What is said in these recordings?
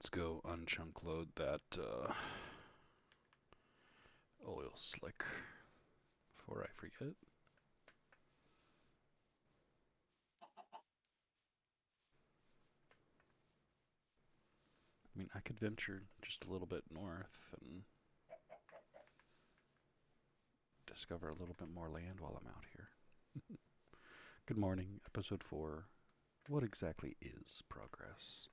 Let's go unchunk load that oil slick before I forget. I mean, I could venture just a little bit north and discover a little bit more land while I'm out here. Good morning, episode 4. What exactly is progress?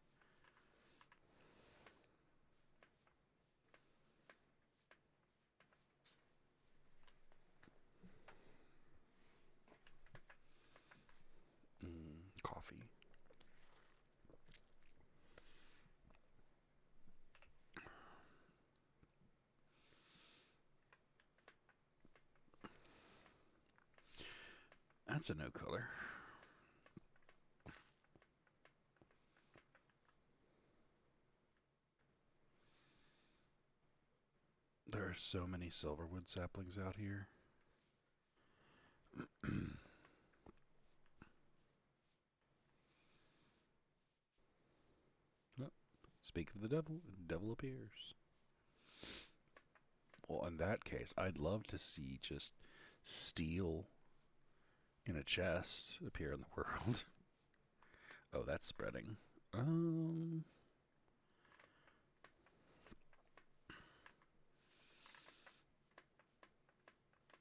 Coffee. That's a no color. There are so many silverwood saplings out here. Oh, speak of the devil appears. Well, in that case, I'd love to see just steel in a chest appear in the world. Oh, that's spreading.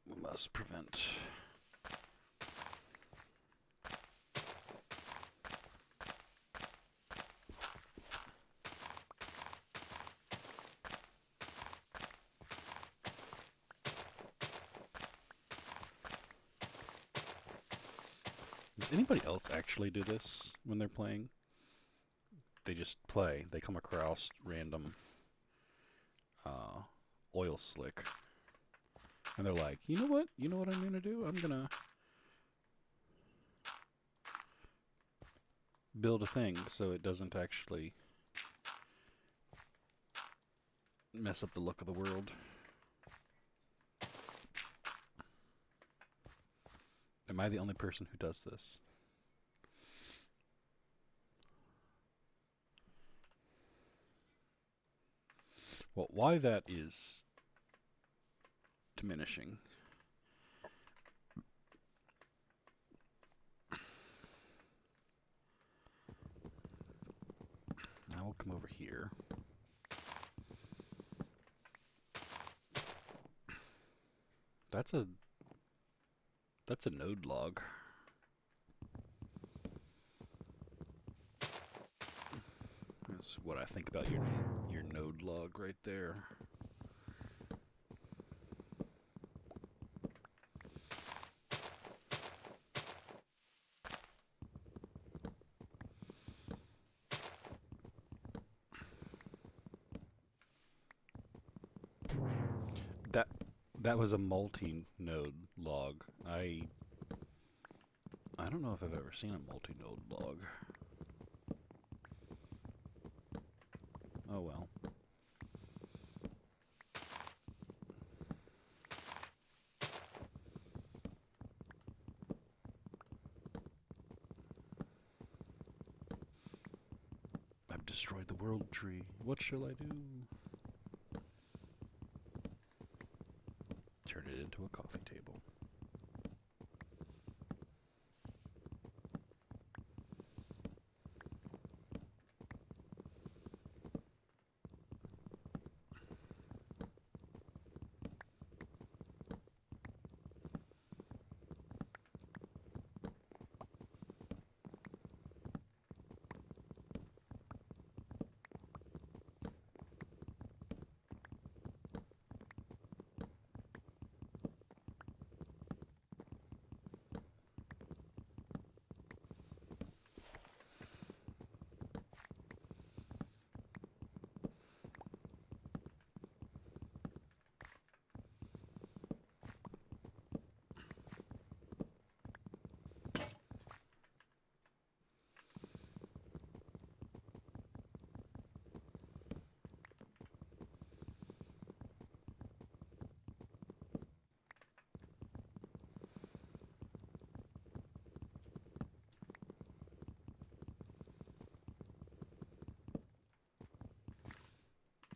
We must prevent. Does anybody else actually do this when they're playing? They just play. They come across random oil slick, and they're like, you know what? You know what I'm gonna do? I'm gonna build a thing so it doesn't actually mess up the look of the world. Am I the only person who does this? Well, why that is diminishing. Now we'll come over here. That's a node log. That's what I think about your node log right there. That that was a multi-node log. I don't know if I've ever seen a multi-node log. Oh well. I've destroyed the world tree. What shall I do? Turn it into a coffee table.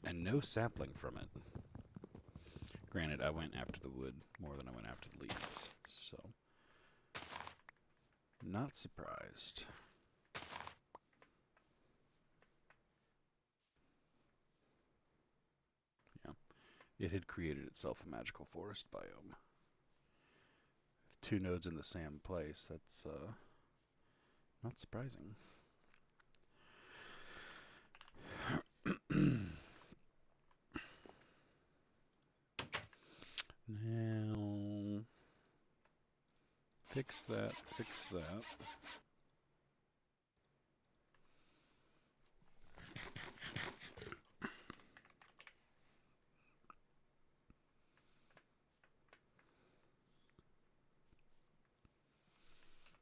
And no sampling from it. Granted, I went after the wood more than I went after the leaves, so not surprised. Yeah, it had created itself a magical forest biome. With two nodes in the same place, that's not surprising. Now, fix that, fix that.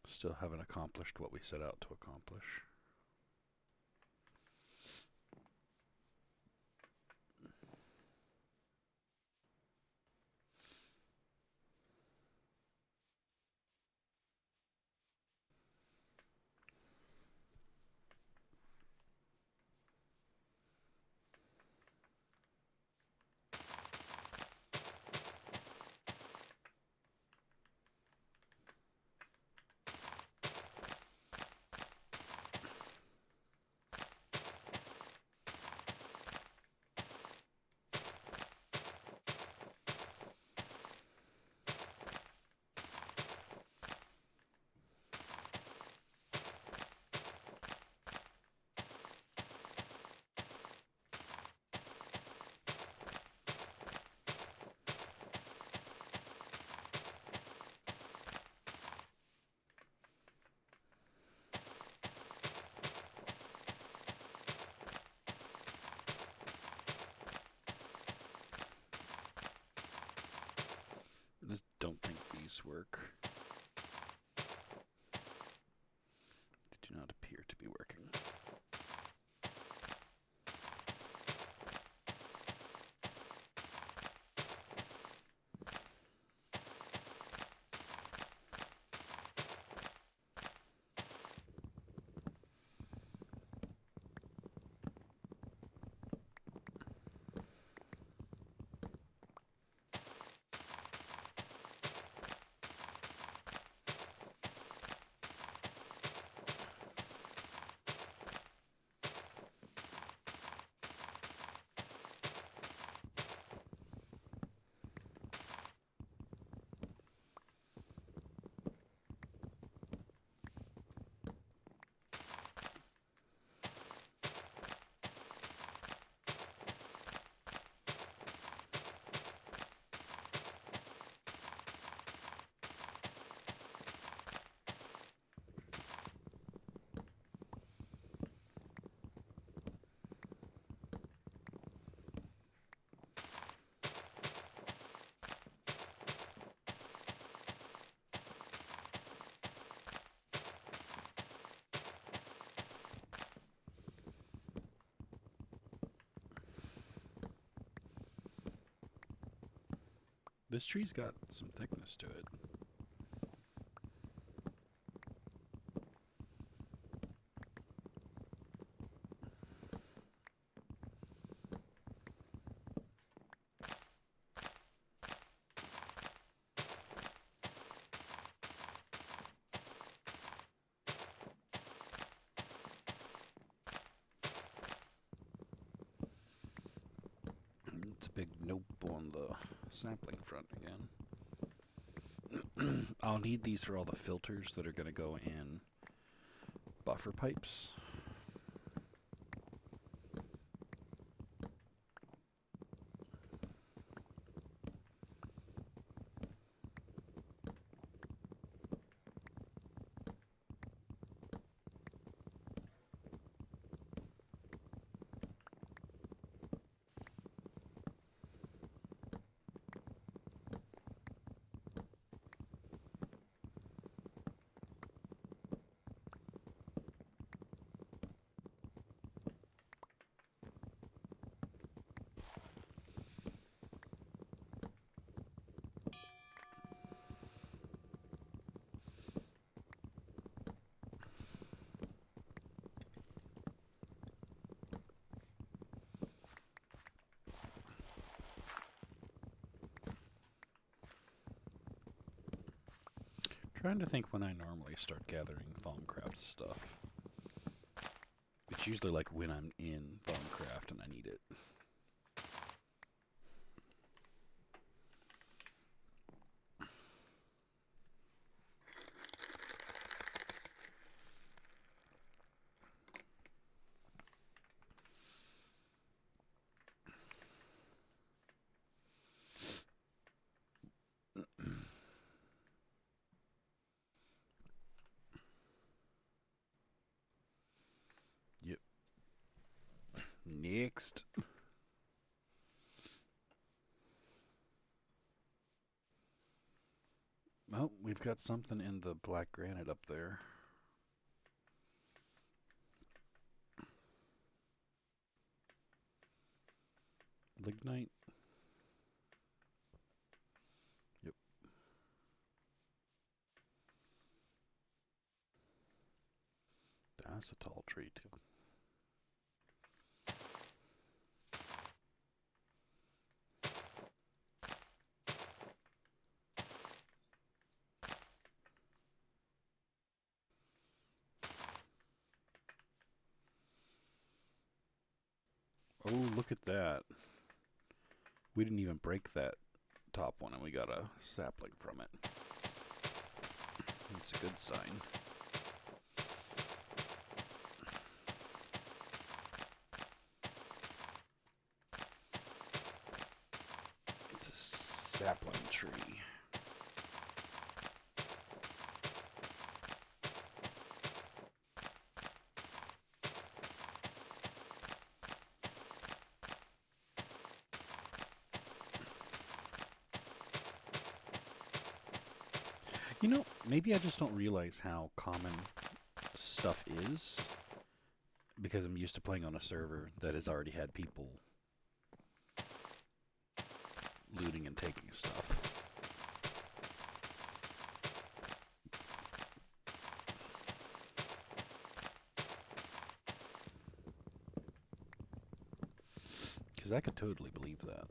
Still haven't accomplished what we set out to accomplish. I don't think these work. They do not appear to be working. This tree's got some thickness to it. It's a big nope on the sampling front again. I'll need these for all the filters that are going to go in buffer pipes. Trying to think when I normally start gathering Thaumcraft stuff. It's usually like when I'm in Thaumcraft and I need it. Yep. Next. Oh, we've got something in the black granite up there. Lignite. Yep. That's a tall tree, too. Oh, look at that. We didn't even break that top one, and we got a sapling from it. That's a good sign. It's a sapling tree. You know, maybe I just don't realize how common stuff is because I'm used to playing on a server that has already had people looting and taking stuff. Because I could totally believe that.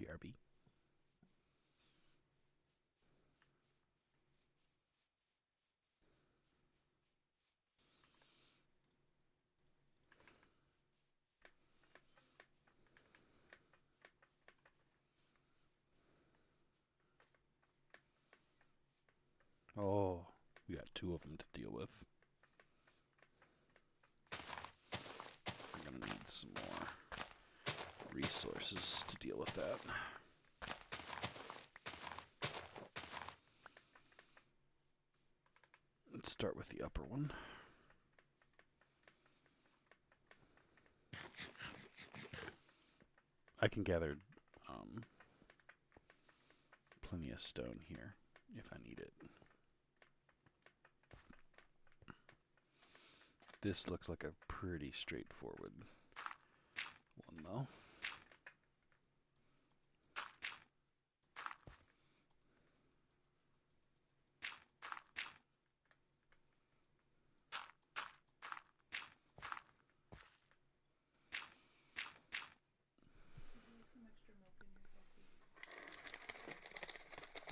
BRB. Oh, we got two of them to deal with. We're gonna need some more resources to deal with that. Let's start with the upper one. I can gather plenty of stone here if I need it. This looks like a pretty straightforward one, though.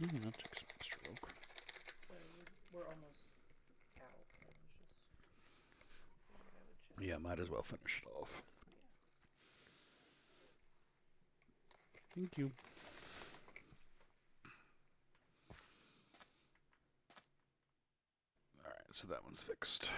I'll take some extra milk. We're almost out. Yeah, might as well finish it off. Yeah. Thank you. Alright, so that one's fixed.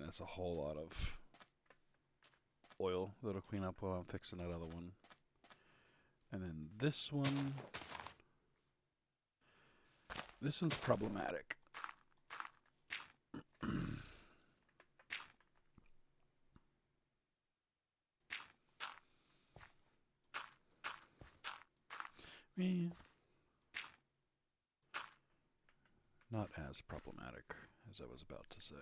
That's a whole lot of oil that'll clean up while I'm fixing that other one. And then this one, This one's problematic. Eh, not as problematic as I was about to say.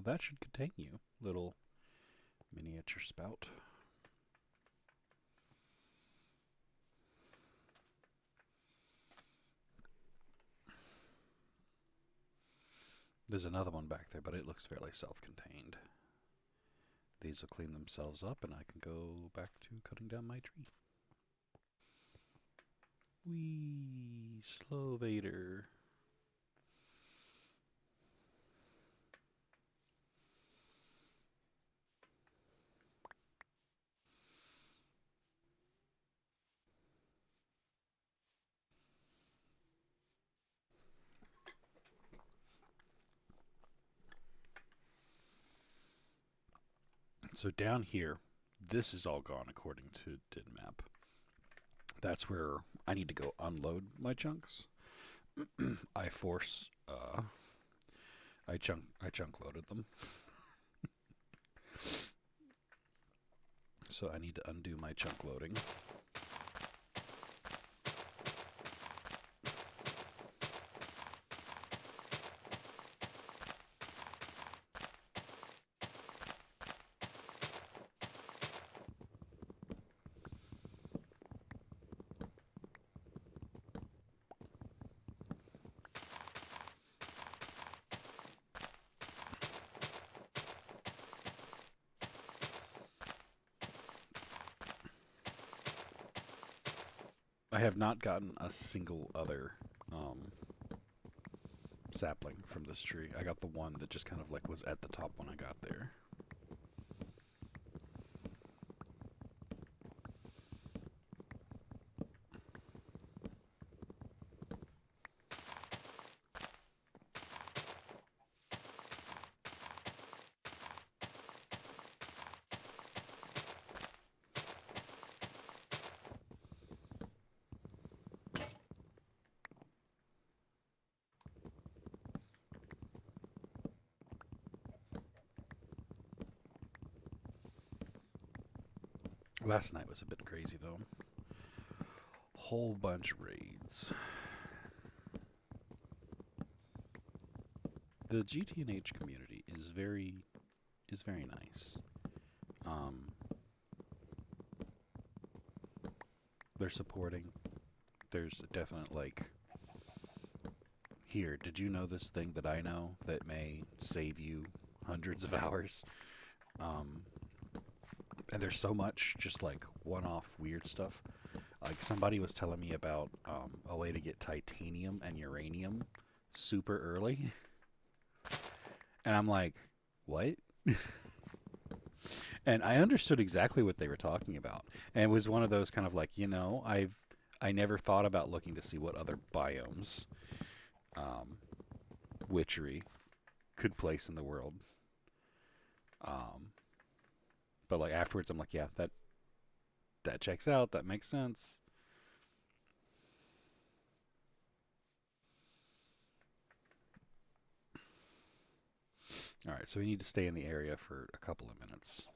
That should contain you, little miniature spout. There's another one back there, but it looks fairly self-contained. These will clean themselves up, and I can go back to cutting down my tree. Wee, slow Vader. So down here, this is all gone according to DidMap. That's where I need to go unload my chunks. I force, I chunk loaded them. So I need to undo my chunk loading. I have not gotten a single other sapling from this tree. I got the one that just kind of like was at the top when I got there. Last night was a bit crazy though. Whole bunch of raids. The GTNH community is very nice. Um, they're supporting. There's a definite like, here, did you know this thing that I know that may save you hundreds of hours? Um, and there's so much just like one-off weird stuff. Like somebody was telling me about a way to get titanium and uranium super early, and I'm like, what? And I understood exactly what they were talking about, and it was one of those kind of like, I never thought about looking to see what other biomes um, witchery could place in the world. Um, but like afterwards, I'm like, yeah, that checks out. That makes sense. All right, so we need to stay in the area for a couple of minutes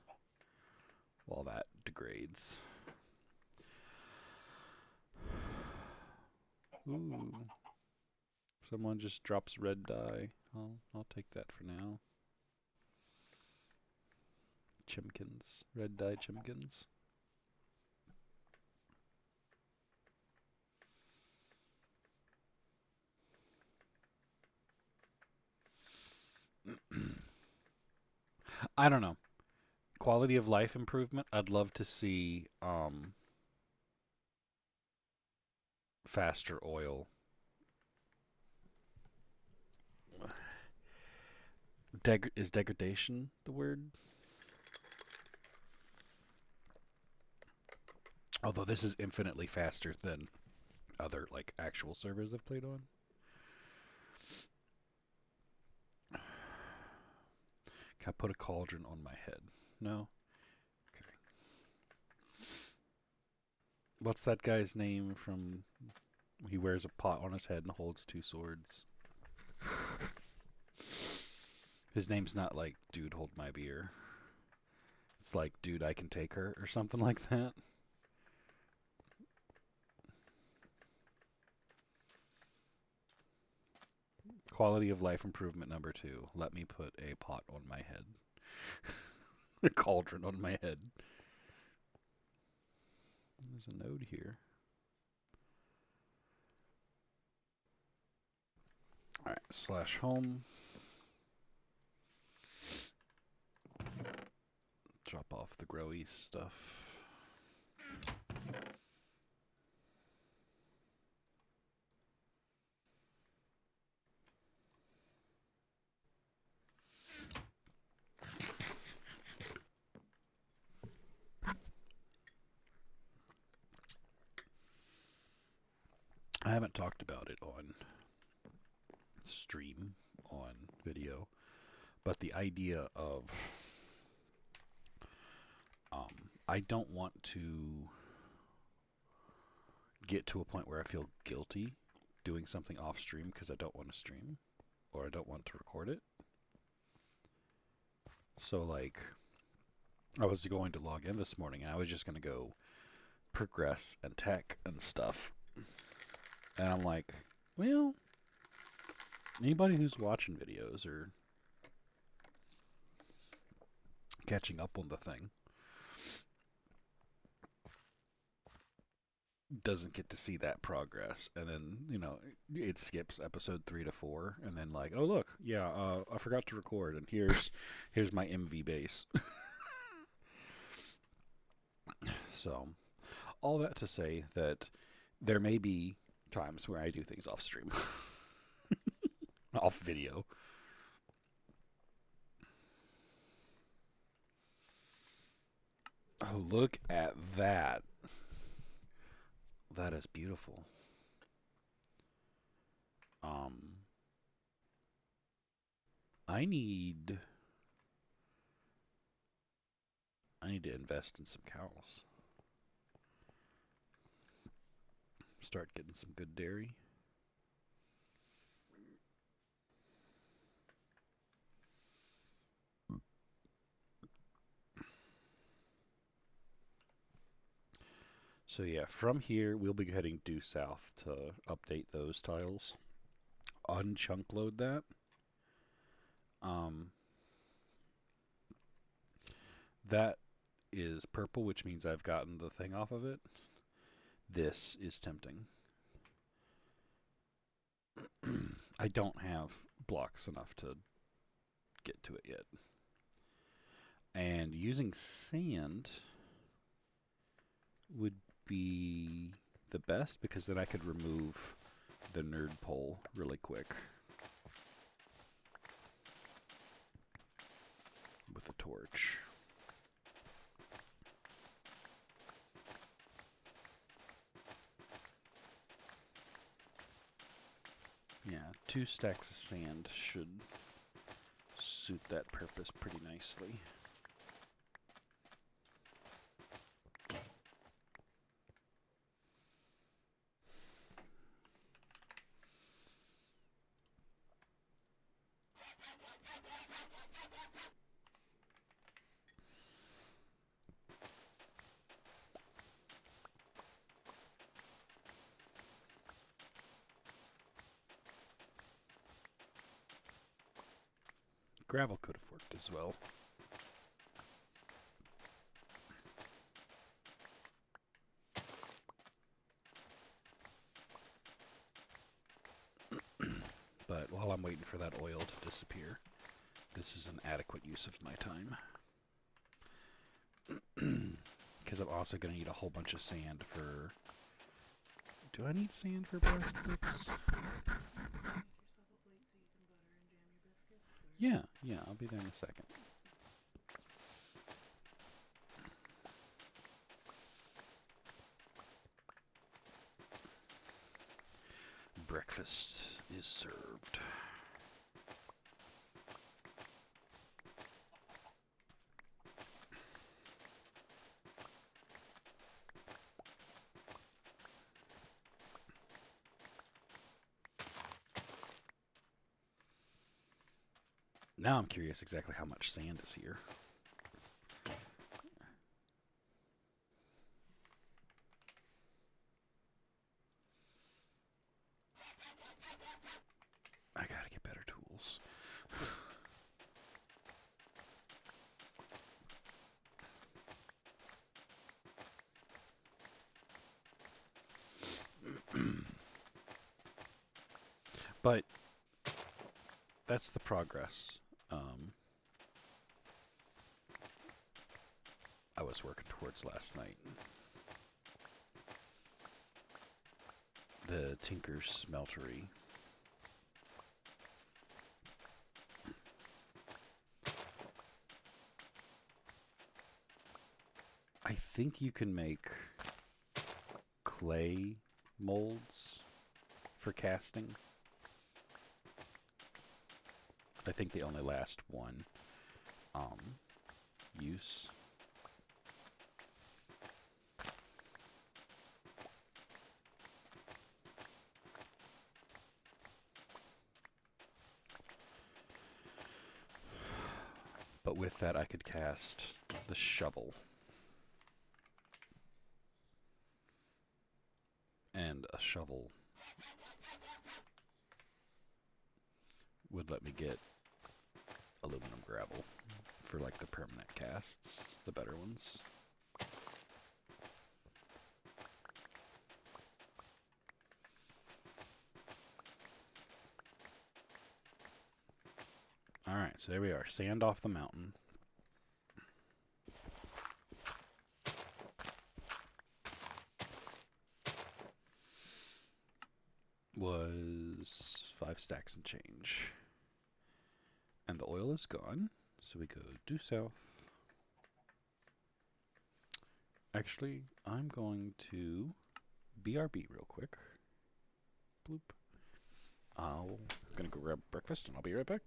while that degrades. Ooh, someone just drops red dye. I'll take that for now. Chimkins, red dye chimkins. I don't know. Quality of life improvement. I'd love to see faster oil. Is degradation the word? Although this is infinitely faster than other like actual servers I've played on. Can I put a cauldron on my head? No? Okay. What's that guy's name from he wears a pot on his head and holds two swords? His name's not like dude hold my beer. It's like dude I can take her or something like that. Quality of life improvement number 2. Let me put a pot on my head. A cauldron on my head. There's a node here. Alright, slash home. Drop off the growy stuff. I haven't talked about it on stream, on video, but the idea of I don't want to get to a point where I feel guilty doing something off stream because I don't want to stream or I don't want to record it. So like I was going to log in this morning and I was just going to go progress and tech and stuff. And I'm like, well, anybody who's watching videos or catching up on the thing doesn't get to see that progress. And then, it skips episode 3 to 4 and then like, oh look, yeah, I forgot to record and here's my MV base. So, all that to say that there may be times where I do things off stream, off video. Oh, look at that. That is beautiful. Um, I need I need to invest in some cows. Start getting some good dairy. So yeah, from here we'll be heading due south to update those tiles. Unchunk load that. Um, that is purple, which means I've gotten the thing off of it. This is tempting. I don't have blocks enough to get to it yet. And using sand would be the best because then I could remove the nerd pole really quick with a torch. Yeah, 2 stacks of sand should suit that purpose pretty nicely. Gravel could have worked as well. But while I'm waiting for that oil to disappear, this is an adequate use of my time. Because I'm also going to need a whole bunch of sand for... Do I need sand for plastics? Yeah, I'll be there in a second. breakfast is served. Now I'm curious exactly how much sand is here. I gotta get better tools. But that's the progress I was working towards last night. The Tinker's Smeltery. I think you can make clay molds for casting. I think they only last one use. But with that, I could cast the shovel. And a shovel would let me get aluminum gravel for like the permanent casts, the better ones. Alright, so there we are. Sand off the mountain. Was 5 stacks and change. And the oil is gone, so we go due south. Actually, I'm going to BRB real quick. Bloop. I'm gonna go grab breakfast and I'll be right back.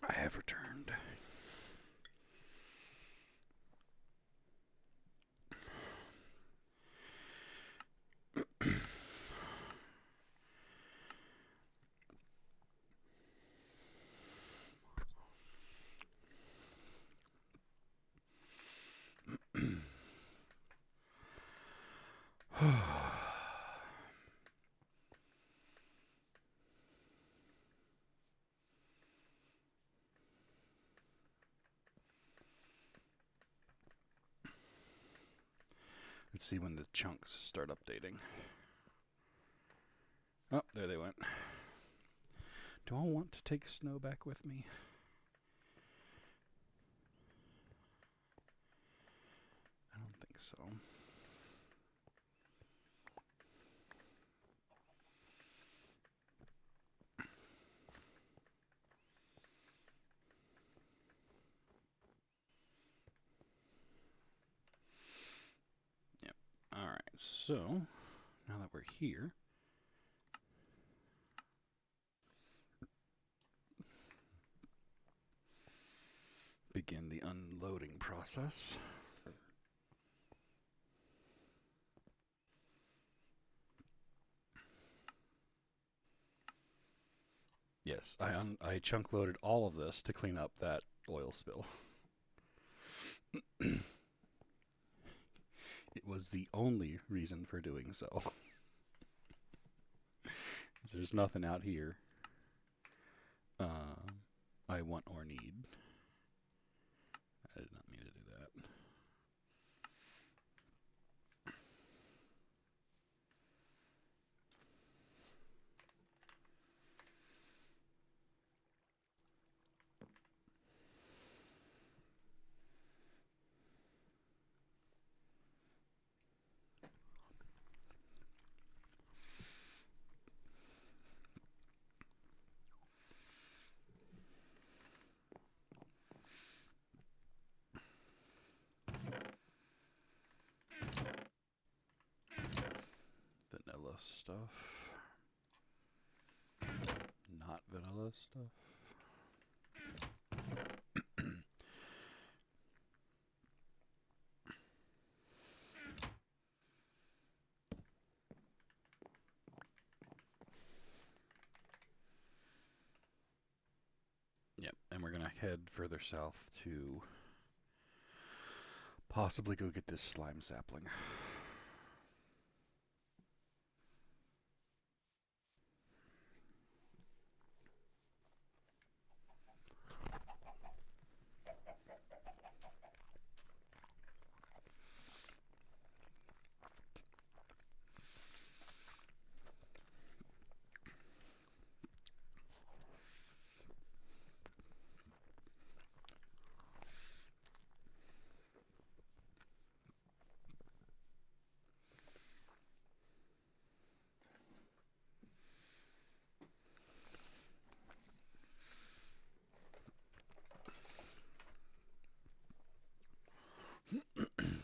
I have returned. Let's see when the chunks start updating. Oh, there they went. Do I want to take snow back with me? I don't think so. Yep. All right. So now that we're here, begin the unloading process. Yes, I chunk loaded all of this to clean up that oil spill. It was the only reason for doing so. There's nothing out here I want or need. I did not mean to do that. Vanilla stuff. Not vanilla stuff. Yep, and we're gonna head further south to possibly go get this slime sapling.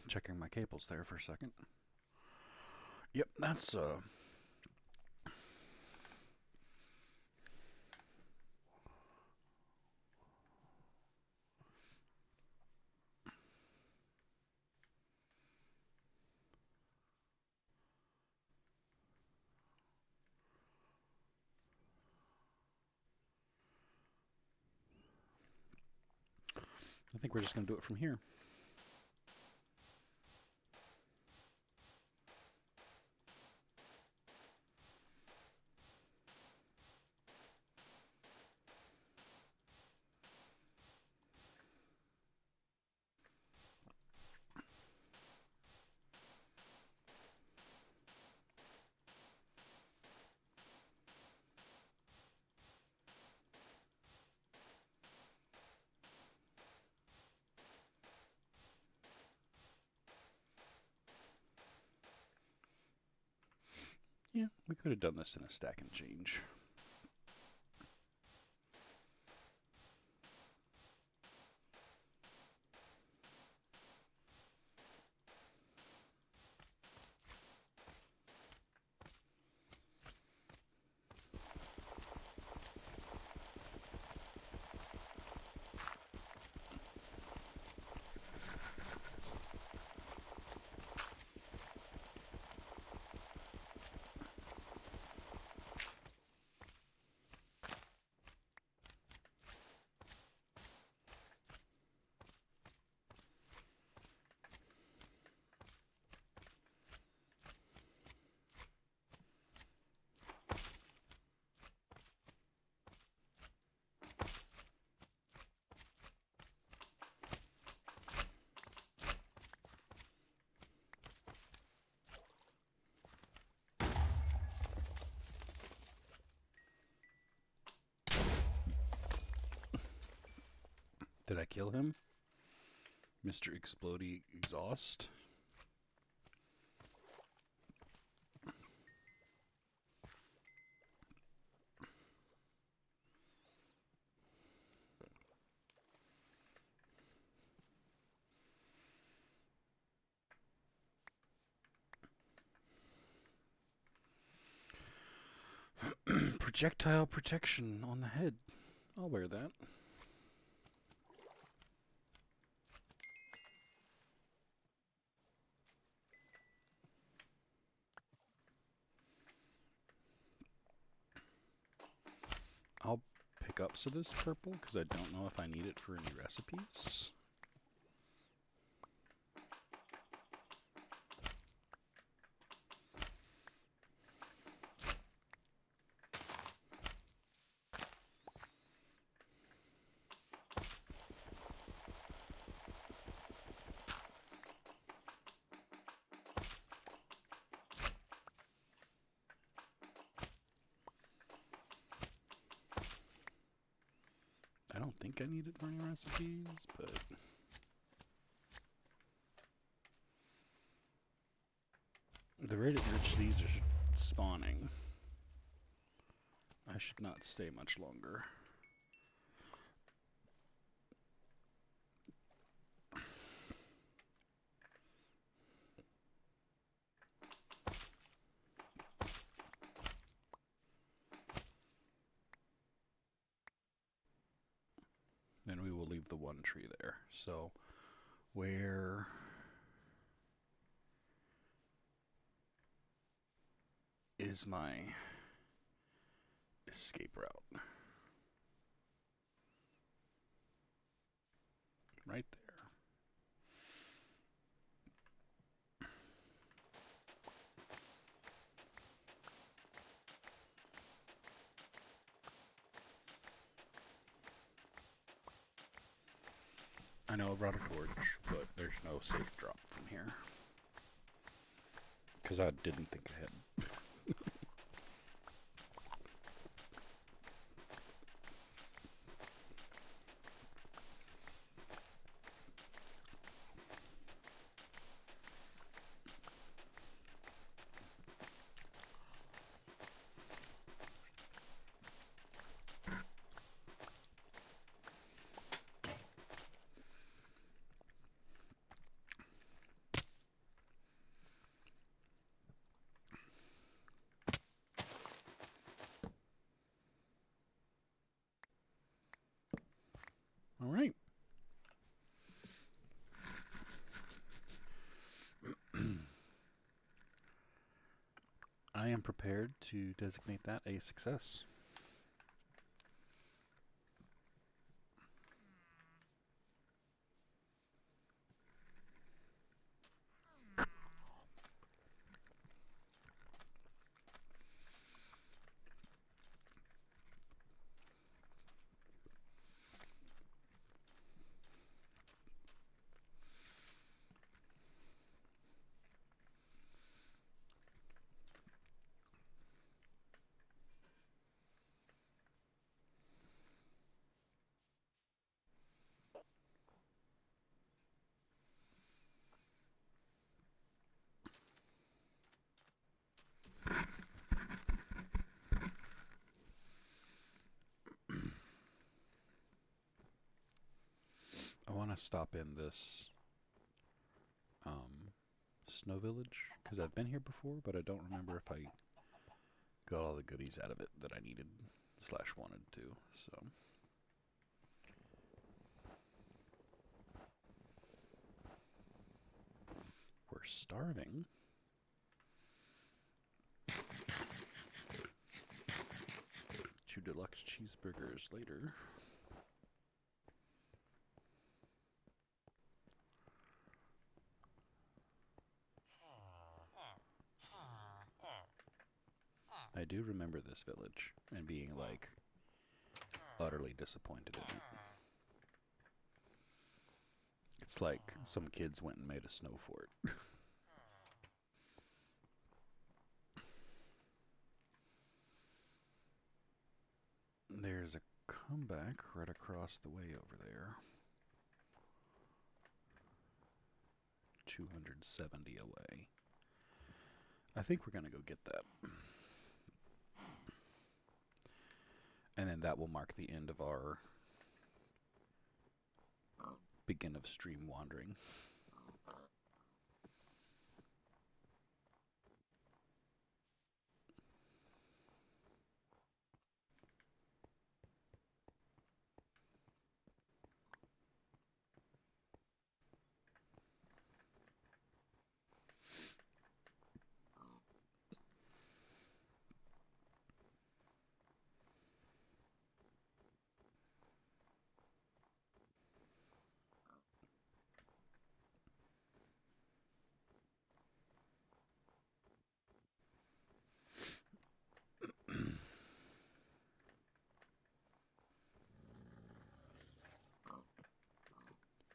Checking my cables there for a second. Yep, that's I think we're just gonna do it from here. Yeah, we could have done this in a stack and change. Did I kill him? Mr. Explodey Exhaust? Projectile protection on the head. I'll wear that. I'll pick up some of this purple because I don't know if I need it for any recipes. I don't think I need it for any recipes, but the rate at which these are spawning, I should not stay much longer. Then we will leave the one tree there. So where is my escape route? Right there. I know about a gorge, but there's no safe drop from here. Because I didn't think ahead. All right. I am prepared to designate that a success. I want to stop in this snow village because I've been here before, but I don't remember if I got all the goodies out of it that I needed / wanted to. So we're starving. Two deluxe cheeseburgers later. I do remember this village and being like utterly disappointed in it. It's like some kids went and made a snow fort. There's a comeback right across the way over there. 270 away. I think we're going to go get that. And then that will mark the end of our begin of stream wandering.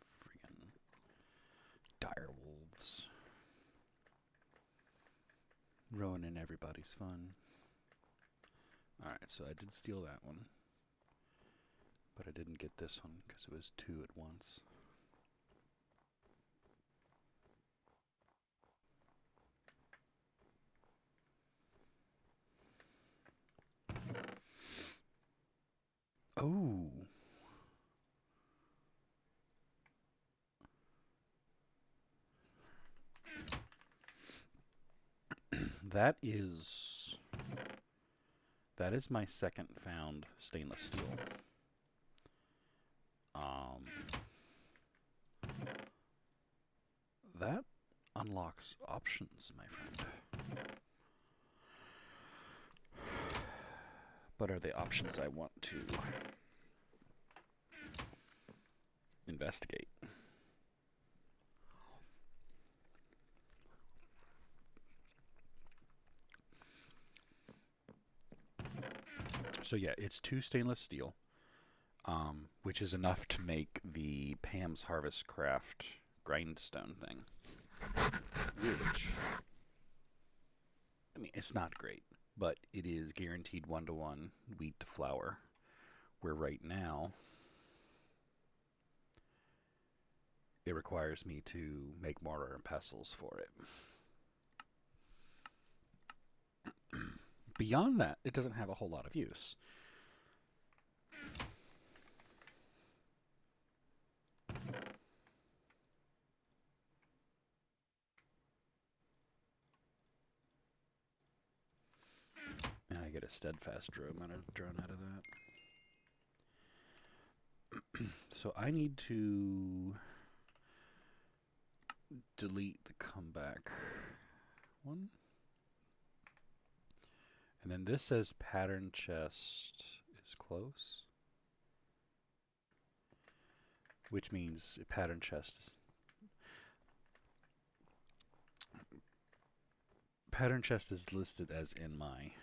Friggin' dire wolves. Ruining everybody's fun. Alright, so I did steal that one. But I didn't get this one because it was two at once. Oh. That is my second found stainless steel. That unlocks options, my friend. But are they options I want to investigate? So yeah, it's two stainless steel, which is enough to make the Pam's Harvest Craft grindstone thing. Which, I mean, it's not great, but it is guaranteed 1-to-1 wheat to flour. Where right now, it requires me to make mortar and pestles for it. Beyond that, it doesn't have a whole lot of use. And I get a steadfast drone out of that. So I need to delete the comeback one. And then this says pattern chest is close, which means pattern chest is listed as in my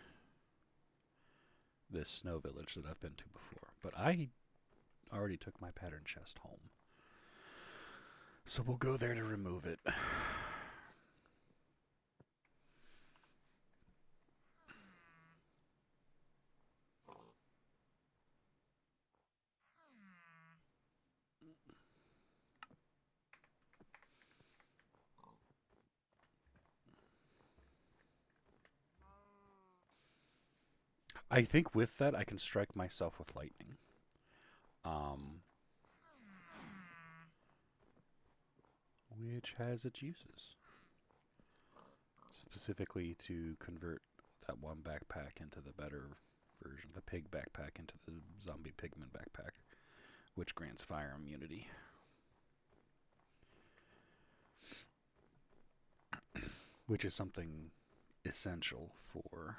this snow village that I've been to before. But I already took my pattern chest home. So we'll go there to remove it. I think with that I can strike myself with lightning. Which has its uses. Specifically to convert that one backpack into the better version, the pig backpack into the zombie pigman backpack, which grants fire immunity. Which is something essential for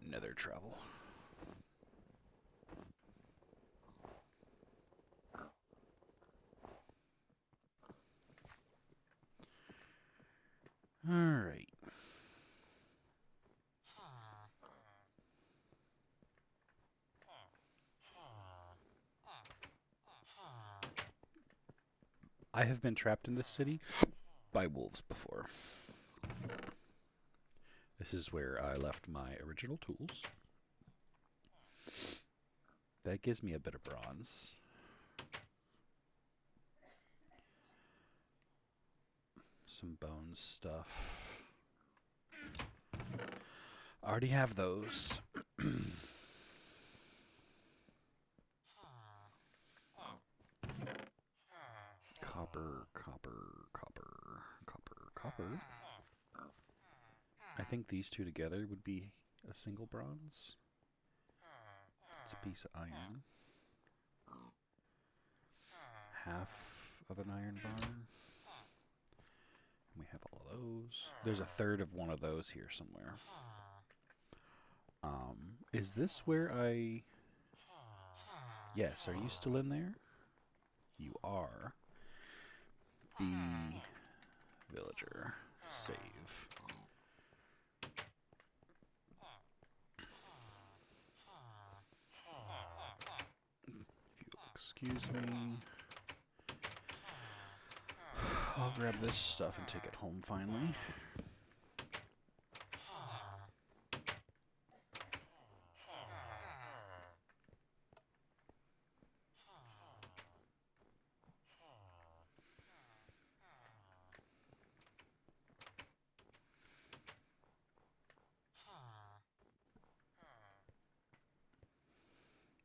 nether travel. Alright. I have been trapped in this city by wolves before. This is where I left my original tools. That gives me a bit of bronze. Some bone stuff. Already have those. Copper, copper, copper, copper, copper. I think these two together would be a single bronze. It's a piece of iron. Half of an iron bar. We have all of those. There's a third of one of those here somewhere. Is this where I... Yes, are you still in there? You are. B villager. Save. If you'll excuse me. I'll grab this stuff and take it home finally.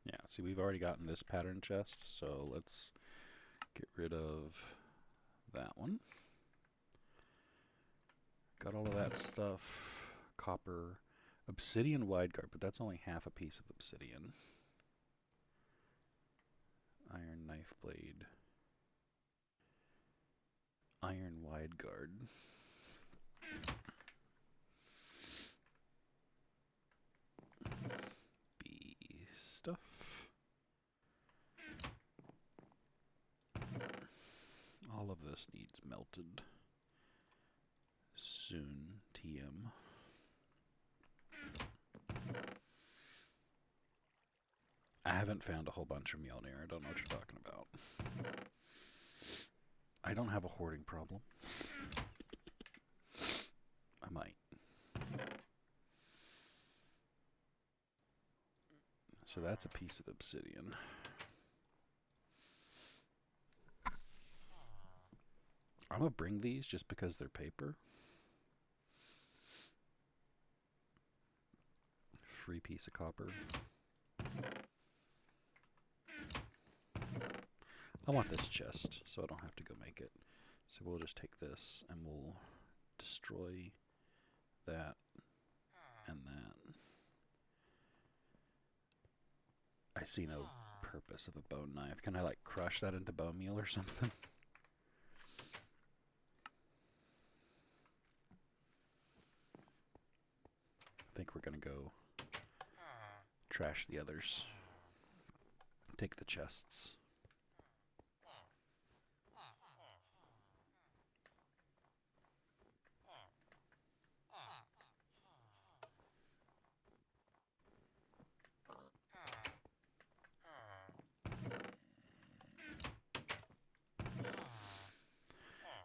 Yeah, see, we've already gotten this pattern chest, so let's get rid of that one. Got all of that stuff. Copper. Obsidian wide guard, but that's only half a piece of obsidian. Iron knife blade. Iron wide guard. B stuff. All of this needs melted. Soon, TM. I haven't found a whole bunch of Mjolnir. I don't know what you're talking about. I don't have a hoarding problem. I might. So that's a piece of obsidian. I'm gonna bring these just because they're paper. Free piece of copper. I want this chest, so I don't have to go make it. So we'll just take this and we'll destroy that and that. I see no purpose of a bone knife. Can I like crush that into bone meal or something? I think we're gonna go trash the others. Take the chests.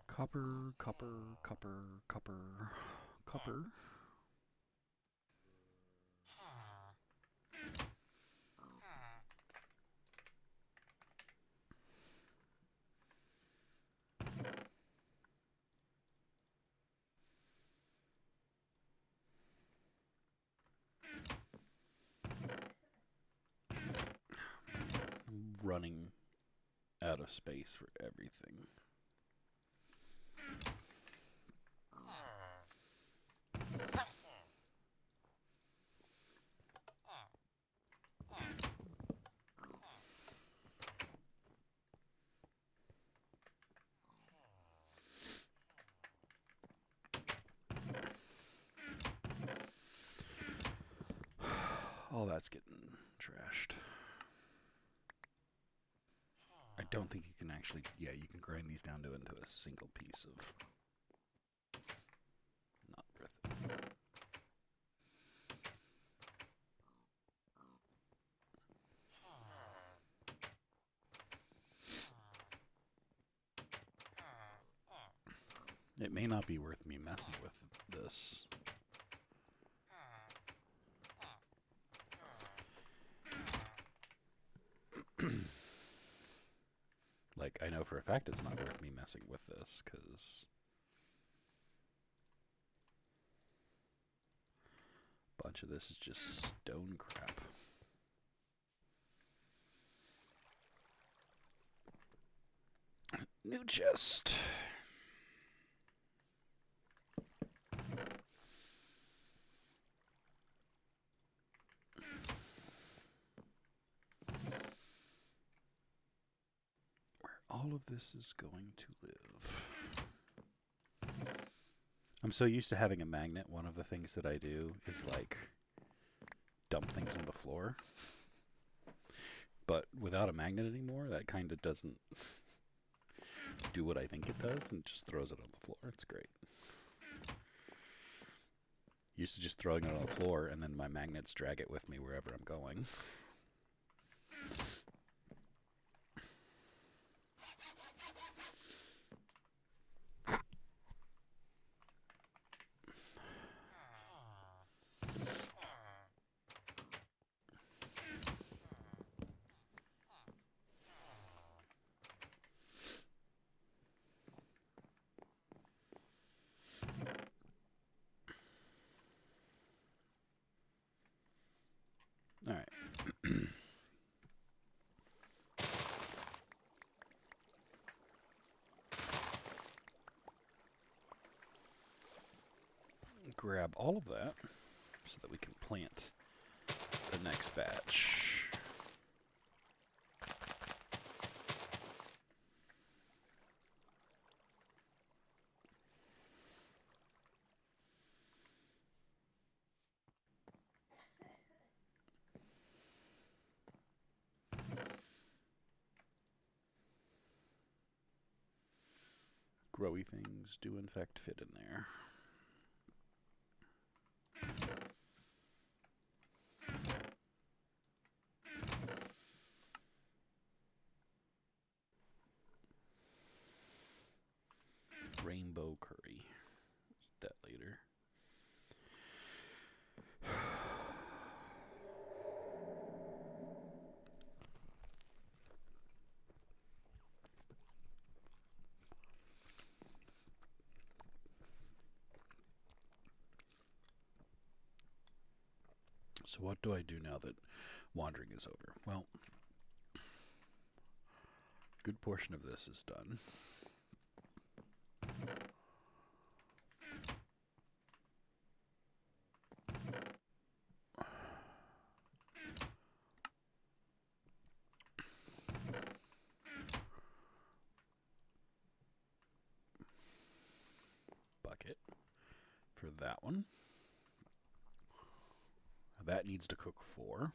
Copper, copper, copper, copper, copper. Running out of space for everything. All that's getting trashed. I don't think you can actually, yeah, you can grind these down into a single piece of, not worth it. It may not be worth me messing with this. Like, I know for a fact it's not worth me messing with this, because bunch of this is just stone crap. New chest. Where all of this is going to live. I'm so used to having a magnet. One of the things that I do is like dump things on the floor. But without a magnet anymore, that kind of doesn't do what I think it does and just throws it on the floor. It's great. Used to just throwing it on the floor and then my magnets drag it with me wherever I'm going. All right. Grab all of that so that we can plant the next batch. Growy things do in fact fit in there. Rainbow curry. Eat that later. So what do I do now that wandering is over? Well, a good portion of this is done. Bucket for that one. That needs to cook 4.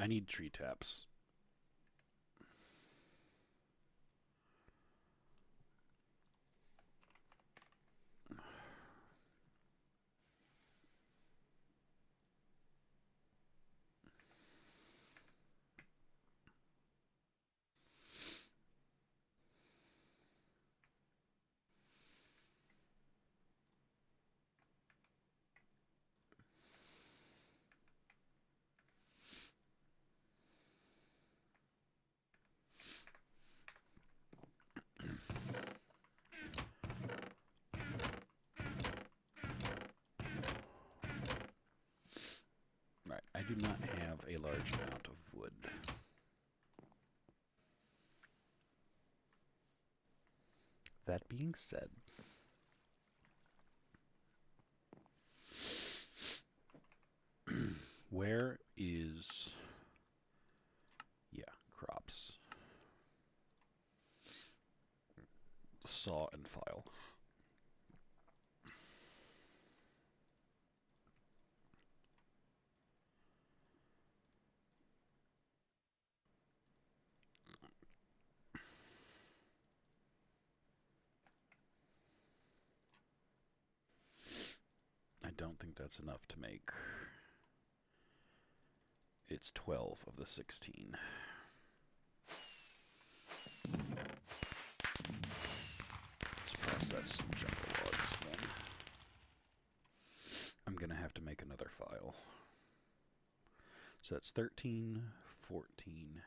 I need tree taps. Right, I do not have a large amount of wood. That being said, where is, yeah, crops, saw and file. I don't think that's enough to make. It's 12 of the 16. Let's process some jungle logs then. I'm going to have to make another file. So that's 13, 14.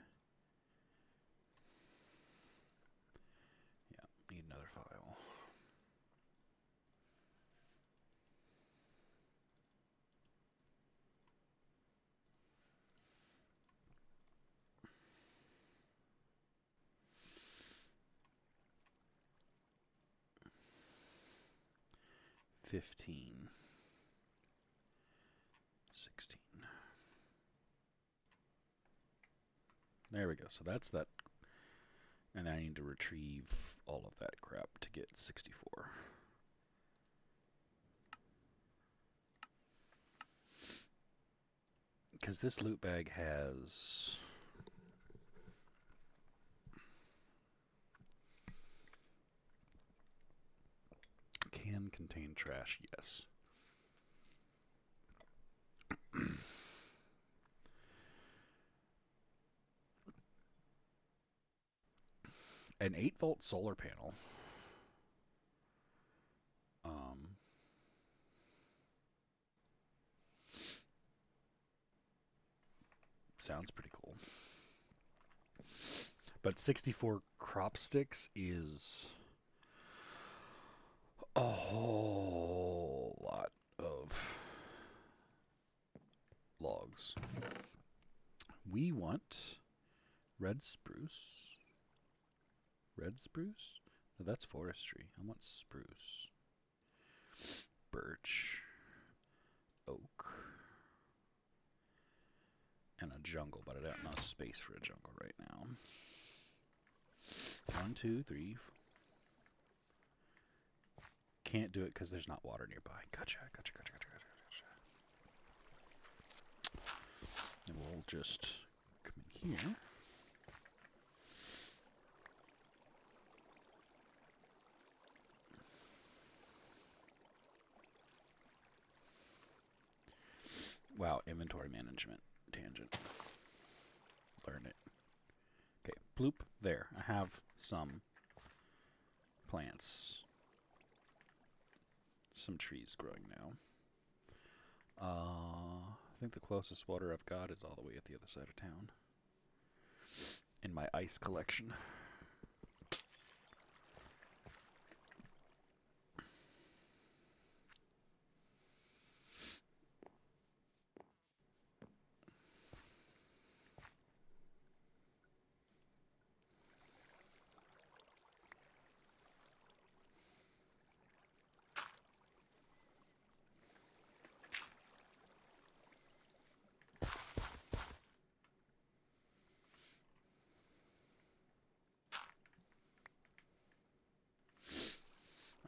Yeah, need another file. $15, 16. There we go. So that's that. And then I need to retrieve all of that crap to get 64. Because this loot bag has... Can contain trash, yes. An 8-volt solar panel. Sounds pretty cool. But 64 crop sticks is a whole lot of logs. We want red spruce. Red spruce? No, that's forestry. I want spruce. Birch. Oak. And a jungle, but I don't have space for a jungle right now. 1, 2, 3. Can't do it because there's not water nearby. Gotcha. And we'll just come in here. Wow, inventory management tangent. Learn it. Okay, bloop, there. I have some plants. Some trees growing now. I think the closest water I've got is all the way at the other side of town. In my ice collection.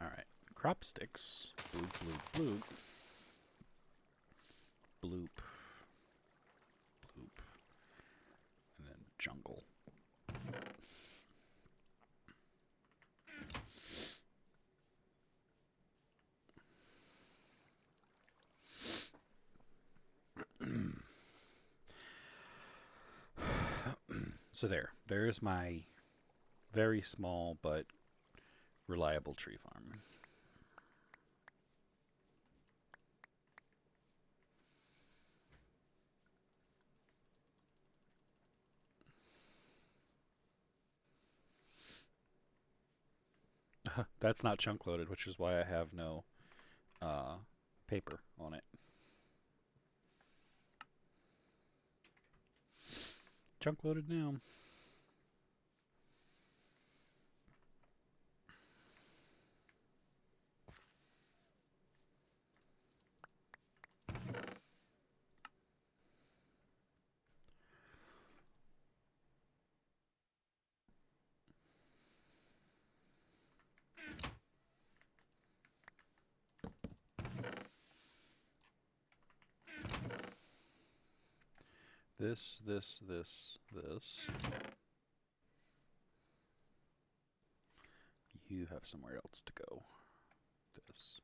Alright, crop sticks. Bloop, bloop, bloop. Bloop. Bloop. And then jungle. So there's my very small but reliable tree farm. That's not chunk loaded, which is why I have no paper on it. Chunk loaded now. This. You have somewhere else to go. This.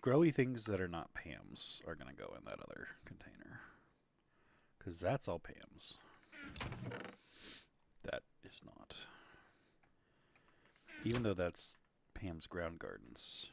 Growy things that are not Pam's are going to go in that other container. Because that's all Pam's. That is not. Even though that's Pam's Ground Gardens.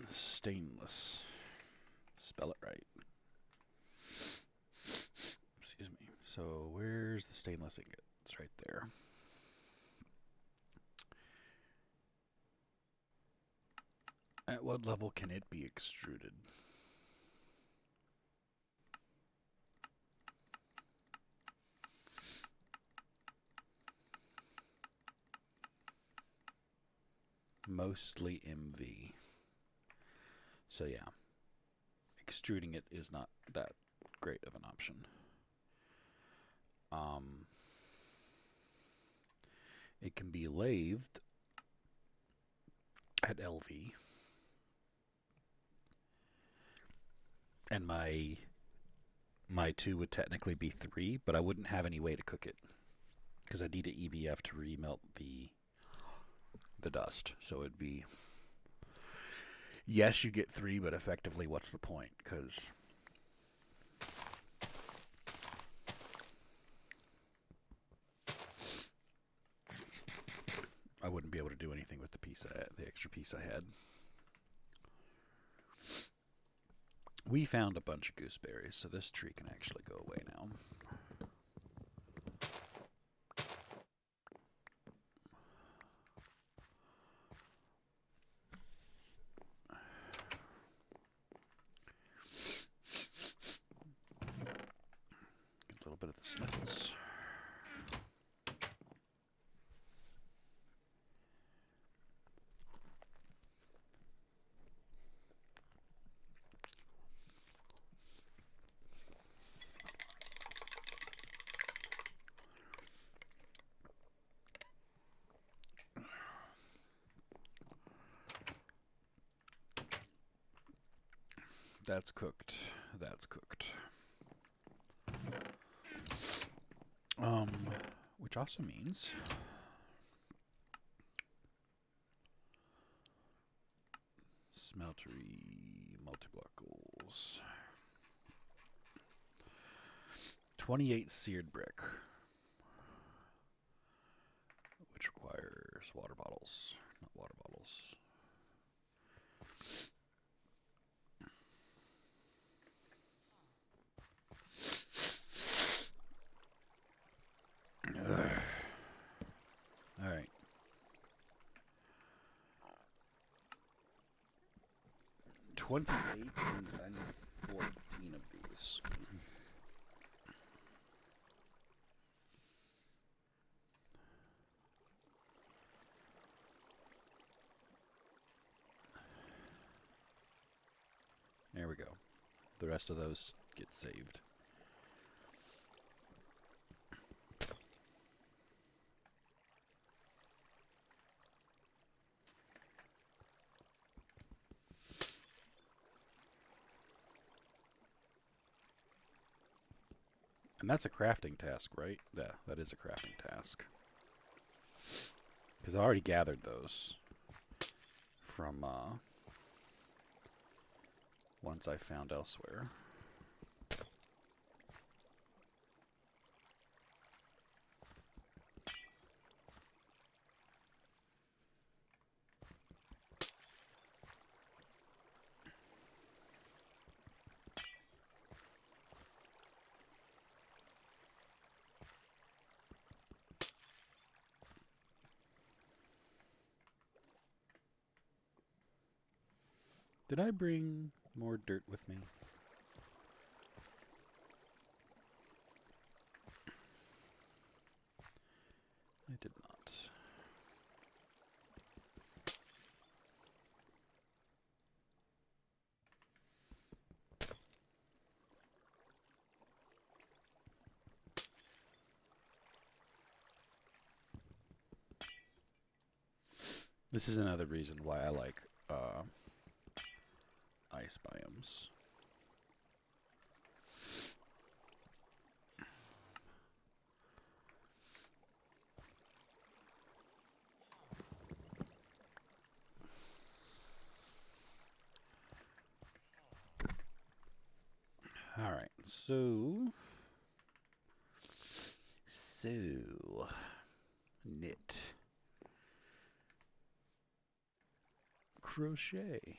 Stainless. Spell it right. Excuse me. So where's the stainless ingot? It's right there. At what level can it be extruded? Mostly MV. So yeah, extruding it is not that great of an option. It can be lathed at LV, and my 2 would technically be 3, but I wouldn't have any way to cook it because I need an EBF to remelt the dust. So it'd be, yes, you get 3, but effectively, what's the point? Because I wouldn't be able to do anything with the extra piece I had. We found a bunch of gooseberries, so this tree can actually go away now. Get a little bit of the sniffles. That's cooked. That's cooked. Which also means smeltery multi-block goals. 28 seared brick, which requires water bottles, not water bottles. All right. 28 means I need 14 of these. There we go. The rest of those get saved. And that's a crafting task, right? Yeah, that is a crafting task. Because I already gathered those from ones I found elsewhere. Did I bring more dirt with me? I did not. This is another reason why I like ice biomes. All right, so knit, crochet.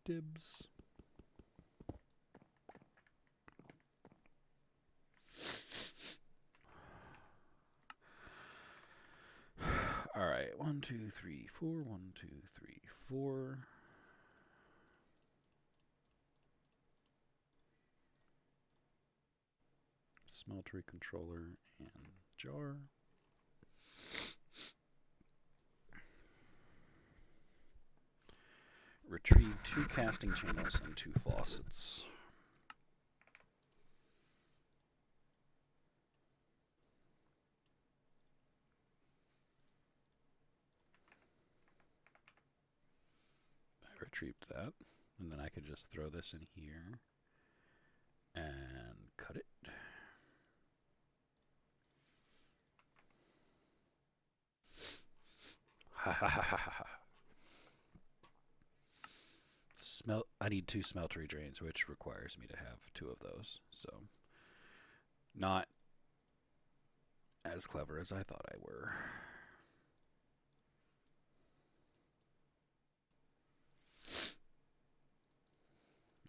Dibs. All right, 1, 2, 3, 4. 1, 2, 3, 4. Smeltery controller and jar. Retrieve 2 casting channels and 2 faucets. I retrieved that, and then I could just throw this in here and cut it. Ha ha ha ha ha. I need 2 smeltery drains, which requires me to have 2 of those. So, not as clever as I thought I were.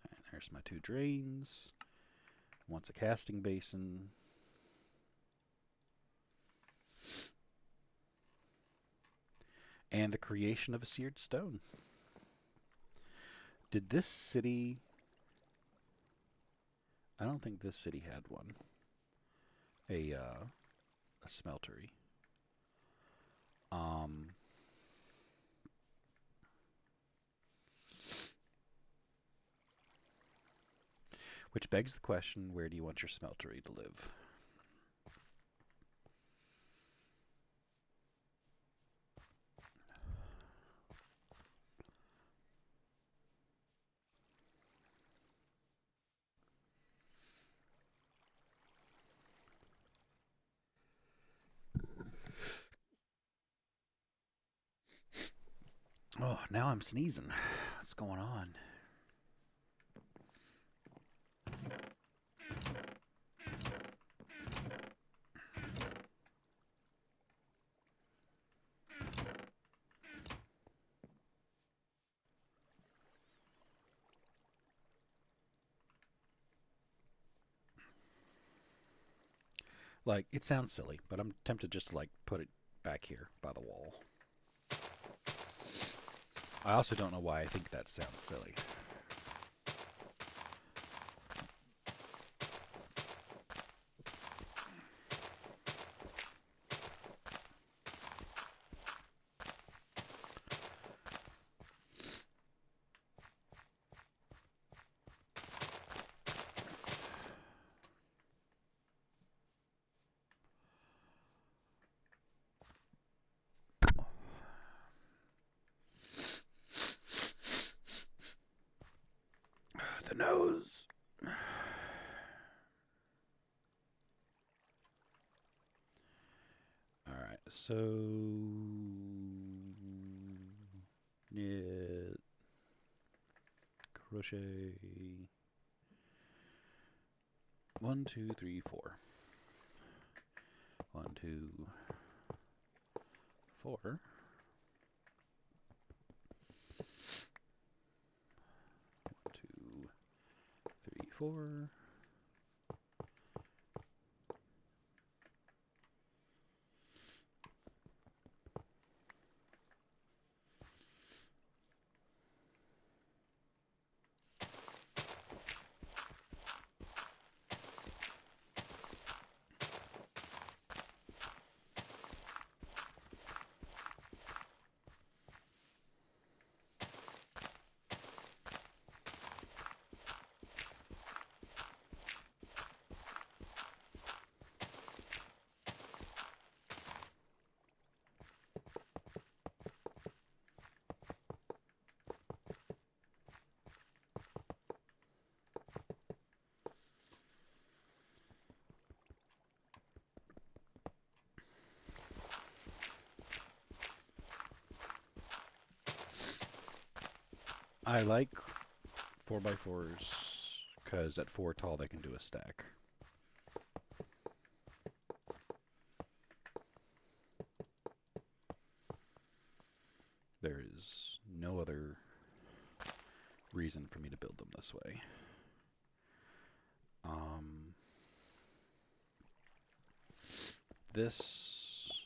Right, there's my 2 drains. Once a casting basin. And the creation of a seared stone. Did this city... I don't think this city had one. A smeltery. Which begs the question, where do you want your smeltery to live? Oh, now I'm sneezing. What's going on? Like, it sounds silly, but I'm tempted just to, like, put it back here by the wall. I also don't know why I think that sounds silly. The nose. Alright, so... knit, crochet... 1, 2, 3, 4. 1, 2, 4. 1, 2, 3, 4. I like 4x4s because at 4 tall they can do a stack. There is no other reason for me to build them this way. This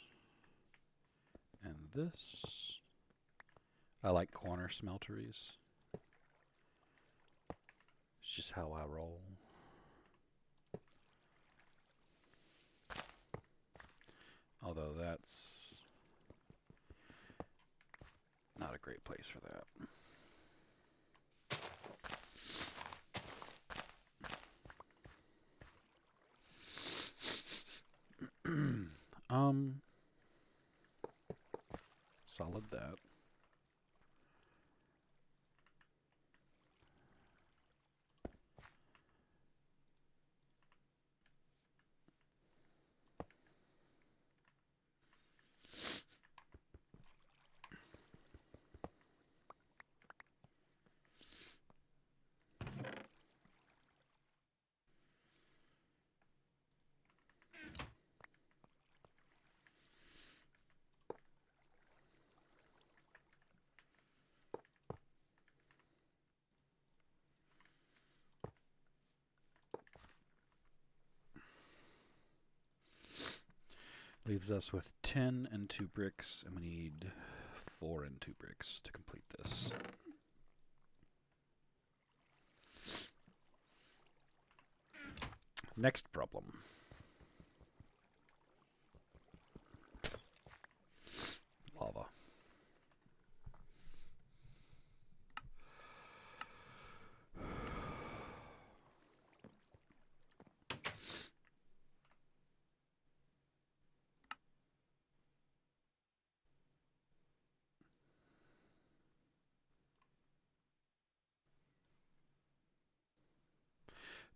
and this. I like corner smelteries. It's just how I roll. Although that's not a great place for that. Solid that. Leaves us with 10 and 2 bricks, and we need 4 and 2 bricks to complete this. Next problem. Lava.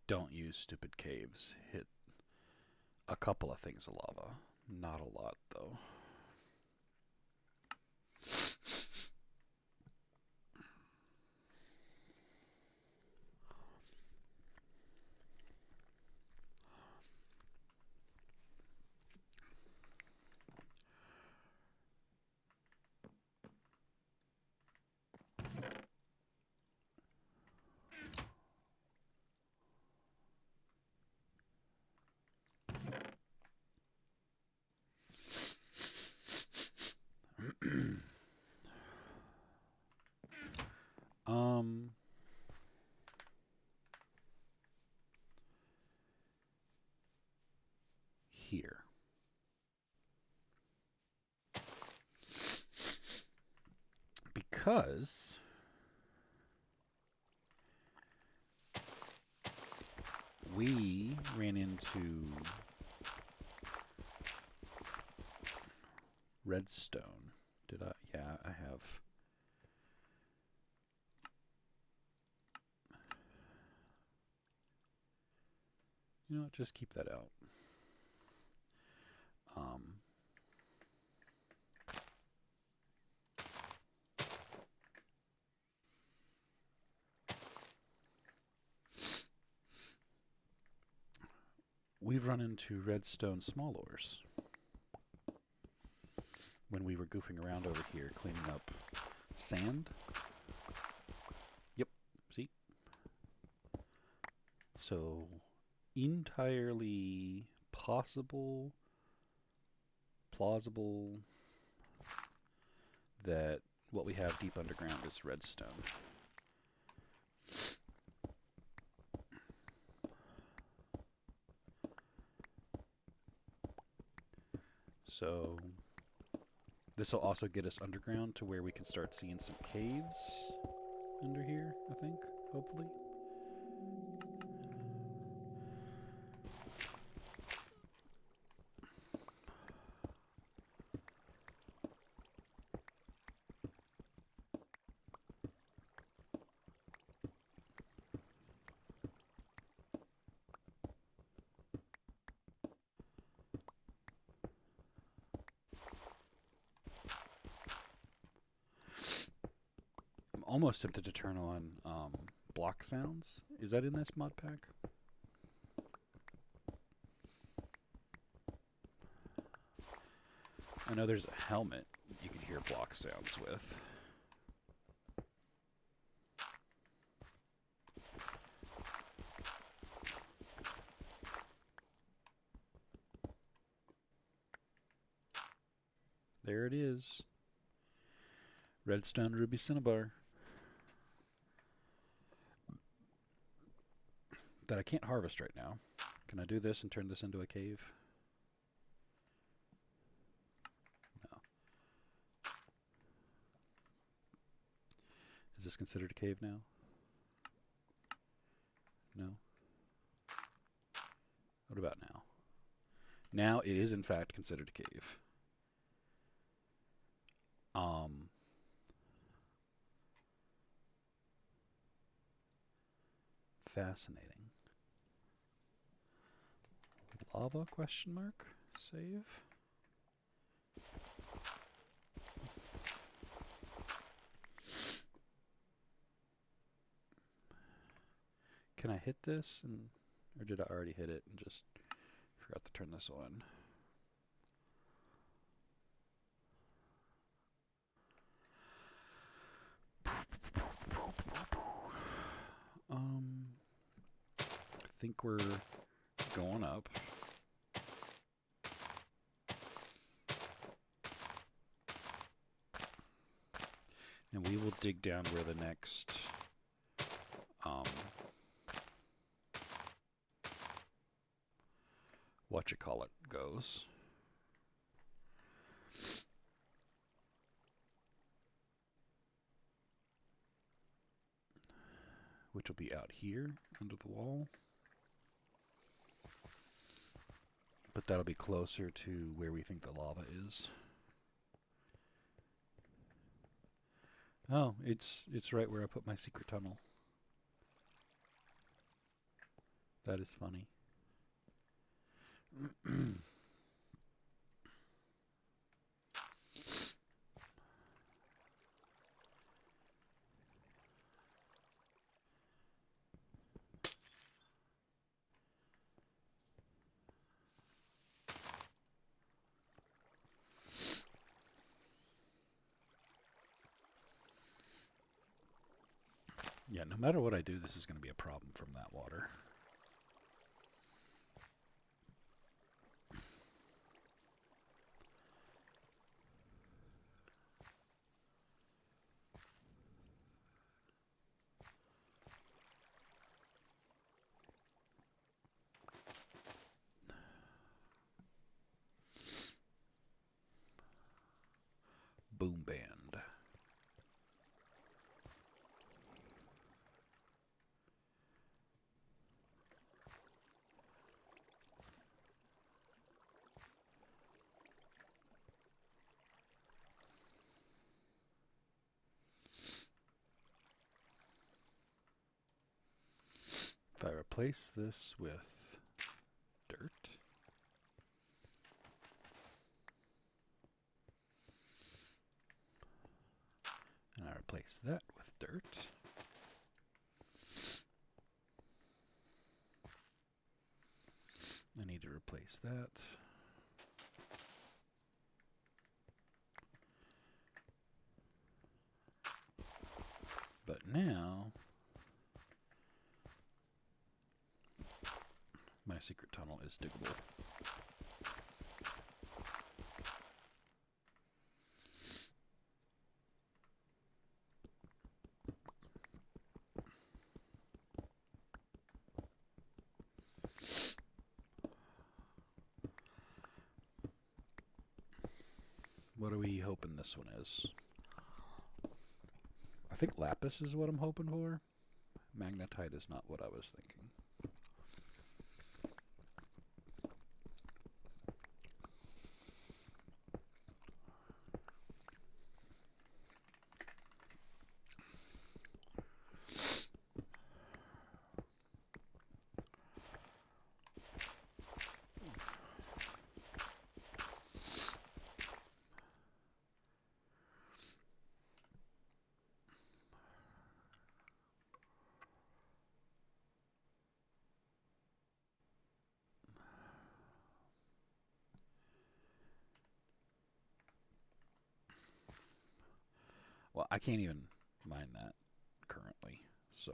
Don't use stupid caves. Hit a couple of things of lava. Not a lot, though. um, here. Because we ran into redstone. Did I? Yeah, I have. You know what? Just keep that out. Um, we've run into redstone small ores when we were goofing around over here cleaning up sand. Yep, see? So, entirely possible, plausible that what we have deep underground is redstone. So this will also get us underground to where we can start seeing some caves under here, I think, hopefully. I'm almost tempted to turn on block sounds. Is that in this mod pack? I know there's a helmet you can hear block sounds with. There it is. Redstone Ruby Cinnabar. That I can't harvest right now. Can I do this and turn this into a cave? No. Is this considered a cave now? No. What about now? Now it is in fact considered a cave. Fascinating. Lava question mark? Save. Can I hit this or did I already hit it and just forgot to turn this on? I think we're going up. And we will dig down where the next whatchamacallit goes. Which will be out here under the wall. But that'll be closer to where we think the lava is. Oh, it's right where I put my secret tunnel. That is funny. Yeah, no matter what I do, this is going to be a problem from that water. Boom band. If I replace this with dirt, and I replace that with dirt, I need to replace that. But now, my secret tunnel is diggable. What are we hoping this one is? I think lapis is what I'm hoping for. Magnetite is not what I was thinking. Well, I can't even mine that currently. So,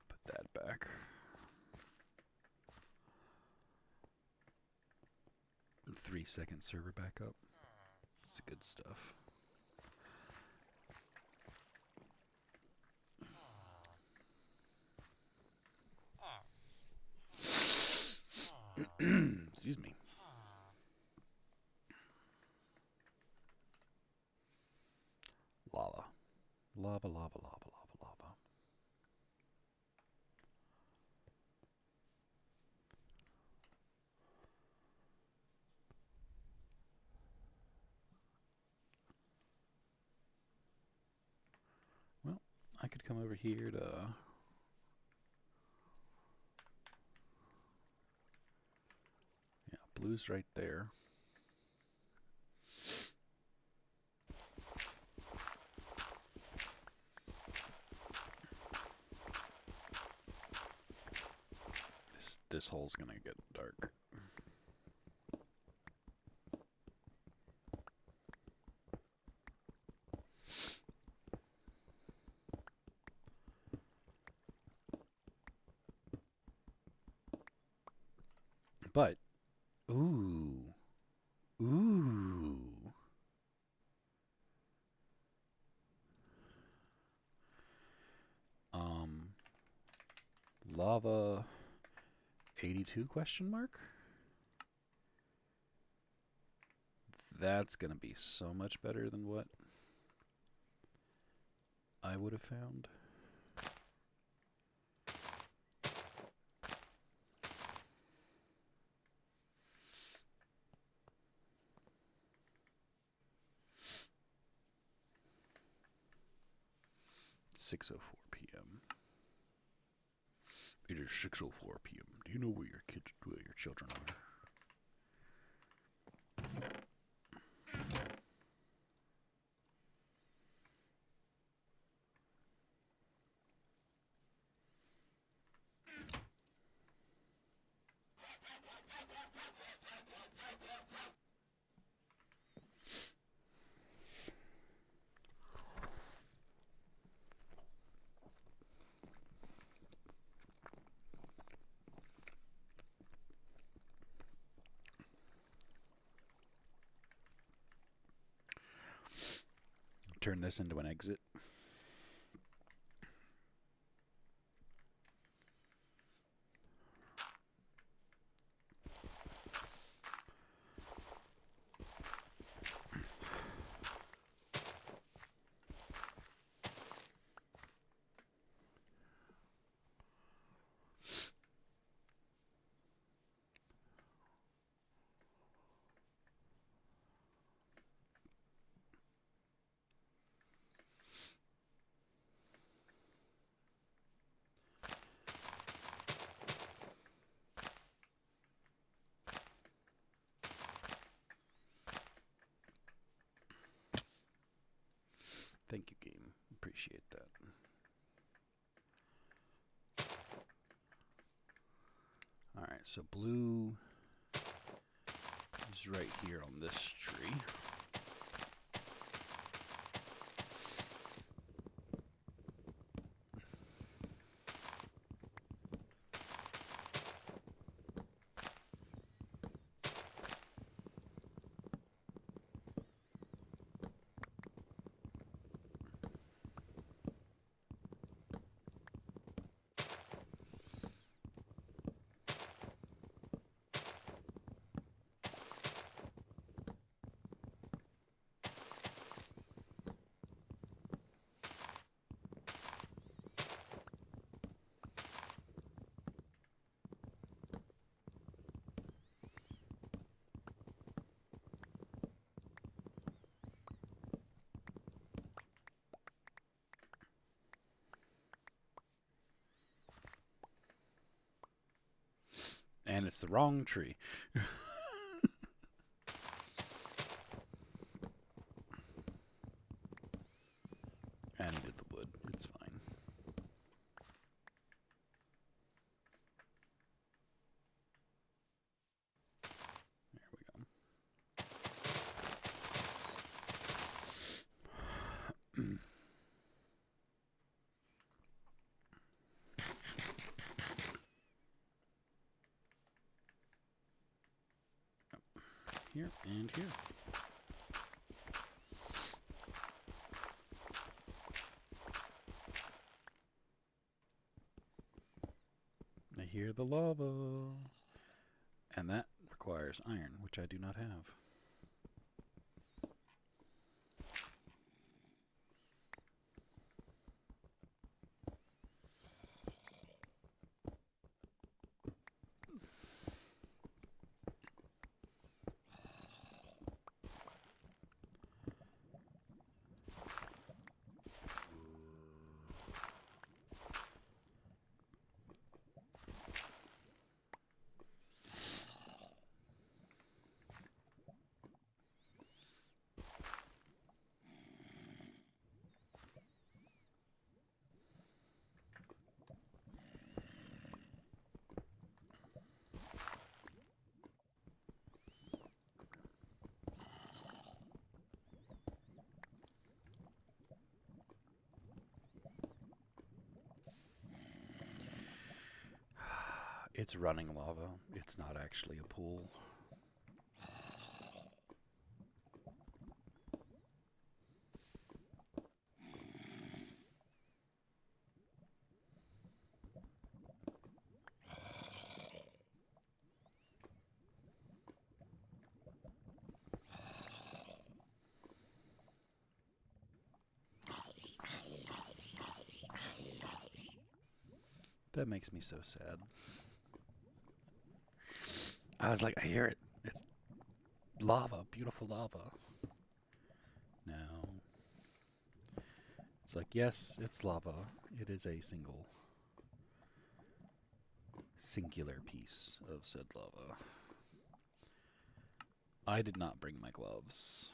put that back. 3 second server backup. It's good stuff. Excuse me. Lava. Lava, lava, lava, lava, lava. Well, I could come over here to. Yeah, blue's right there. This hole's gonna get dark. But ooh, ooh. Um, lava 82 question mark? That's going to be so much better than what I would have found. .604 p.m. It is 6:04 p.m. Do you know where your children are? Turn this into an exit. Thank you, game. Appreciate that. Alright, so blue is right here on this tree. it's the wrong tree. I needed the wood. It's fine. There we go. Here and here. I hear the lava. And that requires iron, which I do not have. It's running lava. It's not actually a pool. That makes me so sad. I was like, I hear it. It's lava, beautiful lava. No. It's like, yes, it's lava. It is a singular piece of said lava. I did not bring my gloves.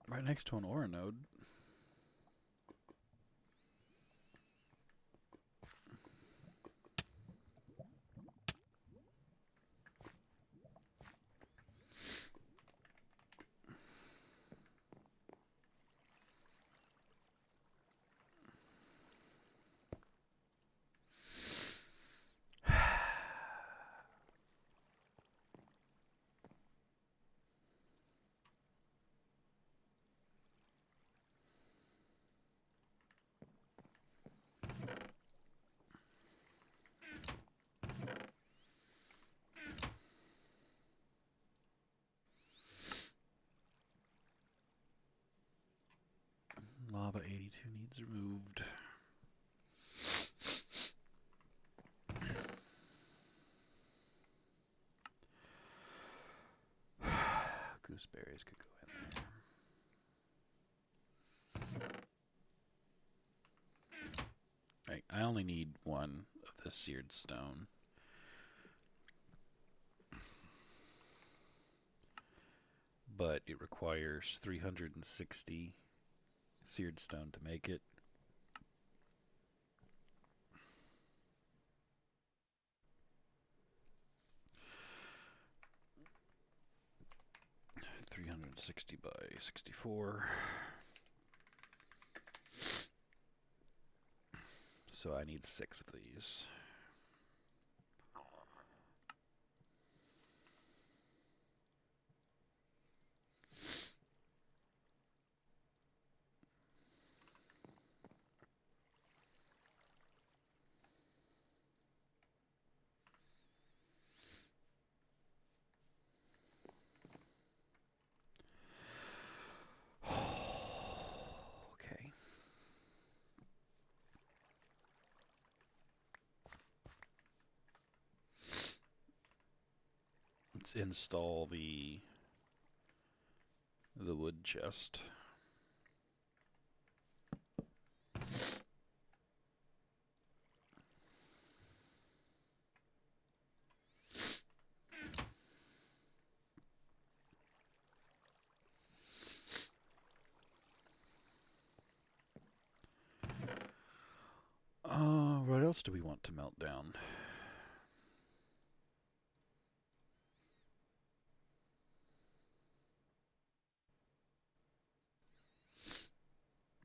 Right next to an ore node. Lava 82 needs removed. Gooseberries could go in there. I only need one of the seared stone. But it requires 360 seared stone to make it. $360 by 64. So I need 6 of these. Let's install the wood chest. What else do we want to melt down?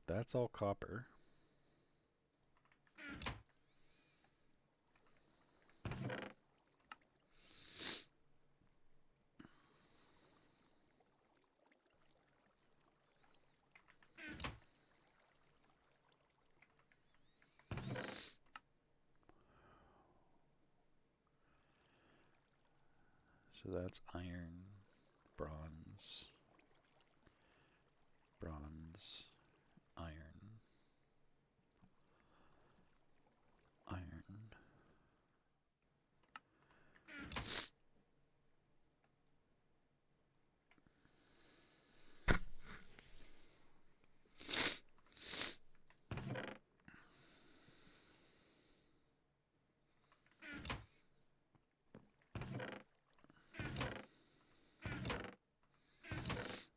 That's all copper. So that's iron, bronze, bronze, iron, iron.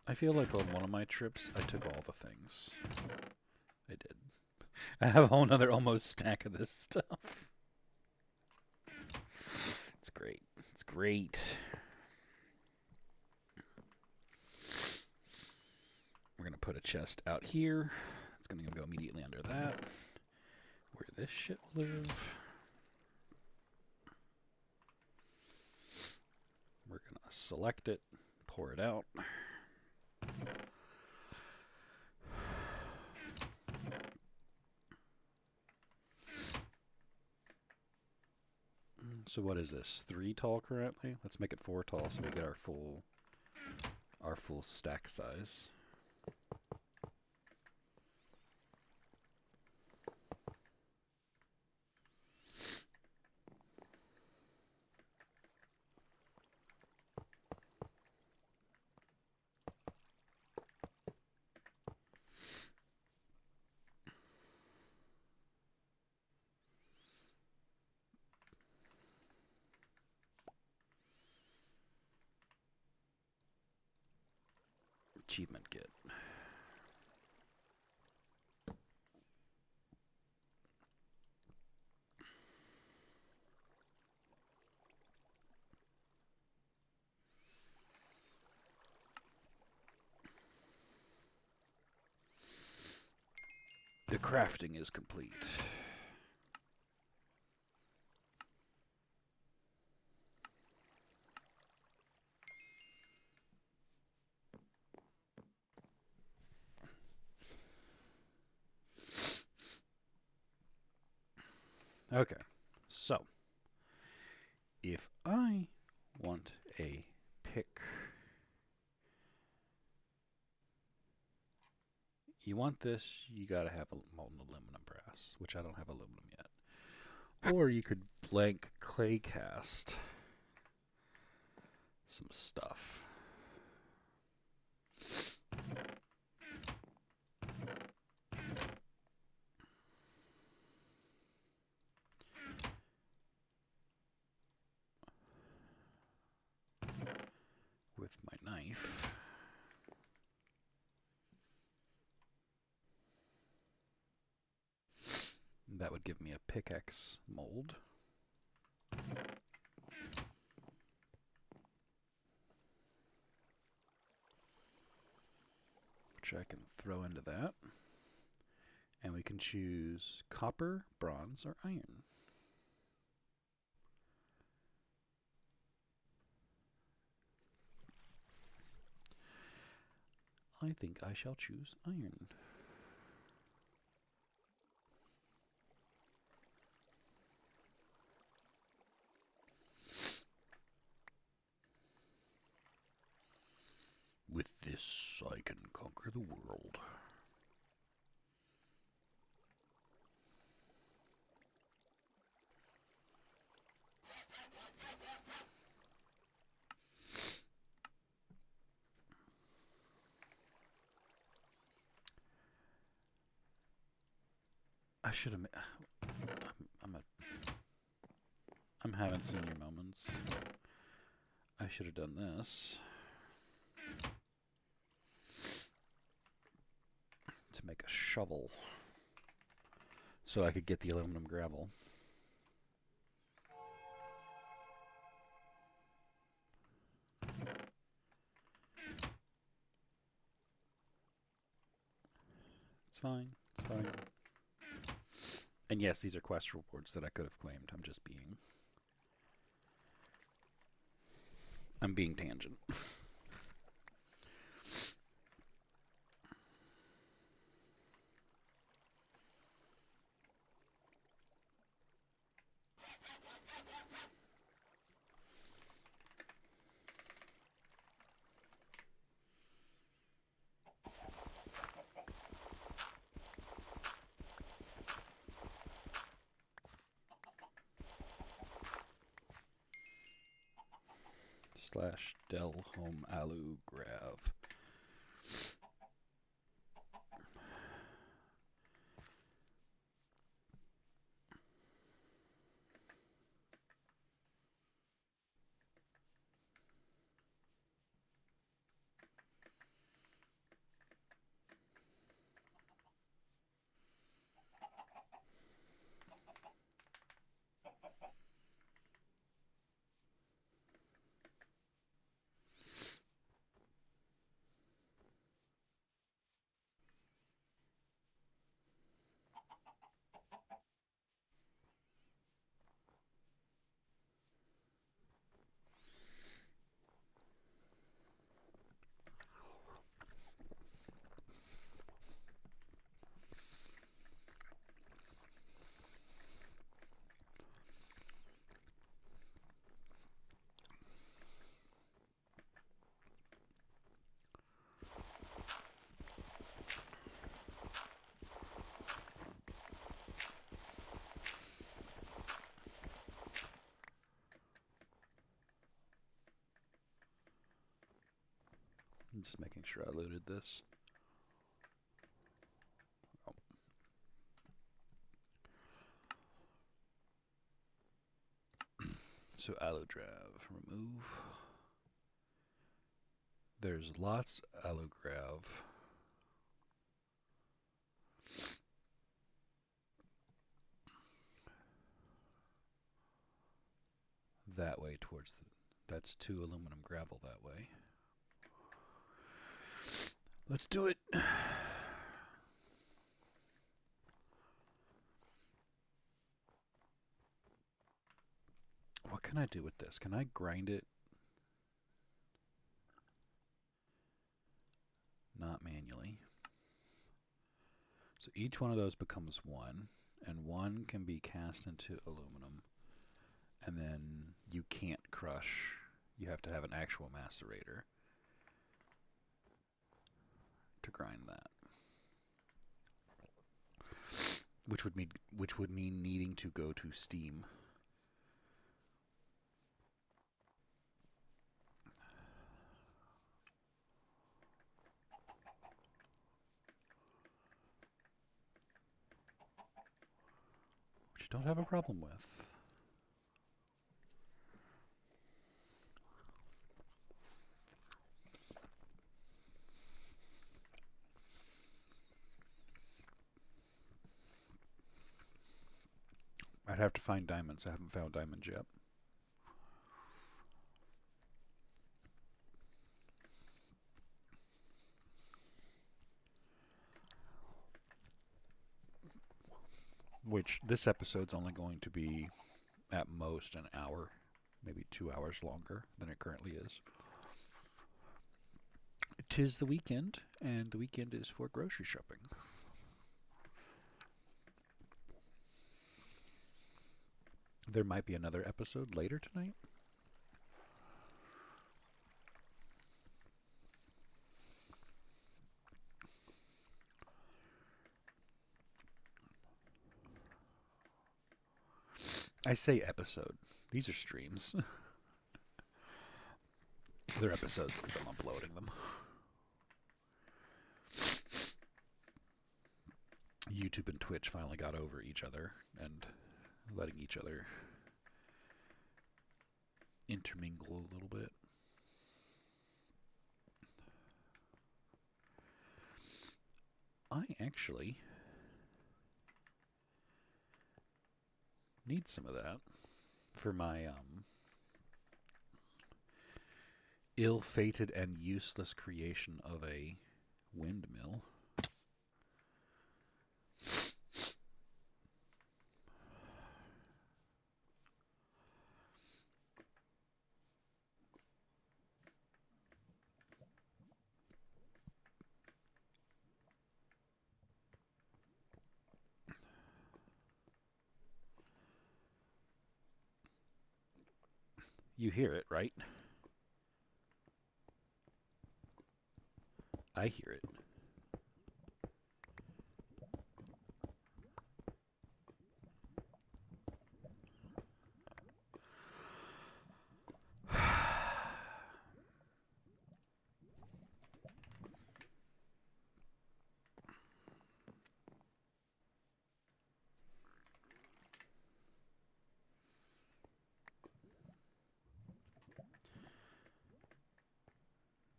I feel like on one of my trips, I took all the things. I did. I have a whole nother almost stack of this stuff. It's great. It's great. We're going to put a chest out here. It's going to go immediately under that, where this shit will live. We're going to select it, pour it out. So what is this? 3 tall currently? Let's make it 4 tall so we get our full stack size. Achievement kit. The crafting is complete. Okay, so if I want a pick, you want this, you gotta have a molten aluminum brass, which I don't have aluminum yet. Or you could blank clay cast some stuff. With my knife. That would give me a pickaxe mold. Which I can throw into that. And we can choose copper, bronze, or iron. I think I shall choose iron. With this, I can conquer the world. I should have. I'm a. I'm having senior moments. I should have done this to make a shovel, so I could get the aluminum gravel. It's fine. It's fine. And yes, these are quest rewards that I could have claimed. I'm being tangent. Slash Del Home Alu Grav. I'm just making sure I loaded this. Oh. So allograv, remove. There's lots allograv. That way towards the. That's 2 aluminum gravel that way. Let's do it. What can I do with this? Can I grind it? Not manually. So each one of those becomes 1, and 1 can be cast into aluminum. And then you can't crush. You have to have an actual macerator to grind that. Which would mean needing to go to Steam. Which you don't have a problem with. I'd have to find diamonds. I haven't found diamonds yet. Which this episode's only going to be at most an hour, maybe 2 hours longer than it currently is. 'Tis the weekend, and the weekend is for grocery shopping. There might be another episode later tonight. I say episode. These are streams. They're episodes because I'm uploading them. YouTube and Twitch finally got over each other and letting each other intermingle a little bit. I actually need some of that for my ill-fated and useless creation of a windmill. You hear it, right? I hear it.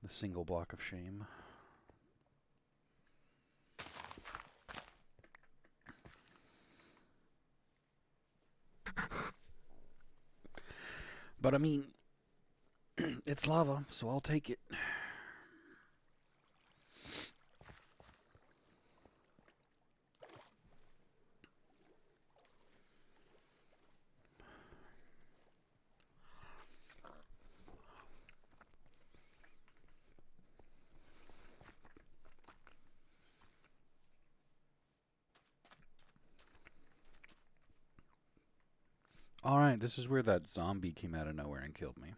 The single block of shame. But I mean, it's lava, so I'll take it. Alright, this is where that zombie came out of nowhere and killed me.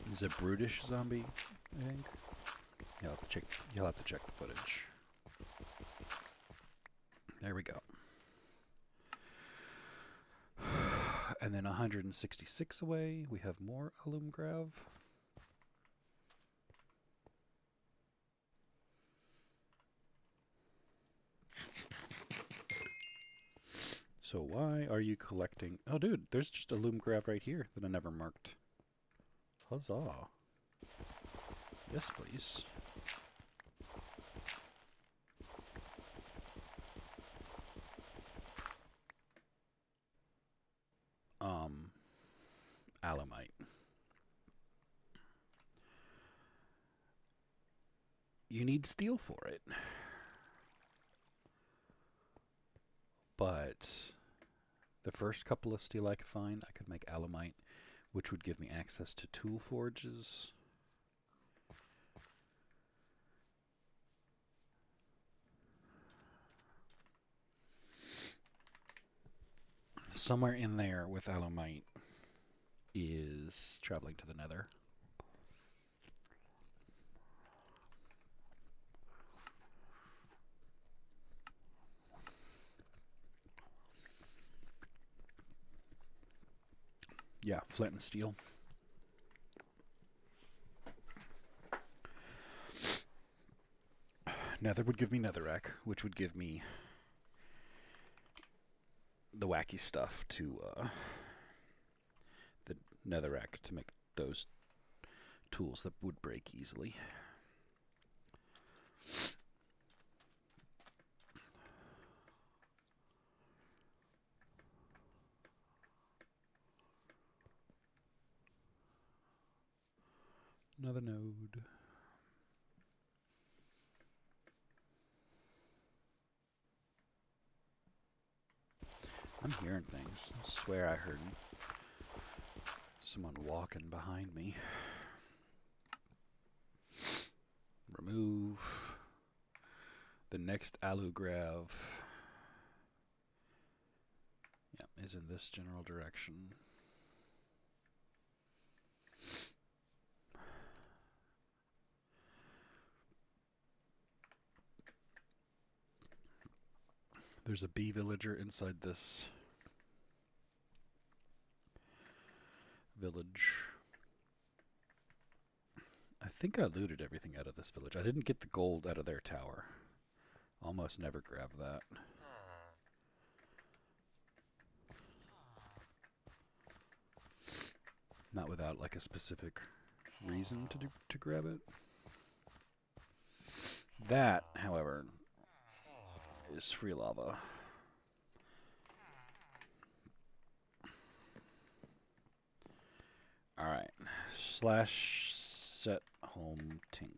He's a brutish zombie, I think. You'll have to check the footage. There we go. And then 166 away, we have more Alumgrav. So why are you collecting... Oh, dude, there's just Alumgrav right here that I never marked. Huzzah. Yes, please. Alumite. You need steel for it. But the first couple of steel I could find, I could make alumite, which would give me access to tool forges. Somewhere in there with alumite is traveling to the nether. Yeah, flint and steel. Nether would give me netherrack, which would give me the wacky stuff to the netherrack to make those tools that would break easily. Another node. I'm hearing things. I swear I heard someone walking behind me. Remove the next Alugrav. Yep, is in this general direction. There's a bee villager inside this village. I think I looted everything out of this village. I didn't get the gold out of their tower. Almost never grab that. Not without like a specific reason to grab it. That, however, is free lava. Alright. Slash set home tink.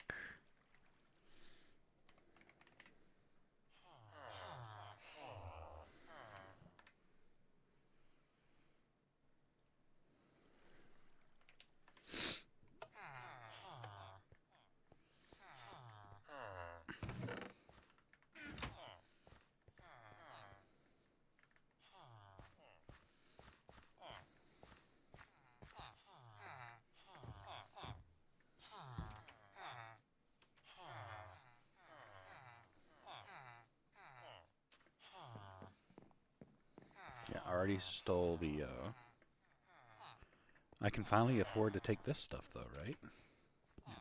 Yeah, I already stole the, I can finally afford to take this stuff though, right? Yeah.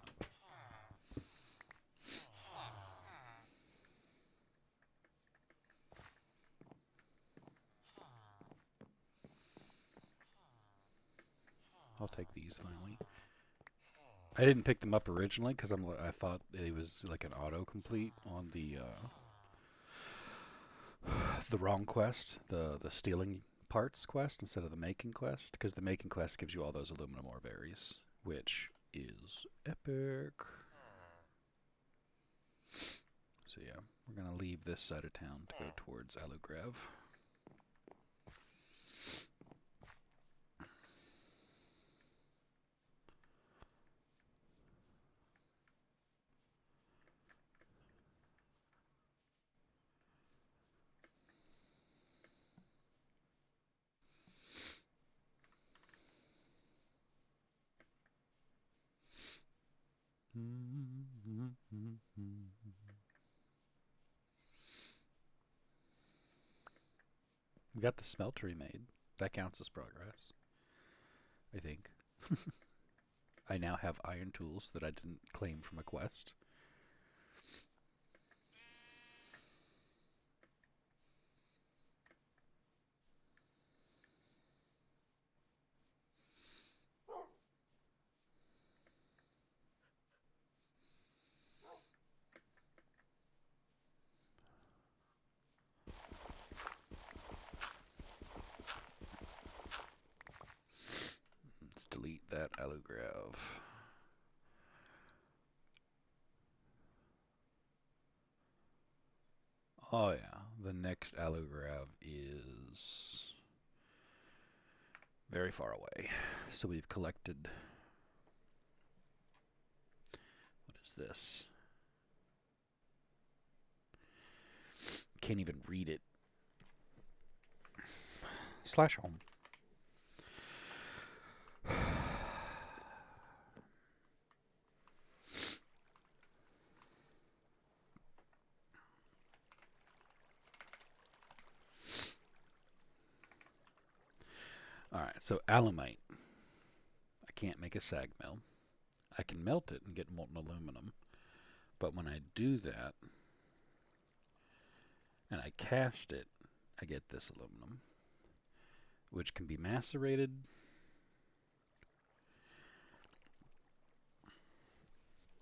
I'll take these finally. I didn't pick them up originally because I thought it was like an autocomplete on the wrong quest, the stealing parts quest instead of the making quest, because the making quest gives you all those aluminum ore berries, which is epic. So yeah, we're gonna leave this side of town to go towards Alugrav. We got the smeltery made. That counts as progress, I think. I now have iron tools that I didn't claim from a quest. Let's delete that Alugrav. Oh yeah, the next Alugrav is very far away. So we've collected. What is this? Can't even read it. Slash home. Alright, so alumite. I can't make a sag mill. I can melt it and get molten aluminum. But when I do that, and I cast it, I get this aluminum, which can be macerated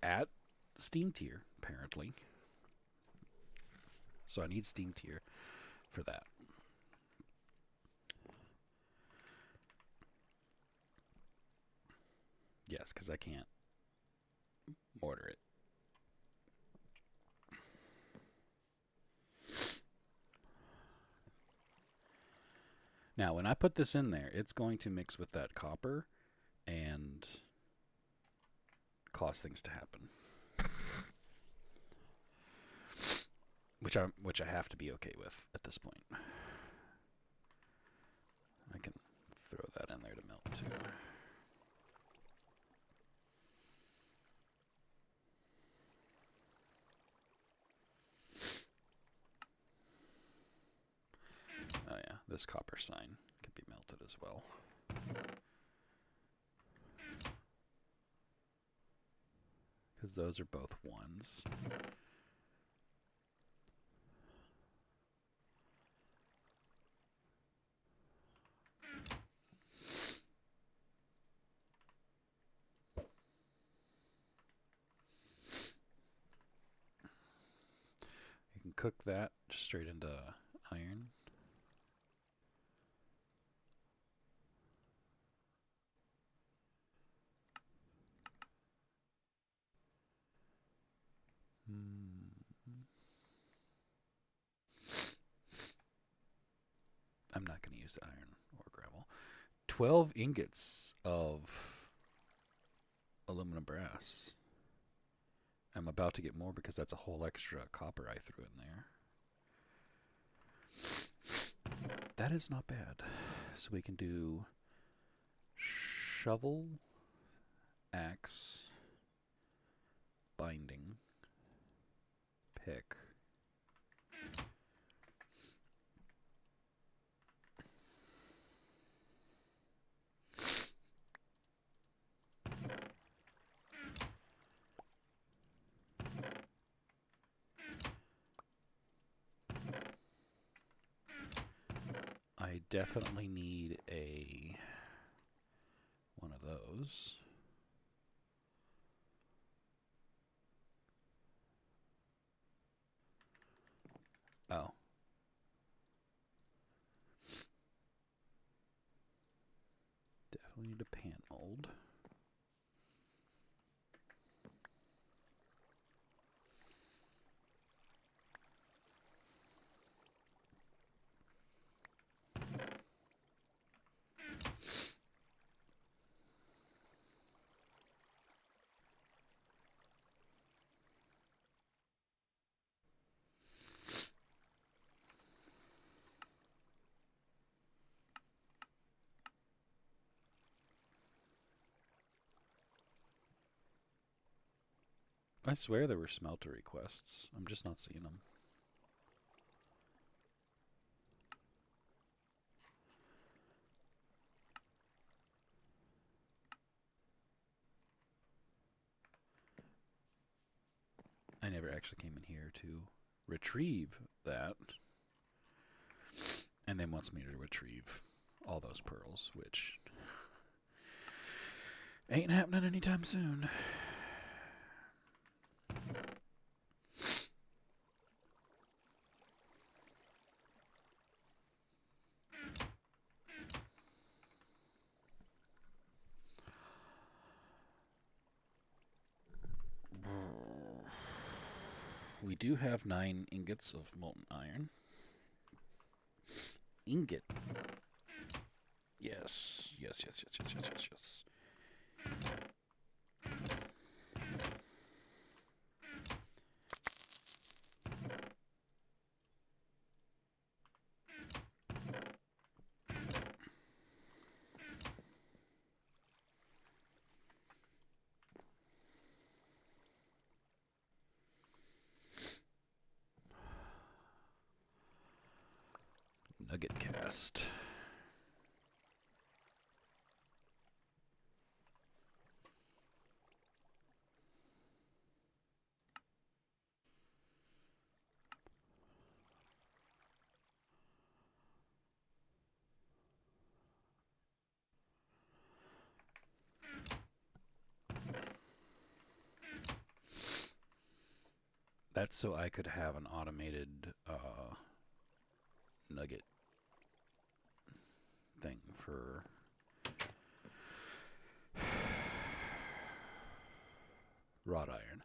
at steam tier, apparently. So I need steam tier for that. Yes, because I can't mortar it. Now, when I put this in there, it's going to mix with that copper and cause things to happen, which I have to be okay with at this point. I can throw that in there to melt too. this copper sign can be melted as well. Because those are both ones. You can cook that just straight into iron. I'm not going to use the iron or gravel. 12 ingots of aluminum brass. I'm about to get more because that's a whole extra copper I threw in there. That is not bad. So we can do shovel, axe, binding, pick. I definitely need one of those. Oh. Definitely need a pan mold. I swear there were smelter requests. I'm just not seeing them. I never actually came in here to retrieve that. And then wants me to retrieve all those pearls, which ain't happening anytime soon. We do have 9 ingots of molten iron. Ingot. Yes. Yes, yes, yes, yes, yes, yes, yes. Nugget cast. That's so I could have an automated nugget thing for wrought iron.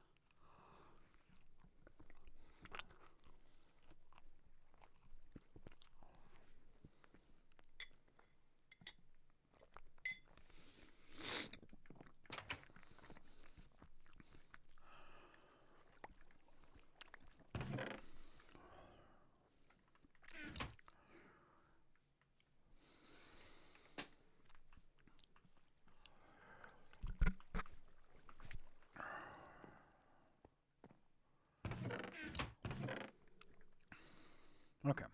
Okay,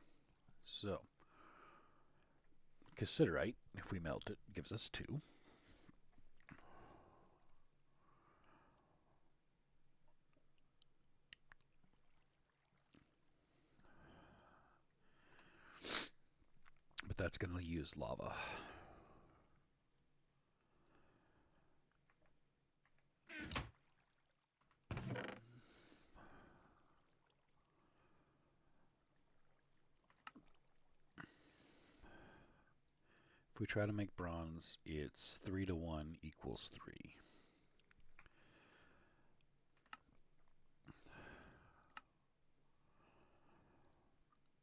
so Cassiterite, if we melt it, gives us 2. But that's going to use lava. If we try to make bronze, it's 3 to 1 equals 3.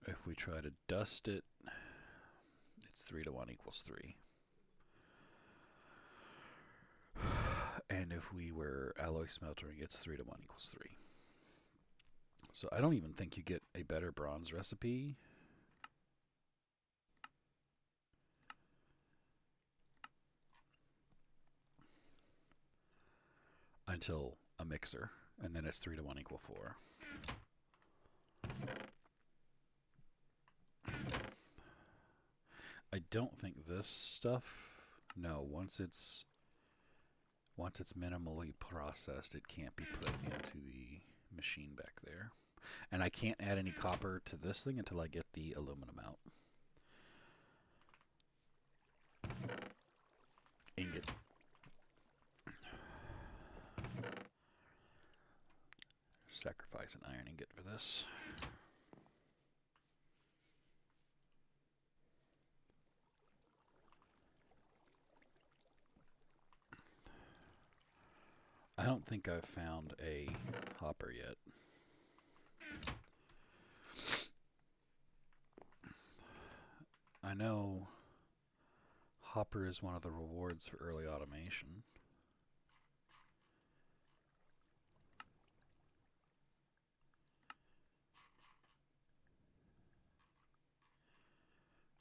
If we try to dust it, it's 3 to 1 equals 3. And if we were alloy smeltering, it's 3 to 1 equals 3. So I don't even think you get a better bronze recipe until a mixer, and then it's 3 to 1 equal 4. I don't think this stuff. No, once it's minimally processed, it can't be put into the machine back there. And I can't add any copper to this thing until I get the aluminum out. Ingot. Sacrifice an iron ingot for this. I don't think I've found a hopper yet. I know hopper is one of the rewards for early automation.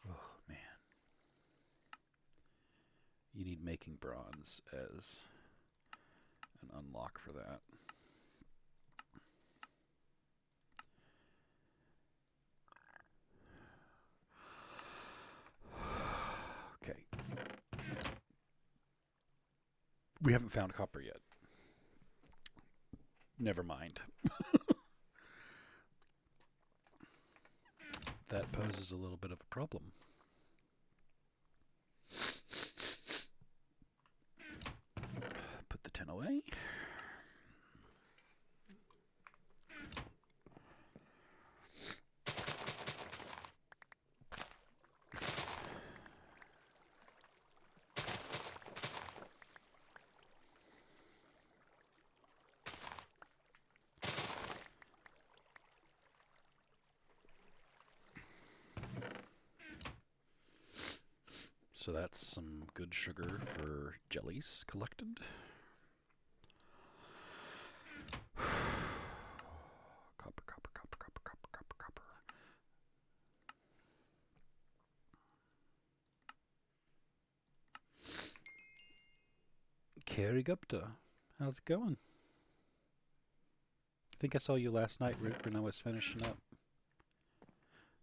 Oh man. You need making bronze as an unlock for that. Okay. We haven't found copper yet. Never mind. That poses a little bit of a problem. Put the tin away. So that's some good sugar for jellies collected. Copper, copper, copper, copper, copper, copper, copper. Carrie Gupta, how's it going? I think I saw you last night when I was finishing up.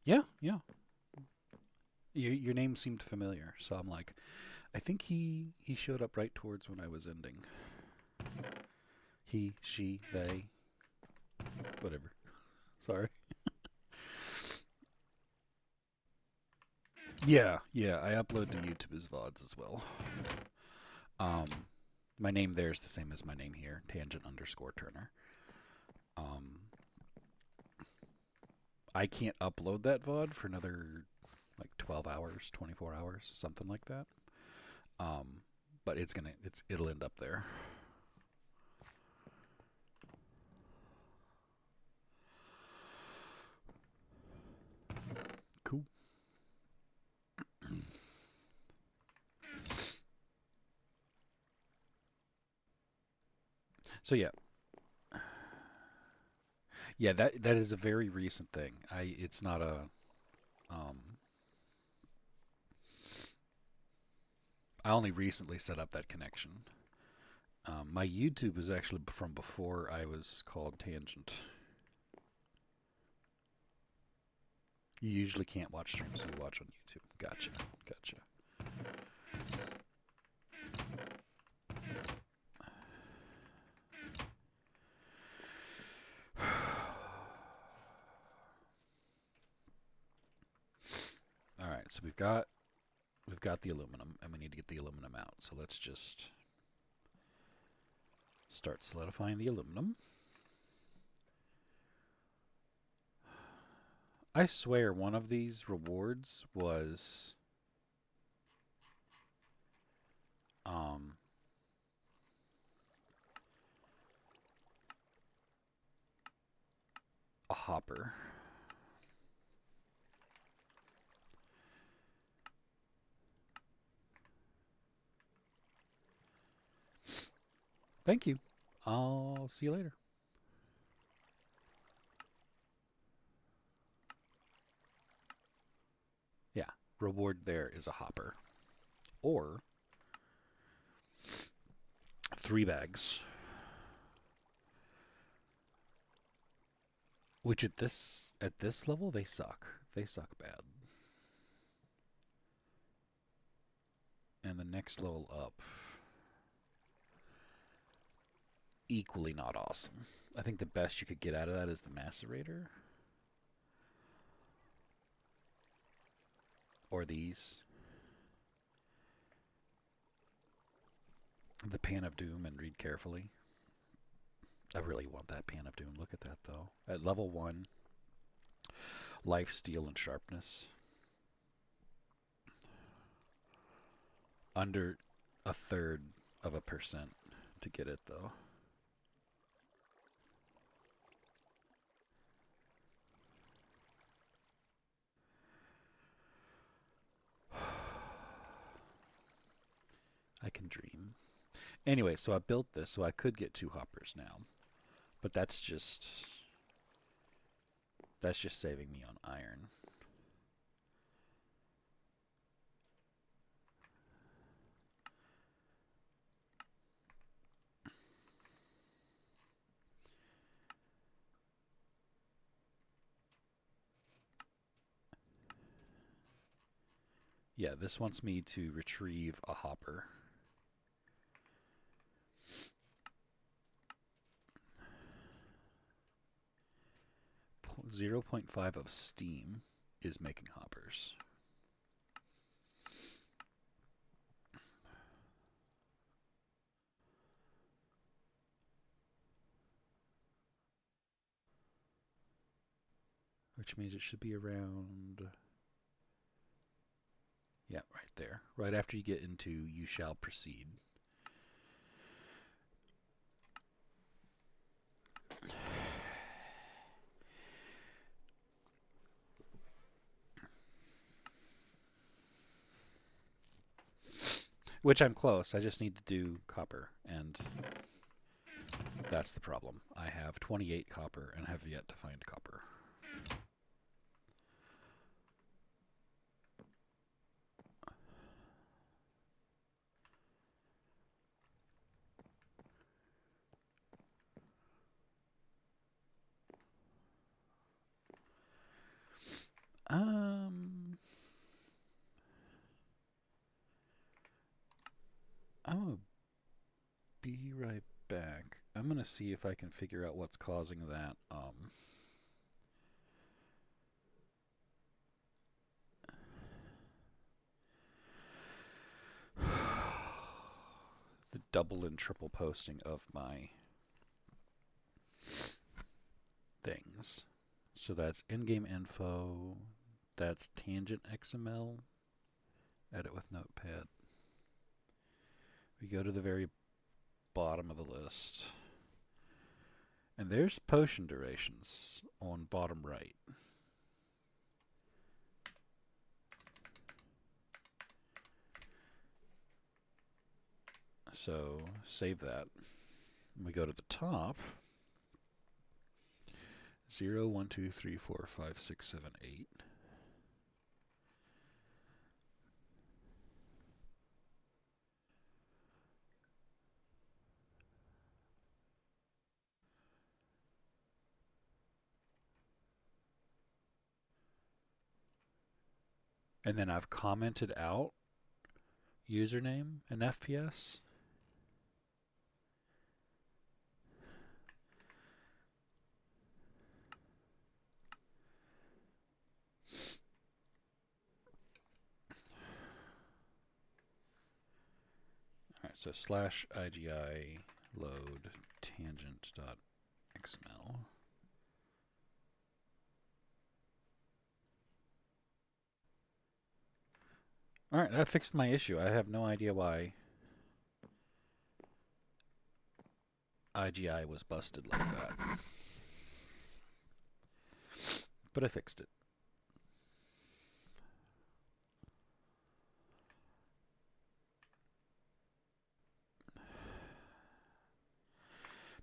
Yeah, yeah. Your name seemed familiar, so I'm like, I think he showed up right towards when I was ending. He, she, they, whatever. Sorry. Yeah, yeah. I upload to YouTube as VODs as well. Um, my name there is the same as my name here, Tangent_Turner. Um, I can't upload that VOD for another like 12 hours, 24 hours, something like that. Um, but it'll end up there. Cool. So yeah, yeah. That is a very recent thing. It's not a. Um, I only recently set up that connection. My YouTube is actually from before I was called Tangent. You usually can't watch streams, so you watch on YouTube. Gotcha. Gotcha. All right, so we've got the aluminum, and we need to get the aluminum out. So let's just start solidifying the aluminum. I swear one of these rewards was um a hopper. Thank you. I'll see you later. Yeah, reward there is a hopper. Or 3 bags. Which at this level they suck. They suck bad. And the next level up, equally not awesome. I think the best you could get out of that is the macerator. Or these. The Pan of Doom, and read carefully. I really want that Pan of Doom. Look at that though. At level 1, life, steel, and sharpness. Under a third of a percent to get it though. I can dream. Anyway, so I built this so I could get 2 hoppers now. But that's just saving me on iron. Yeah, this wants me to retrieve a hopper. 0.5 of steam is making hoppers. Which means it should be around... Yeah, right there. Right after you get into you shall proceed. Which I'm close. I just need to do copper, and that's the problem. I have 28 copper and have yet to find copper. Um, I'm gonna be right back. I'm gonna see if I can figure out what's causing that. The double and triple posting of my things. So that's in-game info. That's tangent XML. Edit with notepad. We go to the very bottom of the list. And there's potion durations on bottom right. So save that. We go to the top. 0, 1, 2, 3, 4, 5, 6, 7, 8. And then I've commented out username and FPS. All right, so slash IGI load tangent.xml. All right, that fixed my issue. I have no idea why IGI was busted like that. But I fixed it.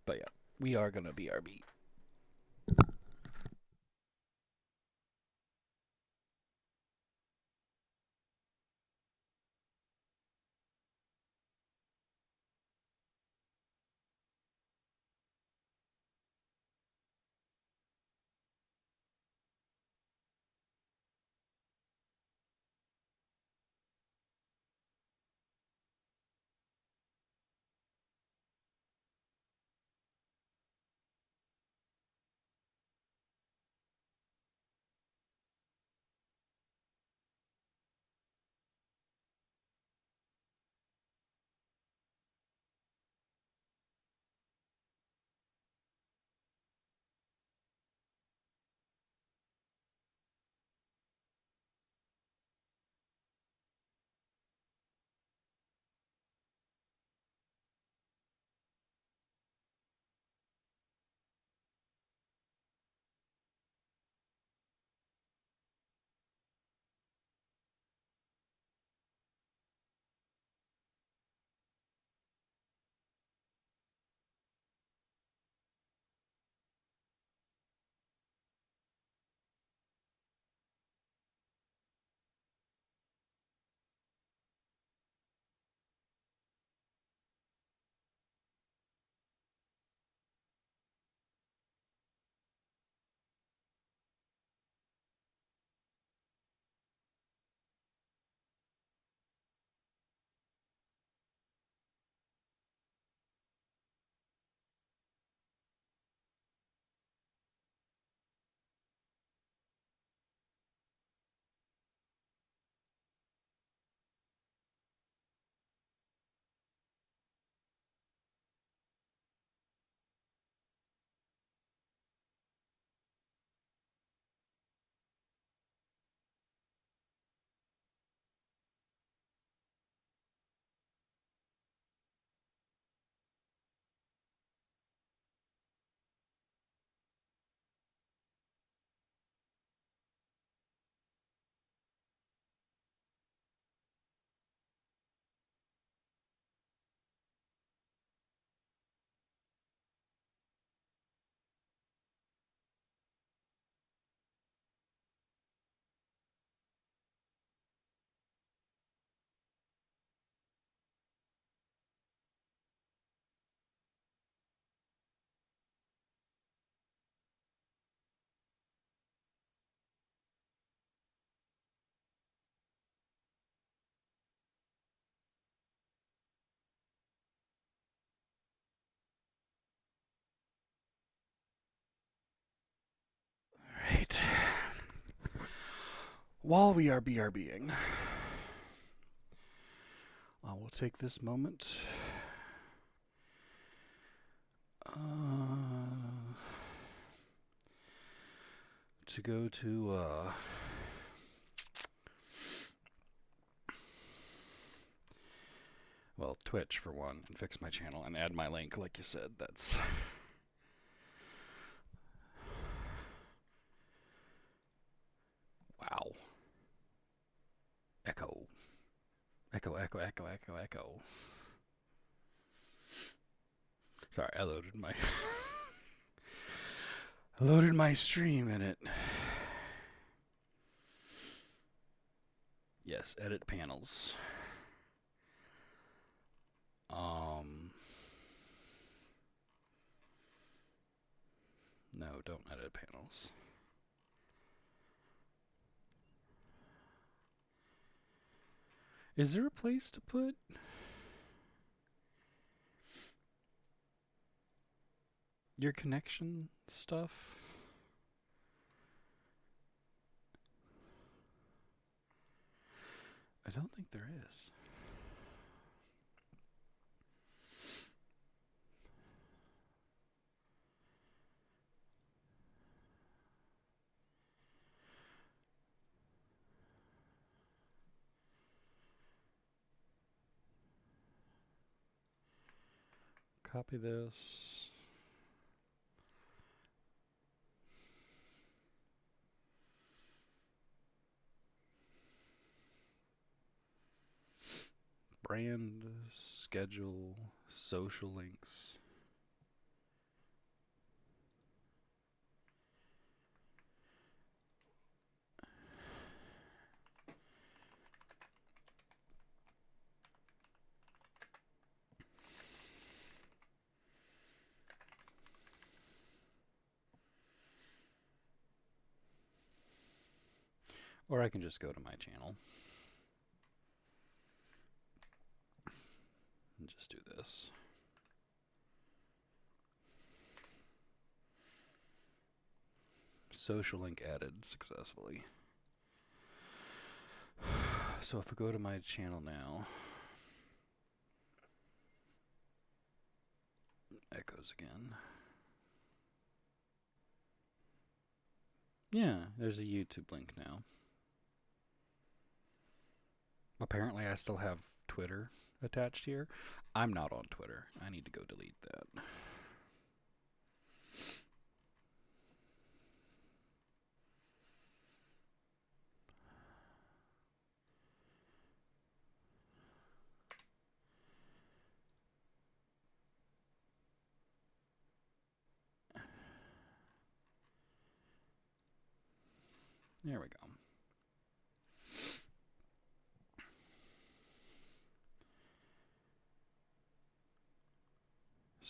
But yeah, we are going to BRB. Right. While we are BRBing, I will take this moment to go to well, Twitch for one, and fix my channel and add my link, like you said. That's wow. Echo, echo, echo, echo, echo, echo. Sorry, I loaded my loaded my stream in it. Yes, edit panels. No, don't edit panels. Is there a place to put your connection stuff? I don't think there is. Copy this. Brand, schedule, social links. Or I can just go to my channel and just do this. Social link added successfully. So if I go to my channel now, echoes again. Yeah, there's a YouTube link now. Apparently I still have Twitter attached here. I'm not on Twitter. I need to go delete that. There we go.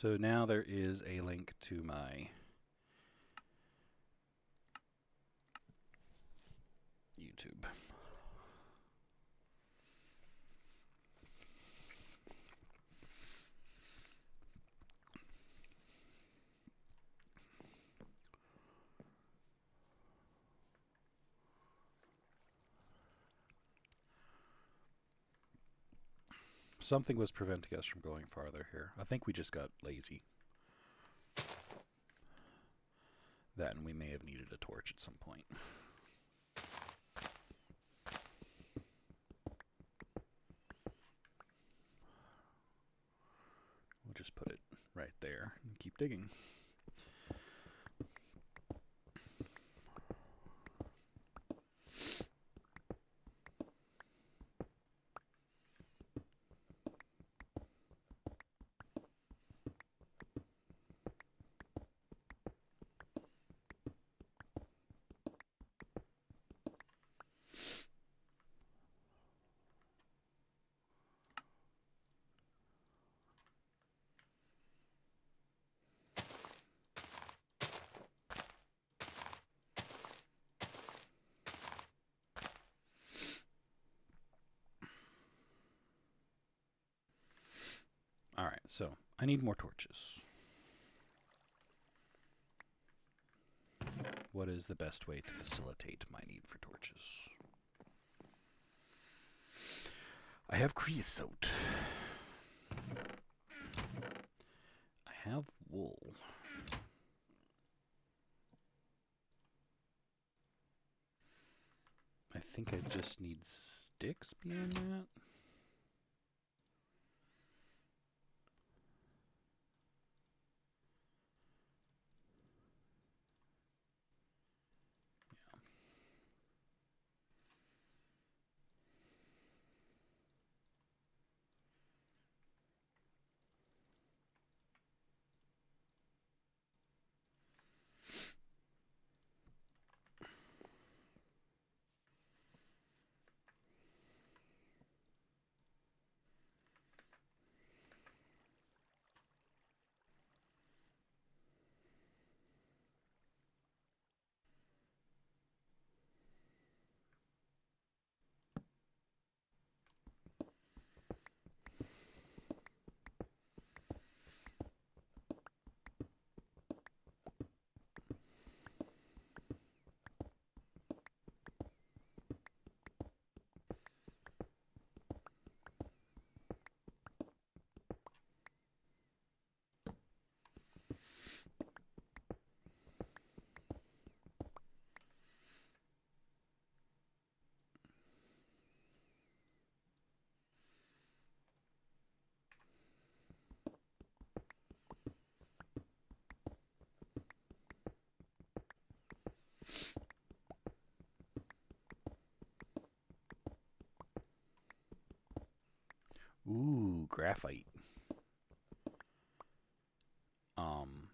So now there is a link to my YouTube. Something was preventing us from going farther here. I think we just got lazy. That and we may have needed a torch at some point. We'll just put it right there and keep digging. Alright, so I need more torches. What is the best way to facilitate my need for torches? I have creosote. I have wool. I think I just need sticks beyond that. Ooh, graphite. Um,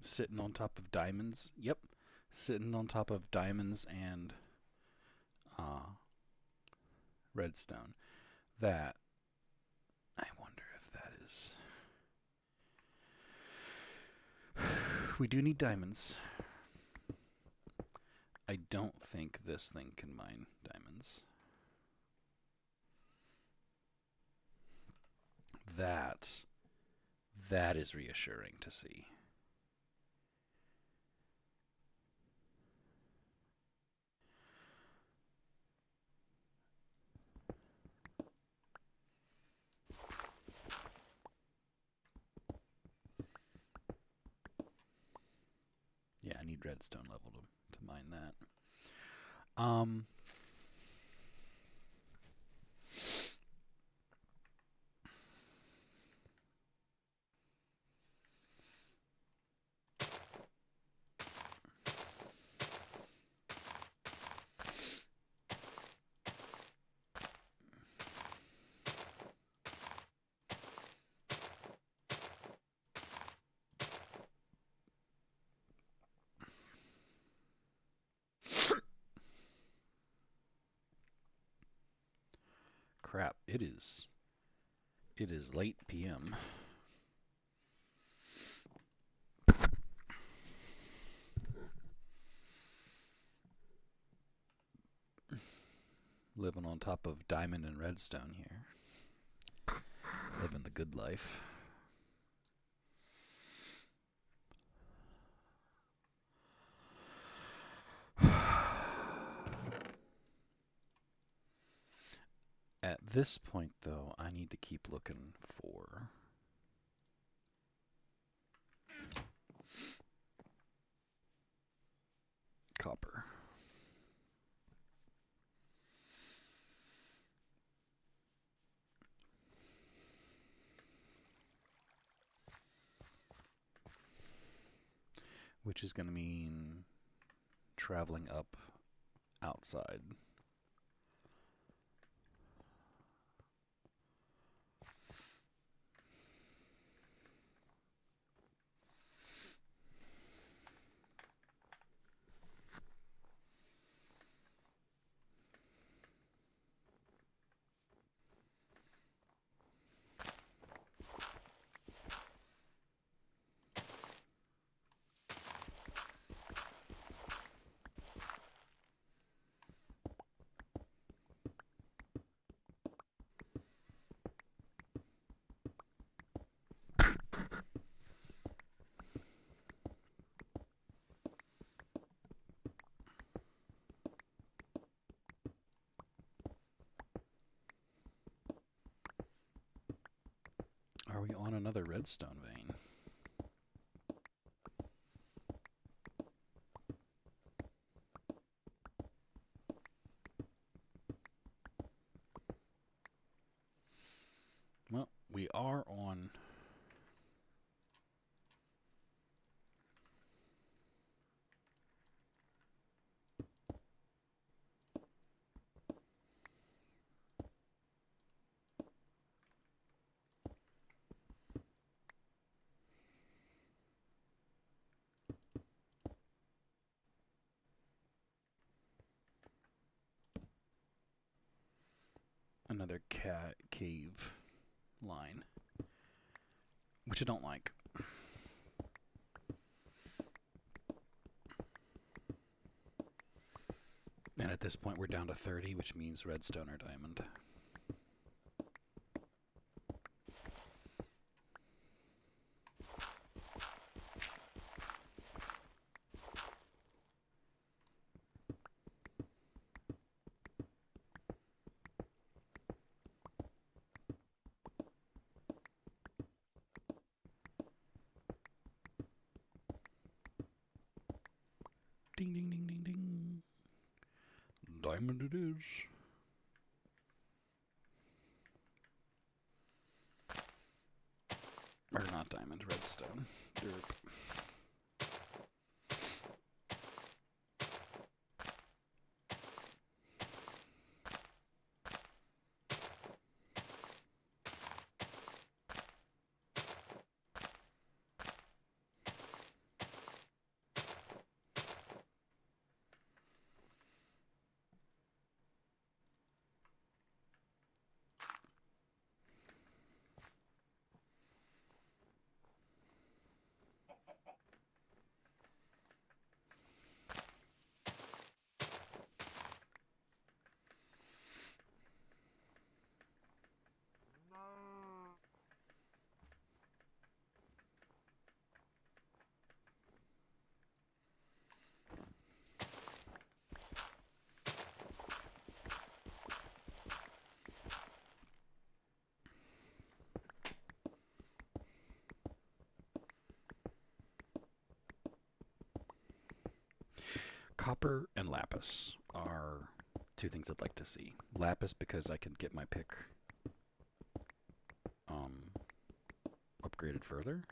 Sitting on top of diamonds. Yep, sitting on top of diamonds and uh, redstone. That, I wonder if that is. We do need diamonds. I don't think this thing can mine diamonds. That that is reassuring to see. Yeah, I need redstone level to mine that. Crap, it is. It is late PM. Living on top of diamond and redstone here. Living the good life. At this point, though, I need to keep looking for copper. Which is going to mean traveling up outside. Are we on another redstone vein? Well, we are on. Another cave line, which I don't like. And at this point, we're down to 30, which means redstone or diamond. Ding, ding, ding, ding, ding. Diamond it is. Or not diamond, redstone. Derp. Copper and lapis are two things I'd like to see. Lapis because I can get my pick um, upgraded further.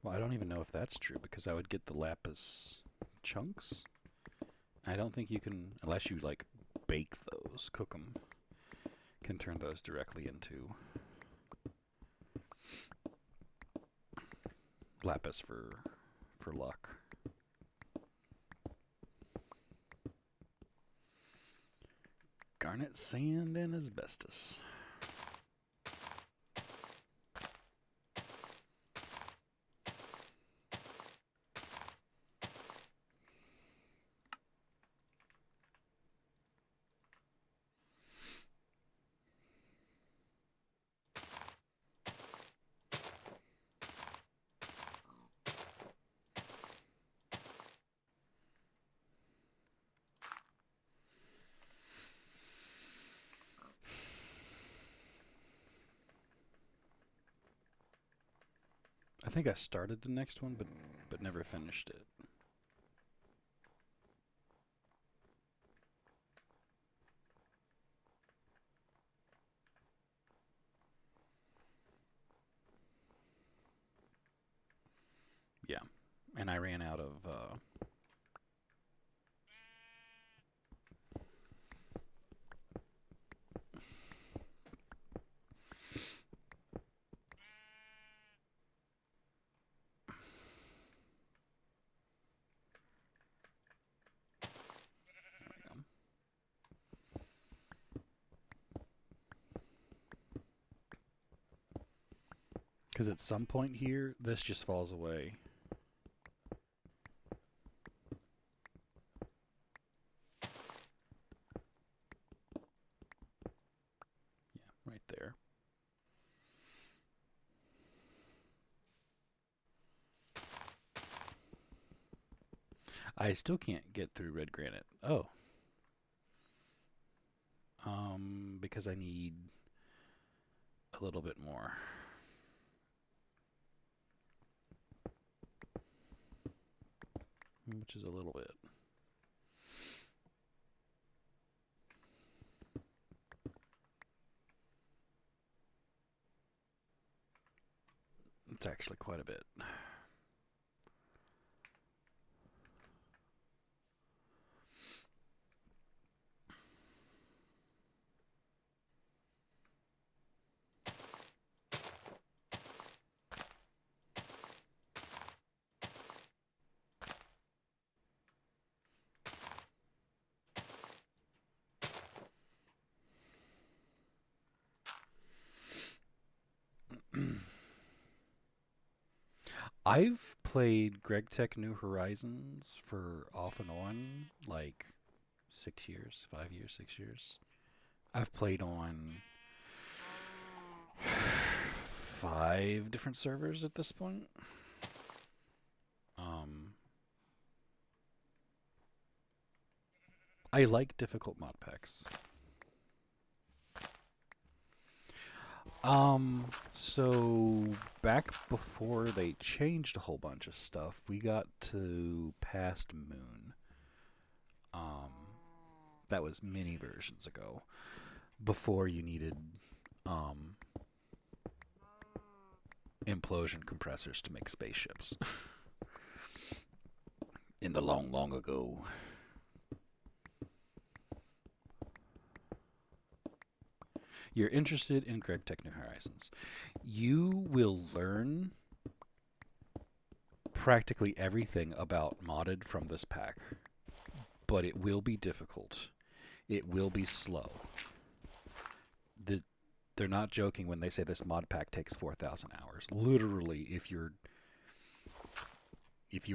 Well, I don't even know if that's true because I would get the lapis chunks. I don't think you can, unless you like bake those, cook them, can turn those directly into lapis for luck. Garnet sand and asbestos. I think I started the next one, but never finished it. Yeah, and I ran out of. Because at some point here, this just falls away. Yeah, right there. I still can't get through red granite. Oh, because I need a little bit more, which is a little bit. It's actually quite a bit. I've played Greg Tech New Horizons for off and on like 6 years, 5 years, 6 years. I've played on 5 different servers at this point. Um, I like difficult mod packs. So back before they changed a whole bunch of stuff, we got to Past Moon. Um, that was many versions ago. Before you needed um, implosion compressors to make spaceships. In the long, long ago. You're interested in Greg Tech New Horizons. You will learn practically everything about modded from this pack, but it will be difficult. It will be slow. The, they're not joking when they say this mod pack takes 4,000 hours. Literally, if you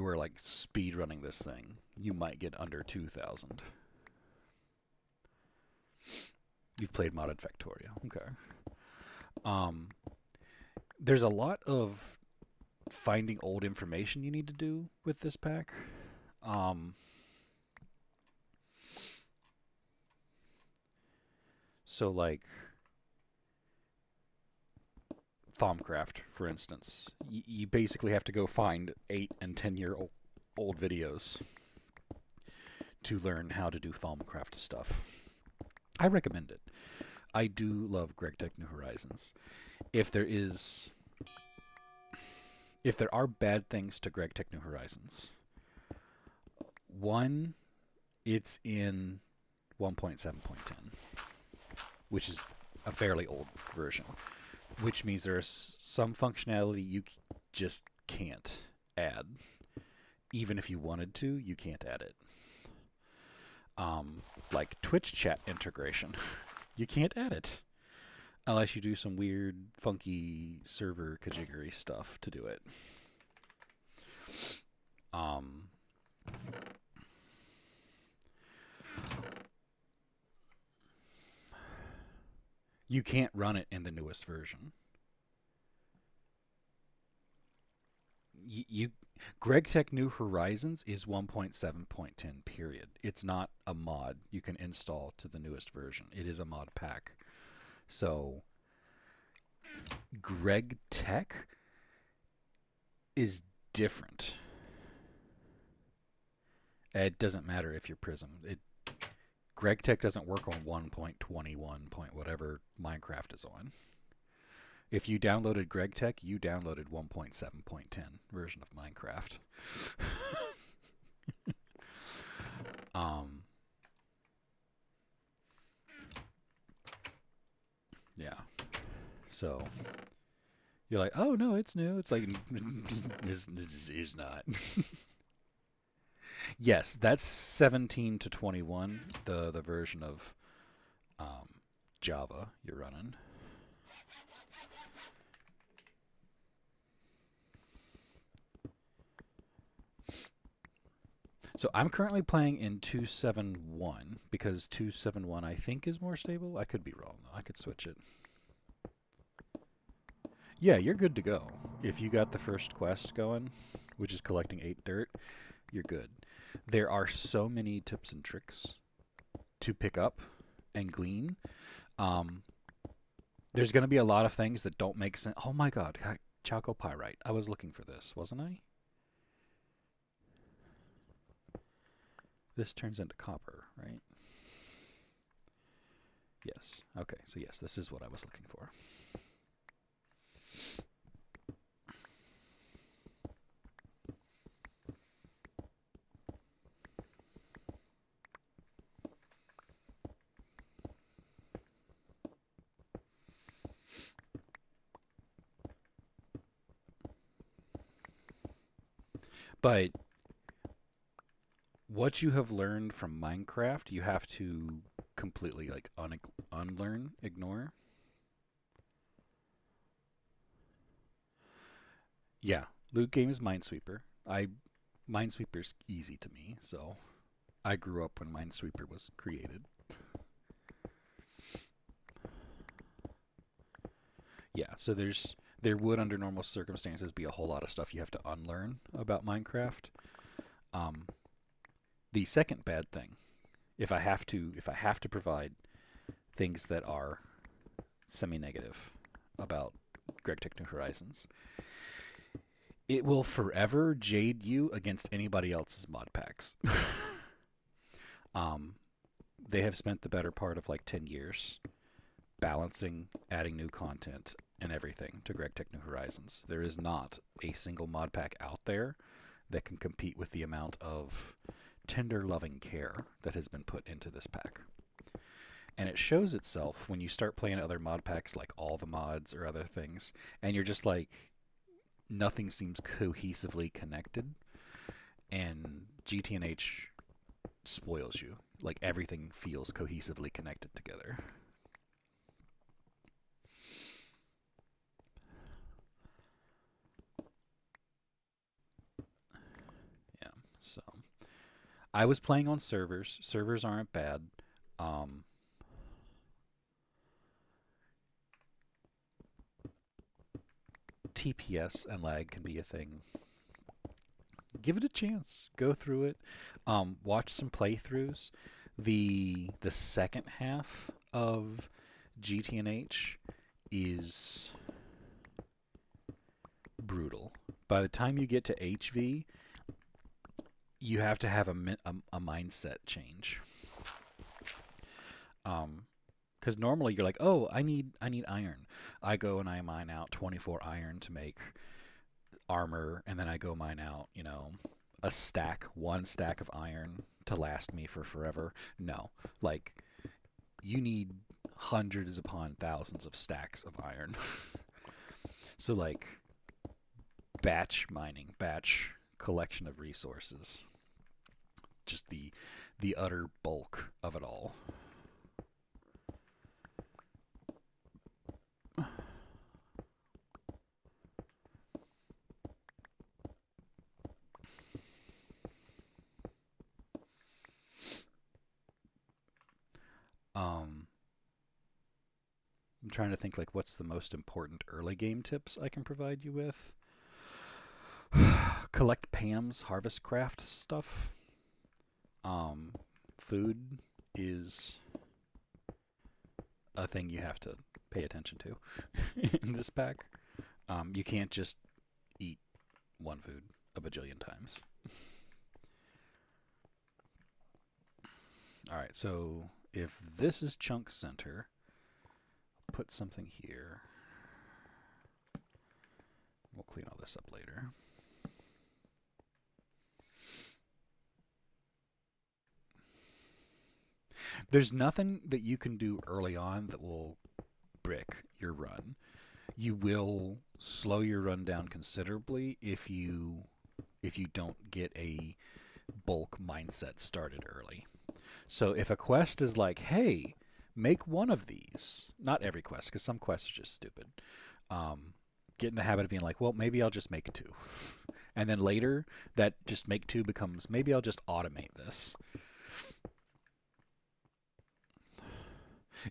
were like speed running this thing, you might get under 2,000. You've played modded Factorio, okay? Um, there's a lot of finding old information you need to do with this pack. Um, so like Thaumcraft, for instance. You basically have to go find 8 and 10 year old videos to learn how to do Thaumcraft stuff. I recommend it. I do love GregTech New Horizons. If there is, if there are bad things to GregTech New Horizons, one, it's in 1.7.10, which is a fairly old version, which means there's some functionality you just can't add. Even if you wanted to, you can't add it. Like Twitch chat integration, you can't add it unless you do some weird, funky server kajiggery stuff to do it. Um, you can't run it in the newest version. You GregTech New Horizons is 1.7.10 period. It's not a mod you can install to the newest version. It is a mod pack. So GregTech is different. It doesn't matter if you're Prism. GregTech doesn't work on 1.21 point whatever Minecraft is on. If you downloaded GregTech, you downloaded 1.7.10 version of Minecraft. um, yeah. So you're like, oh no, it's new. It's like, this is not. Yes, that's 17 to 21, the version of um, Java you're running. So I'm currently playing in 2.7.1 because 2.7.1 I think is more stable. I could be wrong though. I could switch it. Yeah, you're good to go. If you got the first quest going, which is collecting 8 dirt, you're good. There are so many tips and tricks to pick up and glean. Um, there's going to be a lot of things that don't make sense. Oh my god, chalcopyrite. I was looking for this, wasn't I? This turns into copper, right? Yes. Okay, so yes, this is what I was looking for. But what you have learned from Minecraft, you have to completely like unlearn, ignore. Yeah, loot game is Minesweeper. Minesweeper's easy to me, so I grew up when Minesweeper was created. Yeah, so there would under normal circumstances be a whole lot of stuff you have to unlearn about Minecraft. Um, the second bad thing, if I have to provide things that are semi-negative about GregTech New Horizons, it will forever jade you against anybody else's mod packs. um, they have spent the better part of like 10 years balancing, adding new content, and everything to GregTech New Horizons. There is not a single mod pack out there that can compete with the amount of tender loving care that has been put into this pack. And it shows itself when you start playing other mod packs like all the mods or other things, and you're just like, nothing seems cohesively connected, and GTNH spoils you. Like everything feels cohesively connected together. Yeah, so I was playing on servers. Servers aren't bad. Um, TPS and lag can be a thing. Give it a chance. Go through it. Watch some playthroughs. The second half of GTNH is brutal. By the time you get to HV, you have to have a mindset change. Because normally you're like, oh, I need iron. I go and I mine out 24 iron to make armor, and then I go mine out, one stack of iron to last me for forever. No, like you need hundreds upon thousands of stacks of iron. So like batch mining, batch collection of resources, just the utter bulk of it all. Um, I'm trying to think like what's the most important early game tips I can provide you with. Collect Pam's harvest craft stuff. Um, Food is a thing you have to pay attention to in this pack. You can't just eat one food a bajillion times. All right, so if this is chunk center, put something here. We'll clean all this up later. There's nothing that you can do early on that will brick your run. You will slow your run down considerably if you don't get a bulk mindset started early. So if a quest is like, hey, make one of these, not every quest, because some quests are just stupid. Um, get in the habit of being like, well, maybe I'll just make two. And then later, that just make two becomes, maybe I'll just automate this.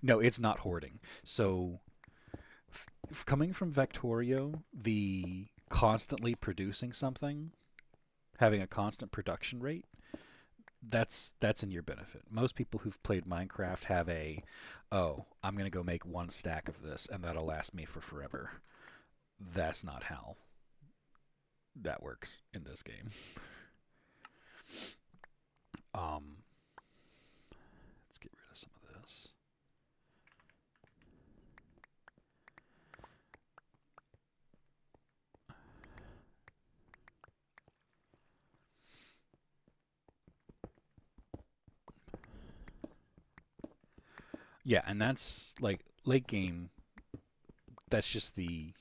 No, it's not hoarding. So coming from Vectorio, the constantly producing something, having a constant production rate, that's in your benefit. Most people who've played Minecraft have oh, I'm going to go make one stack of this and that'll last me for forever. That's not how that works in this game. Um, let's get rid of some of this. Yeah, and that's like late game. That's just the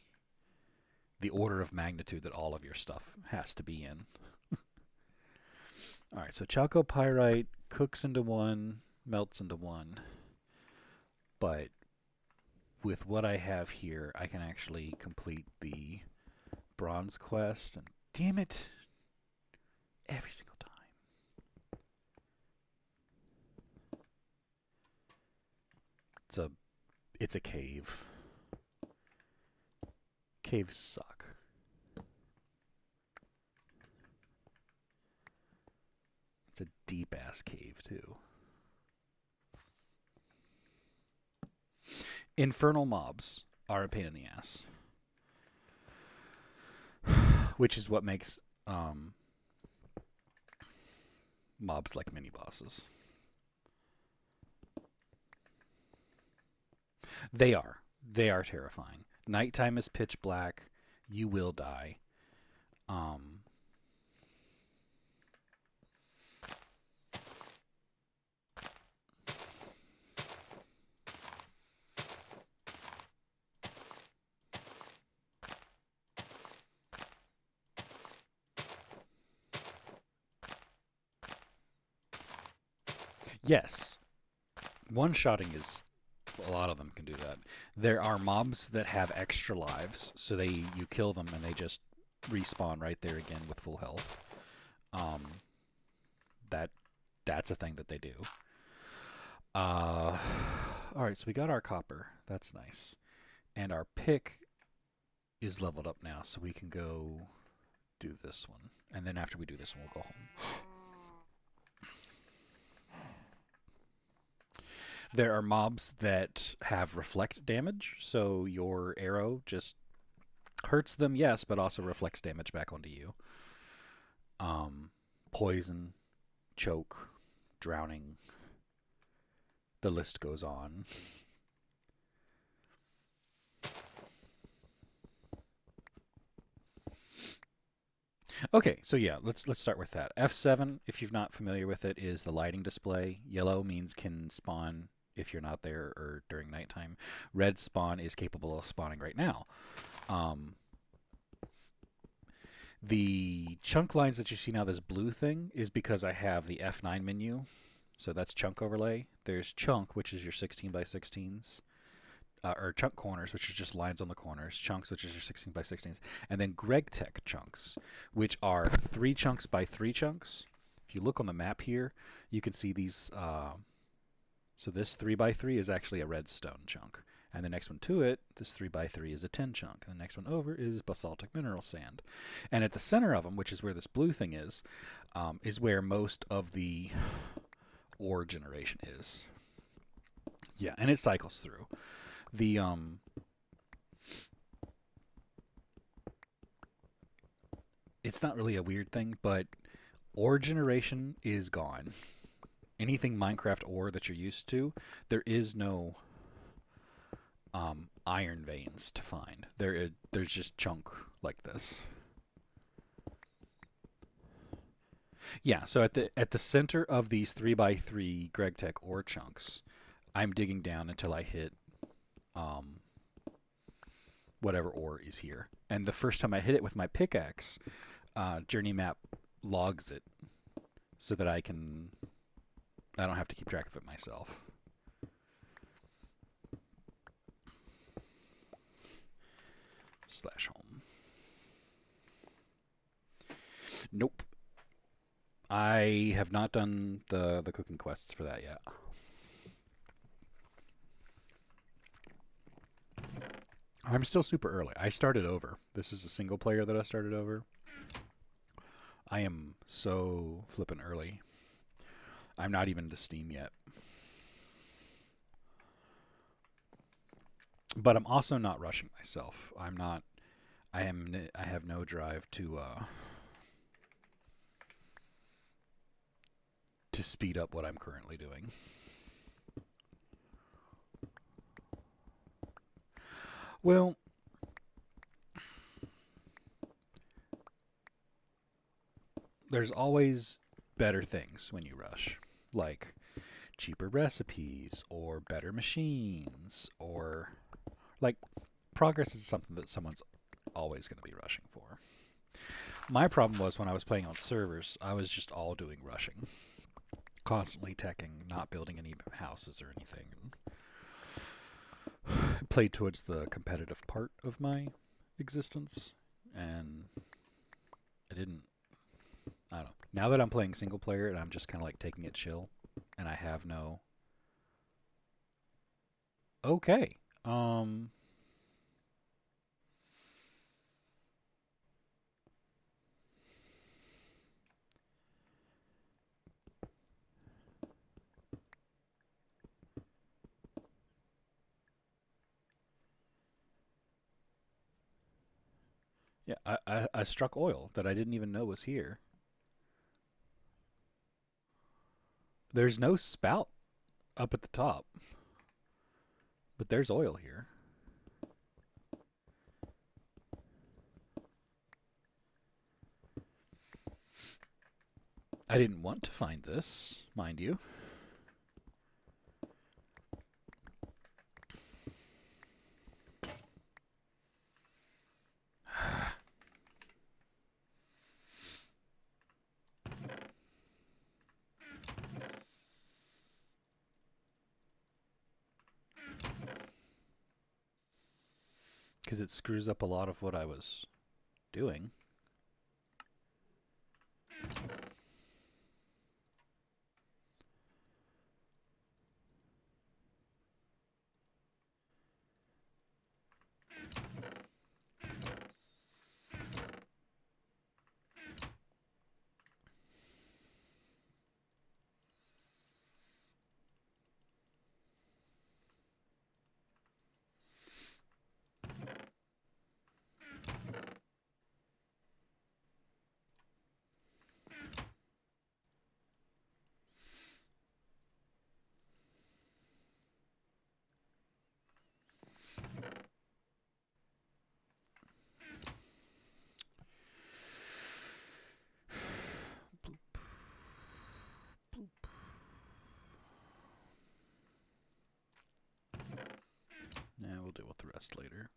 order of magnitude that all of your stuff has to be in. All right, so chalcopyrite cooks into one, melts into one, but with what I have here, I can actually complete the bronze quest. And damn it, every single time. It's a it's a cave. Caves suck. It's a deep ass cave too. Infernal mobs are a pain in the ass, which is what makes mobs like mini bosses. They are. They are terrifying. Nighttime is pitch black. You will die. Um, yes, one-shotting is a lot of them can do that. There are mobs that have extra lives, so you kill them and they just respawn right there again with full health. Um, that that's a thing that they do. Uh, all right, so we got our copper. That's nice, and our pick is leveled up now, so we can go do this one. And then after we do this one, we'll go home. There are mobs that have reflect damage, so your arrow just Hurts them, yes, but also reflects damage back onto you. Um, Poison, choke, drowning. The list goes on. Okay, so yeah, let's start with that. F7, if you're not familiar with it, is the lighting display. Yellow means can spawn if you're not there or during nighttime. Red spawn is capable of spawning right now. Um, the chunk lines that you see now, this blue thing, is because I have the F9 menu. So that's chunk overlay. There's chunk, which is your 16 by 16s. Or chunk corners, which is just lines on the corners, chunks, which is your 16 by 16s, and then GregTech chunks, which are 3 chunks by 3 chunks. If you look on the map here, you can see these. So this 3 by 3 is actually a redstone chunk, and the next one to it, this 3 by 3 is a tin chunk, and the next one over is basaltic mineral sand. And at the center of them, which is where this blue thing is where most of the ore generation is. Yeah, and it cycles through. The It's not really a weird thing, but ore generation is gone. Anything Minecraft ore that you're used to, there is no iron veins to find. There's just chunk like this. Yeah, so at the center of these 3 by 3 GregTech ore chunks, I'm digging down until I hit um, whatever ore is here. And the first time I hit it with my pickaxe, Journey Map logs it so that I don't have to keep track of it myself. Slash home. Nope. I have not done the cooking quests for that yet. I'm still super early. I started over. This is a single player that I started over. I am so flippin' early. I'm not even to Steam yet. But I'm also not rushing myself. I'm not. I am. I have no drive to speed up what I'm currently doing. Well, there's always better things when you rush, like cheaper recipes or better machines or like progress is something that someone's always going to be rushing for. My problem was when I was playing on servers, I was just all doing rushing, constantly teching, not building any houses or anything. It played towards the competitive part of my existence, and I didn't. I don't know. Now that I'm playing single player and I'm just kind of like taking it chill, and I have no. Okay. Yeah, I struck oil that I didn't even know was here. There's no spout up at the top, but there's oil here. I didn't want to find this, mind you. Because it screws up a lot of what I was doing. Yeah, we'll deal with the rest later.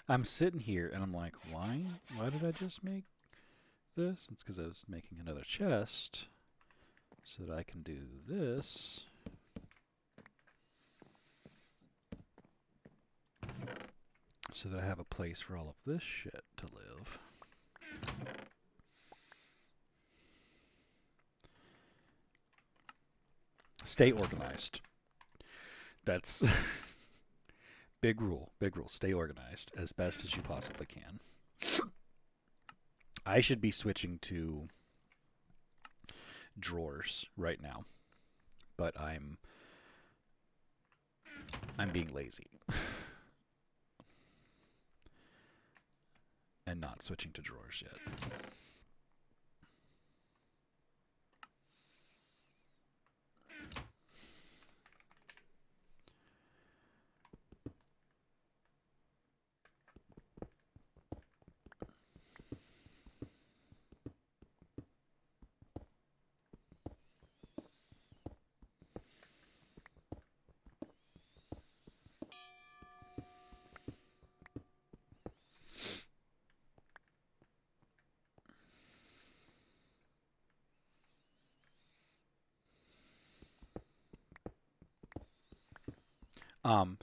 I'm sitting here and I'm like, why? Why did I just make this? It's because I was making another chest so that I can do this. So that I have a place for all of this shit to live. Stay organized. That's big rule. Big rule. Stay organized as best as you possibly can. I should be switching to drawers right now, but I'm being lazy and not switching to drawers yet.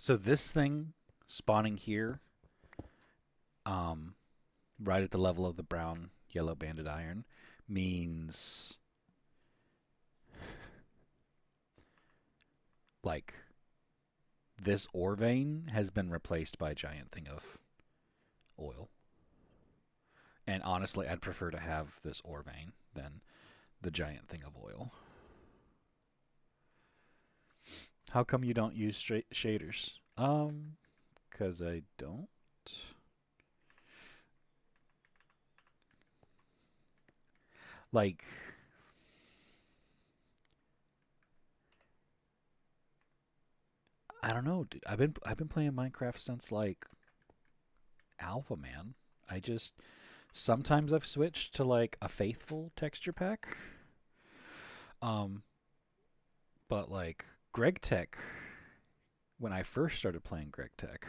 So this thing spawning here, um, right at the level of the brown yellow banded iron, means like this ore vein has been replaced by a giant thing of oil. And honestly, I'd prefer to have this ore vein than the giant thing of oil. How come you don't use straight shaders? Because I don't. Like, I don't know. Dude. I've been playing Minecraft since like Alpha Man. I just sometimes I've switched to like a faithful texture pack. Um, but like Greg Tech, when I first started playing Greg Tech,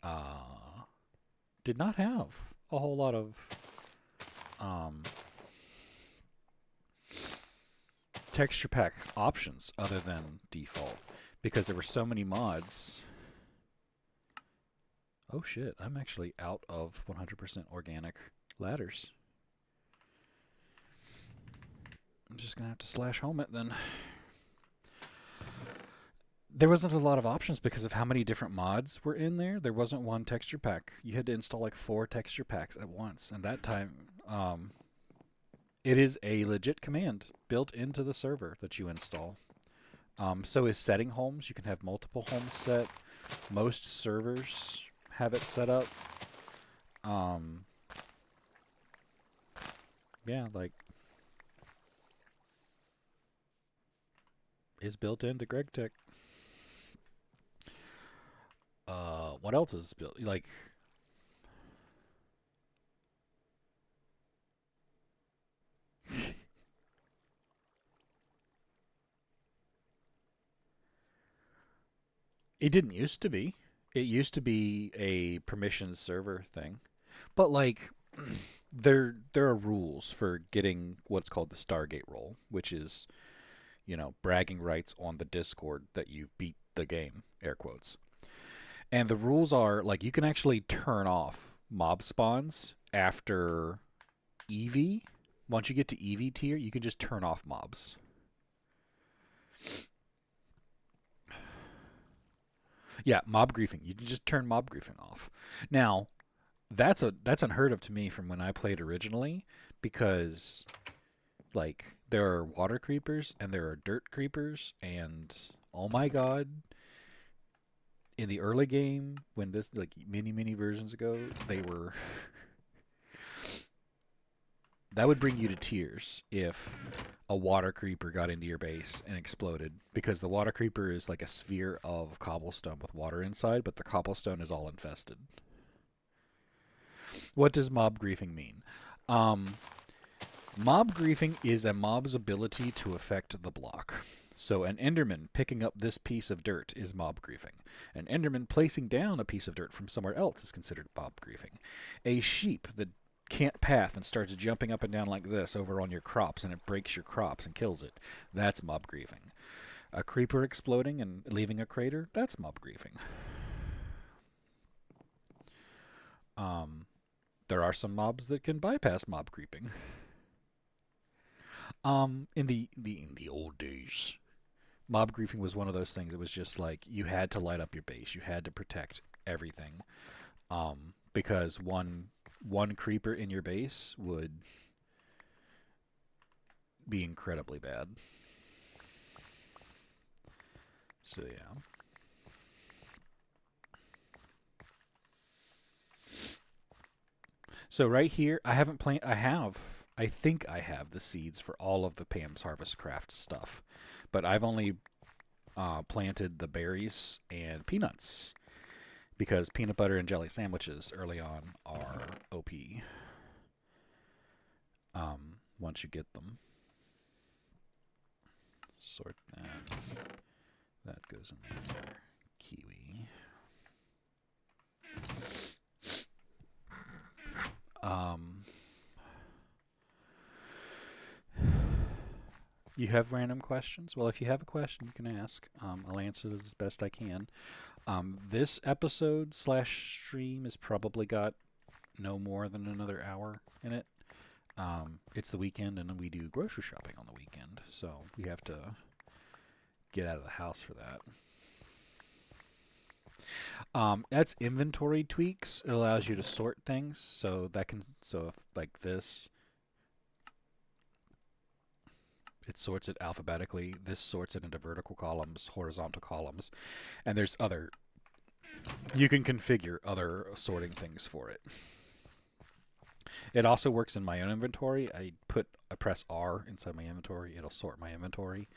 uh, did not have a whole lot of um, texture pack options other than default because there were so many mods. Oh shit, I'm actually out of 100% organic ladders. I'm just gonna have to slash home it then. There wasn't a lot of options because of how many different mods were in there. There wasn't one texture pack. You had to install like 4 texture packs at once, and that time, it is a legit command built into the server that you install. So is setting homes. You can have multiple homes set. Most servers have it set up. Um, yeah, like is built into GregTech. What else is built? Like it didn't used to be. It used to be a permissioned server thing, but like there are rules for getting what's called the Stargate role, which is bragging rights on the Discord that you've beat the game, air quotes. And the rules are like you can actually turn off mob spawns after EV. Once you get to EV tier, you can just turn off mobs. Yeah, mob griefing. You can just turn mob griefing off. Now, that's unheard of to me from when I played originally because like there are water creepers and there are dirt creepers and oh my god, in the early game when this like many versions ago, they were that would bring you to tears if a water creeper got into your base and exploded because the water creeper is like a sphere of cobblestone with water inside, but the cobblestone is all infested. What does mob griefing mean? Um, Mob griefing is a mob's ability to affect the block. So an Enderman picking up this piece of dirt is mob griefing. An Enderman placing down a piece of dirt from somewhere else is considered mob griefing. A sheep that can't path and starts jumping up and down like this over on your crops and it breaks your crops and kills it, that's mob griefing. A creeper exploding and leaving a crater, that's mob griefing. Um, there are some mobs that can bypass mob creeping. In the old days, mob griefing was one of those things. It was just like you had to light up your base. You had to protect everything. Because one creeper in your base would be incredibly bad. So yeah. So right here, I haven't plant. I have. I think I have the seeds for all of the Pam's Harvest Craft stuff, but I've only planted the berries and peanuts because peanut butter and jelly sandwiches early on are OP. Once you get them, sort that. That goes in there. Kiwi. Um, you have random questions? Well, if you have a question, you can ask. I'll answer it as best I can. This episode slash stream has probably got no more than another hour in it. It's the weekend, and we do grocery shopping on the weekend, so we have to get out of the house for that. That's inventory tweaks. It allows you to sort things, so that can so if like this, it sorts it alphabetically. This sorts it into vertical columns, horizontal columns, and there's other. You can configure other sorting things for it. It also works in my own inventory. I press R inside my inventory. It'll sort my inventory,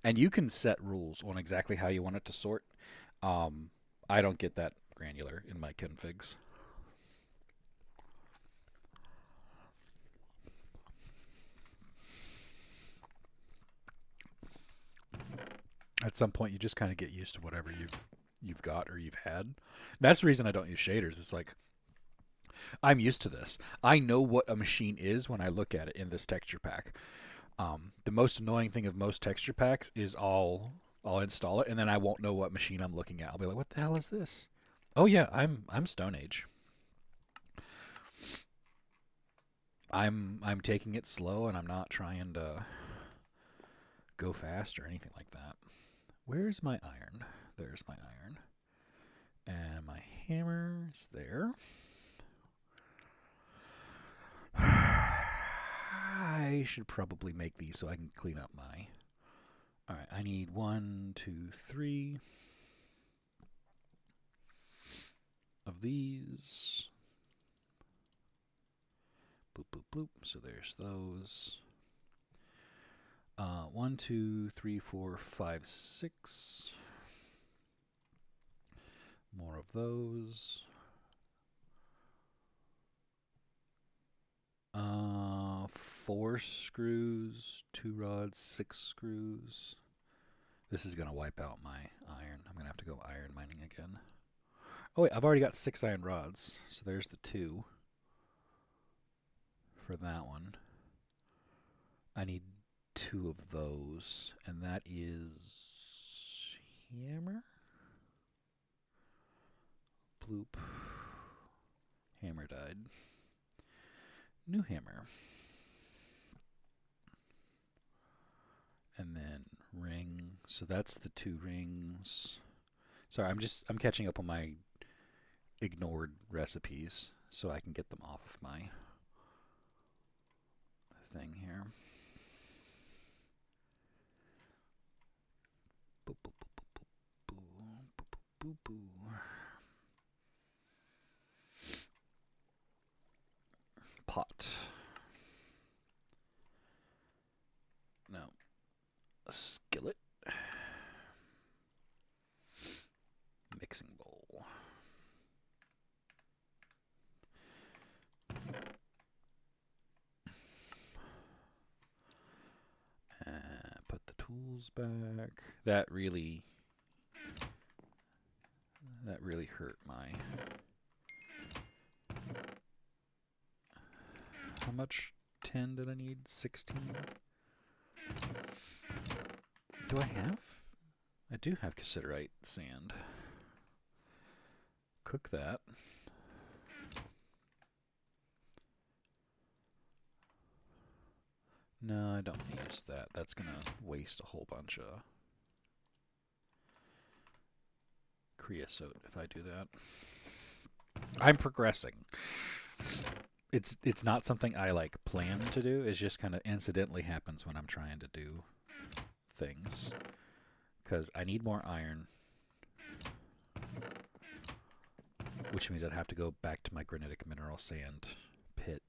and you can set rules on exactly how you want it to sort. Um, I don't get that granular in my configs. At some point, you just kind of get used to whatever you've got or you've had. That's the reason I don't use shaders. It's like I'm used to this. I know what a machine is when I look at it in this texture pack. The most annoying thing of most texture packs is I'll install it and then I won't know what machine I'm looking at. I'll be like, what the hell is this? Oh yeah, I'm Stone Age. I'm taking it slow and I'm not trying to go fast or anything like that. Where's my iron? There's my iron. And my hammer's there. I should probably make these so I can clean up my. Alright, I need 1, 2, 3 of these. Boop, boop, boop. So there's those. 1, 2, 3, 4, 5, 6. More of those. 4 screws, 2 rods, 6 screws. This is going to wipe out my iron. I'm going to have to go iron mining again. Oh wait, I've already got 6 iron rods. So there's the 2 for that one. I need 2 of those. And that is hammer? Bloop. Hammer died. New hammer. And then ring. So that's the 2 rings. Sorry, I'm catching up on my ignored recipes so I can get them off of my thing here. Boop, boop, boop, boop, boop, boop, boop. Pot. No. A skillet. Mixing bowl. tools back. That really hurt my. How much tin did I need? 16. Do I have? I do have cassiterite sand. Cook that. No, I don't use that. That's gonna waste a whole bunch of creosote if I do that. I'm progressing. It's not something I like plan to do. It just kind of incidentally happens when I'm trying to do things. Because I need more iron, which means I'd have to go back to my granitic mineral sand pit.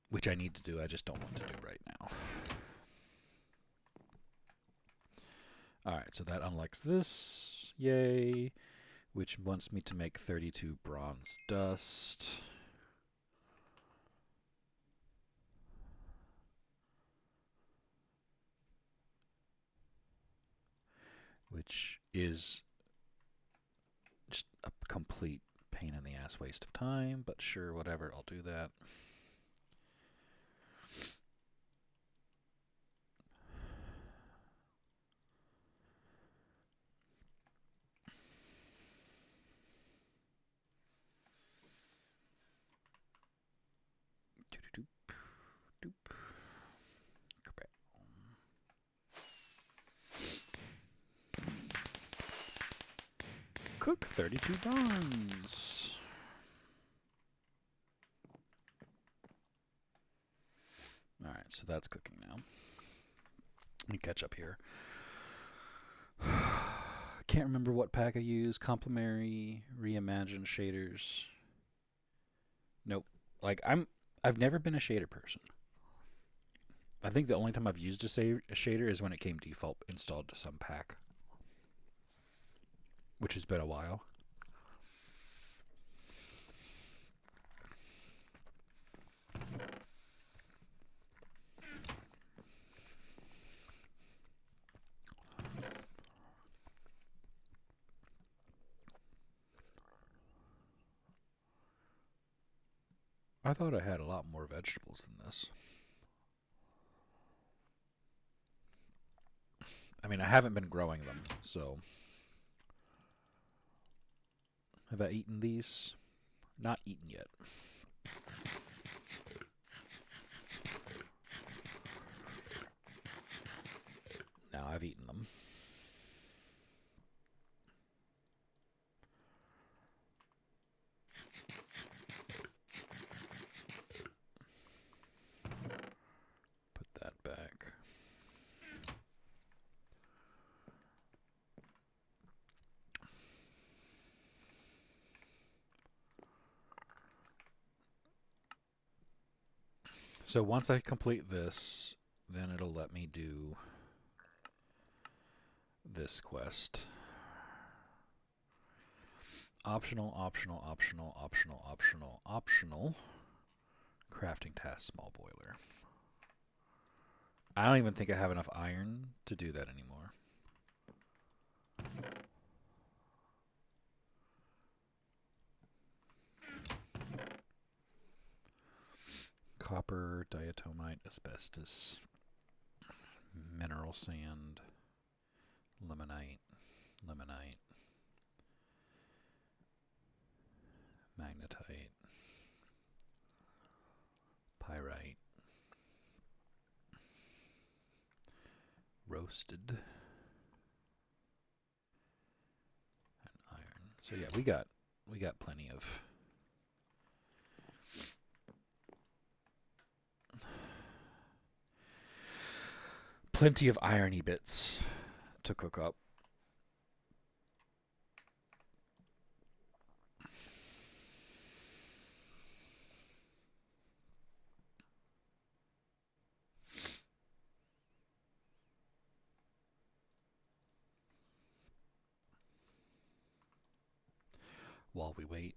Which I need to do, I just don't want to do right now. Alright, so that unlocks this. Yay. Which wants me to make 32 bronze dust. Which is just a complete pain in the ass waste of time, but sure, whatever, I'll do that. Cook 32 bronze. Alright, so that's cooking now. Let me catch up here. Can't remember what pack I used. Complementary, reimagine shaders. Nope. I've never been a shader person. I think the only time I've used a shader is when it came default installed to some pack, which has been a while. I thought I had a lot more vegetables than this. I mean, I haven't been growing them, so. Have I eaten these? Not eaten yet. Now I've eaten them. Put that back. So once I complete this, then it'll let me do this quest. Optional, optional, optional, optional, optional, optional. Crafting task small boiler. I don't even think I have enough iron to do that anymore. Copper, diatomite, asbestos, mineral sand, limonite, limonite, magnetite, pyrite, roasted, and iron. So yeah, we got plenty of irony bits to cook up. While we wait.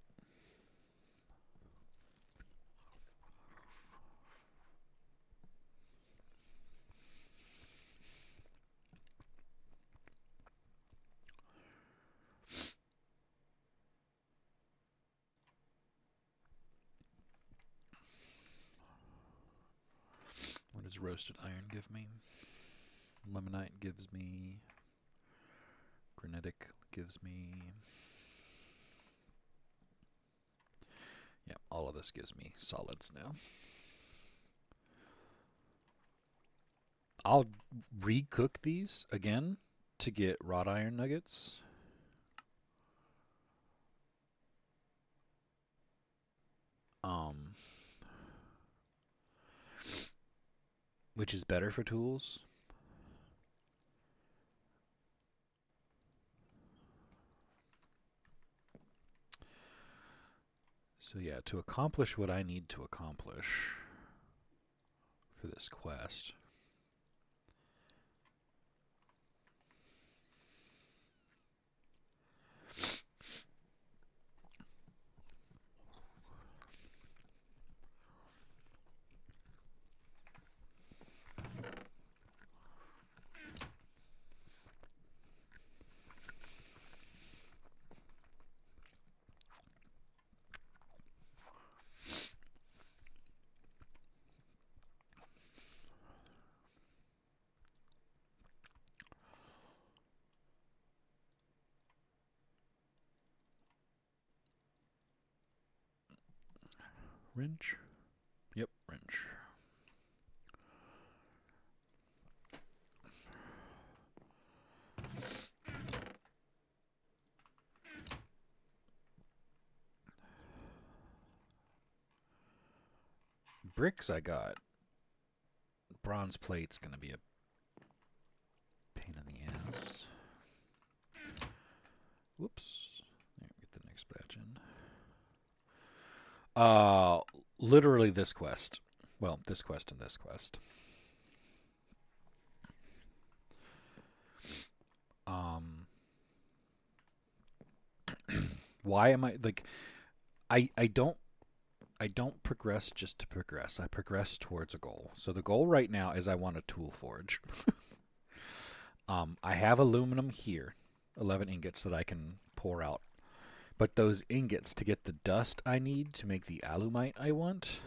does roasted iron give me? Lemonite gives me. Granitic gives me. Yeah, all of this gives me solids now. I'll recook these again to get wrought iron nuggets. Which is better for tools. So yeah, to accomplish what I need to accomplish for this quest. Wrench? Yep, wrench. Bricks I got. Bronze plate's gonna be a pain in the ass. Whoops. There, get the next batch in. Literally this quest. Well, this quest and this quest. Why am I like I don't progress just to progress. I progress towards a goal. So the goal right now is I want a tool forge. I have aluminum here, 11 ingots that I can pour out. But those ingots to get the dust I need to make the alumite I want.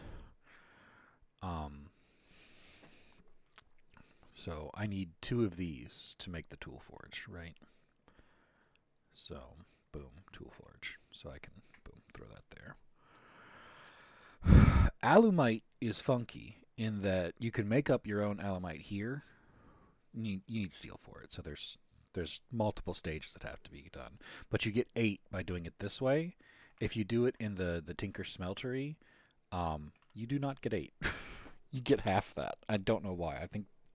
So I need 2 of these to make the tool forge, right? So, boom, tool forge. So I can, boom, throw that there. Alumite is funky in that you can make up your own alumite here. You need steel for it, so there's multiple stages that have to be done. But you get 8 by doing it this way. If you do it in the Tinker Smeltery, you do not get 8. You get half that. I don't know why.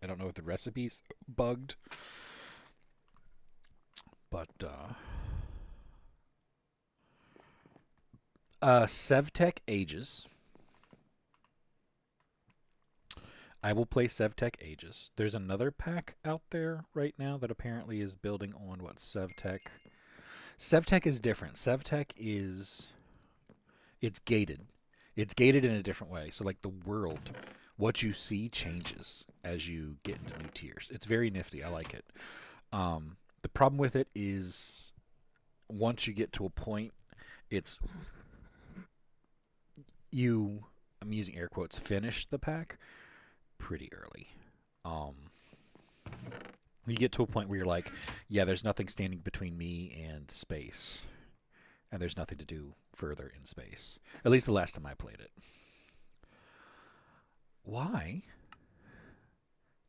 I don't know if the recipe's bugged. But Sevtech Ages. I will play Sevtech Ages. There's another pack out there right now that apparently is building on what Sevtech. Sevtech is different. Sevtech is it's gated. It's gated in a different way. So like the world, what you see changes as you get into new tiers. It's very nifty. I like it. The problem with it is once you get to a point, it's you. I'm using air quotes. Finish the pack pretty early. You get to a point where you're like, yeah, there's nothing standing between me and space, and there's nothing to do further in space. At least the last time I played it. Why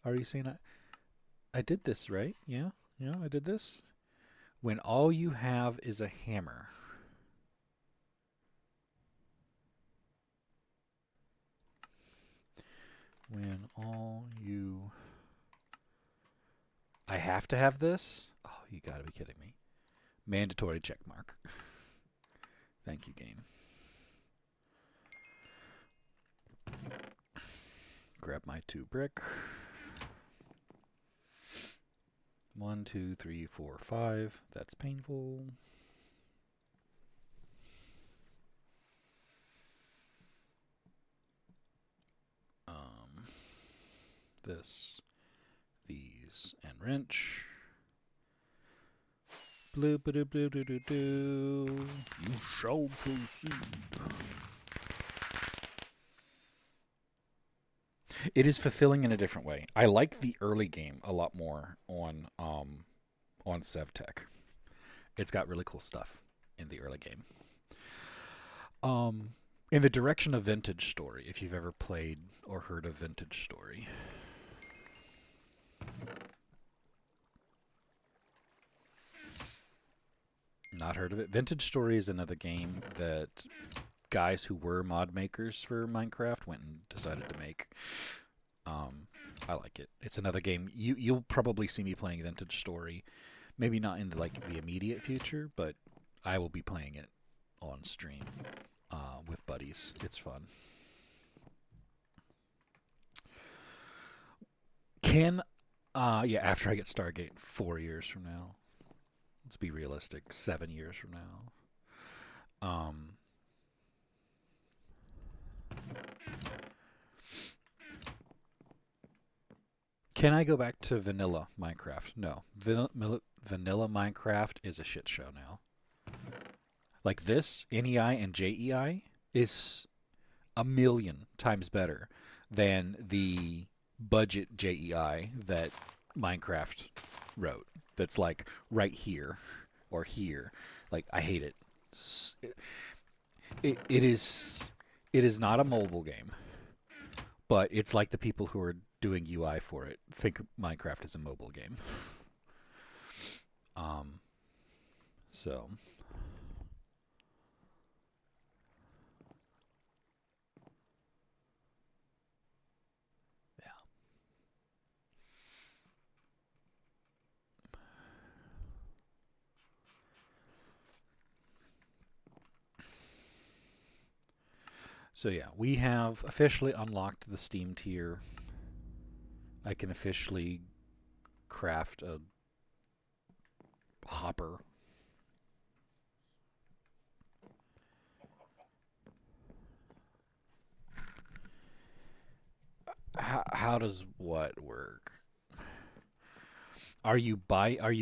are you saying I did this right? Yeah, yeah, I did this. When all you have is a hammer. When all you I have to have this? Oh, you gotta be kidding me. Mandatory check mark. Thank you, game. Grab my 2 brick. 1, 2, 3, 4, 5. That's painful. This, these, and wrench. Blue, blue, blue, blue, blue, blue. You shall proceed. It is fulfilling in a different way. I like the early game a lot more on SevTech. It's got really cool stuff in the early game. Um, in the direction of Vintage Story, if you've ever played or heard of Vintage Story. Not heard of it. Vintage Story is another game that guys who were mod makers for Minecraft went and decided to make. Um, I like it. It's another game you'll probably see me playing Vintage Story. Maybe not in the immediate future, but I will be playing it on stream with buddies. It's fun. Can yeah, after I get Stargate 4 years from now. Let's be realistic. 7 years from now. Can I go back to vanilla Minecraft? No. Vanilla Minecraft is a shit show now. Like this, NEI and JEI is a million times better than the budget JEI that Minecraft wrote. That's like right here or here. Like I hate it. It is not a mobile game, but it's like the people who are doing UI for it think Minecraft is a mobile game. Um, so yeah. So yeah, we have officially unlocked the Steam tier. I can officially craft a hopper. How does what work? Are you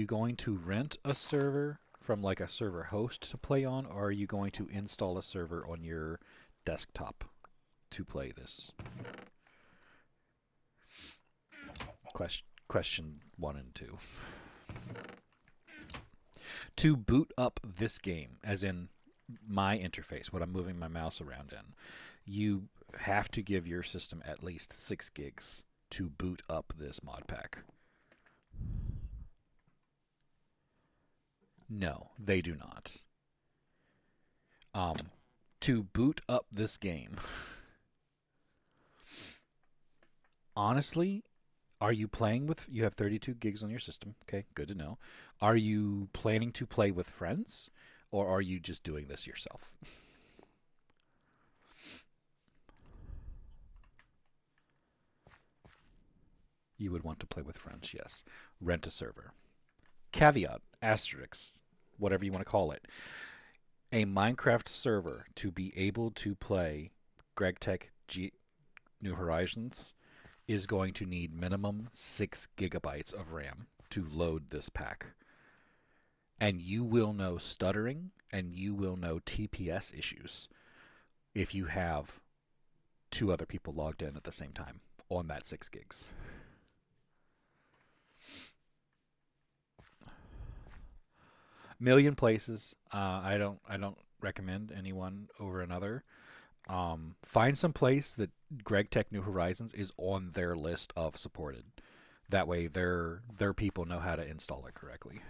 going to rent a server from like a server host to play on, or are you going to install a server on your desktop to play this? Question 1 and 2. To boot up this game, as in my interface, what I'm moving my mouse around in, you have to give your system at least 6 gigs to boot up this mod pack. No, they do not. Um, to boot up this game, honestly, are you playing with? You have 32 gigs on your system. Okay, good to know. Are you planning to play with friends, or are you just doing this yourself? You would want to play with friends, yes. Rent a server. Caveat, asterisk, whatever you want to call it. A Minecraft server to be able to play GregTech New Horizons is going to need minimum 6 gigabytes of RAM to load this pack. And you will know stuttering and you will know TPS issues if you have 2 other people logged in at the same time on that 6 gigs. Million places. I don't recommend anyone over another. Find some place that Greg Tech New Horizons is on their list of supported. That way, their people know how to install it correctly.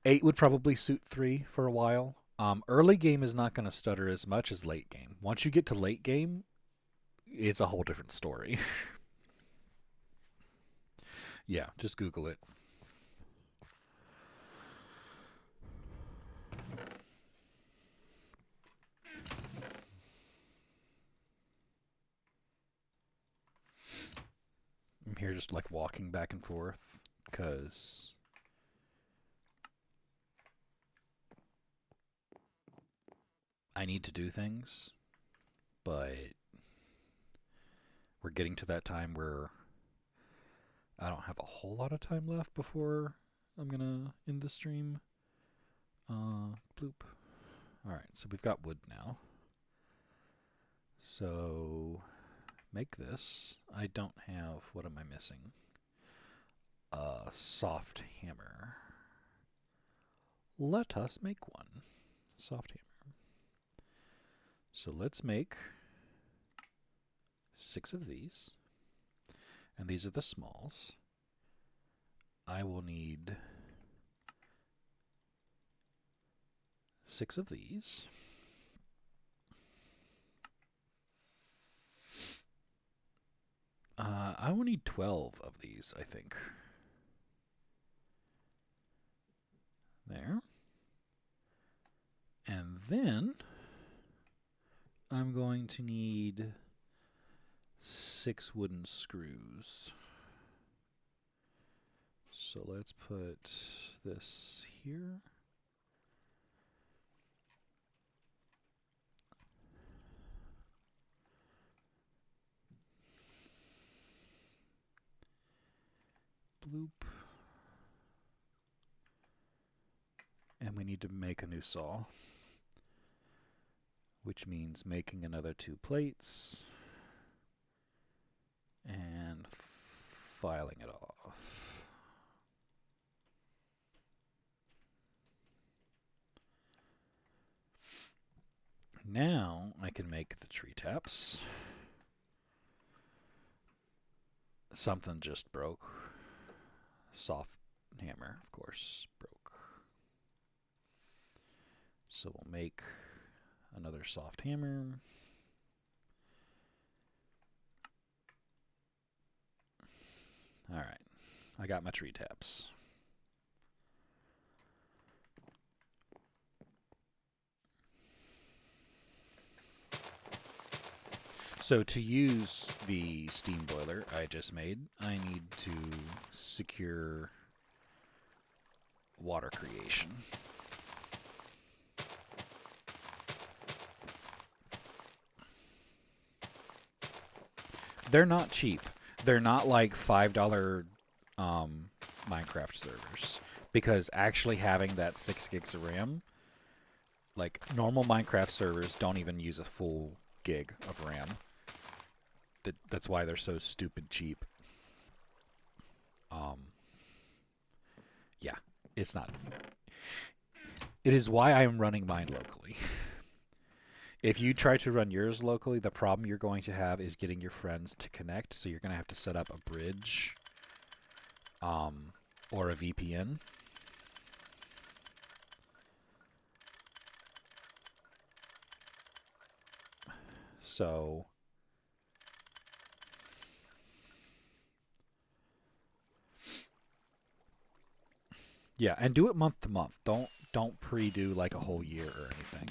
8 would probably suit 3 for a while. Early game is not going to stutter as much as late game. Once you get to late game, it's a whole different story. Yeah, just Google it. I'm here just like walking back and forth because I need to do things, but we're getting to that time where I don't have a whole lot of time left before I'm gonna end the stream. Bloop. All right, so we've got wood now. So make this. I don't have, what am I missing? A soft hammer. Let us make one. Soft hammer. So let's make 6 of these. And these are the smalls. I will need 6 of these. I will need 12 of these, I think. There. And then I'm going to need 6 wooden screws. So let's put this here. Bloop. And we need to make a new saw, which means making another 2 plates and filing it off. Now I can make the tree taps. Something just broke. Soft hammer, of course, broke. So we'll make another soft hammer. All right, I got my tree taps. So to use the steam boiler I just made, I need to secure water creation. They're not cheap. They're not like $5 Minecraft servers, because actually having that 6 gigs of RAM, like normal Minecraft servers don't even use a full gig of RAM. That's why they're so stupid cheap. Yeah, it's not. It is why I'm running mine locally. If you try to run yours locally, the problem you're going to have is getting your friends to connect. So you're going to have to set up a bridge or a VPN. So yeah, and do it month to month. Don't pre-do like a whole year or anything.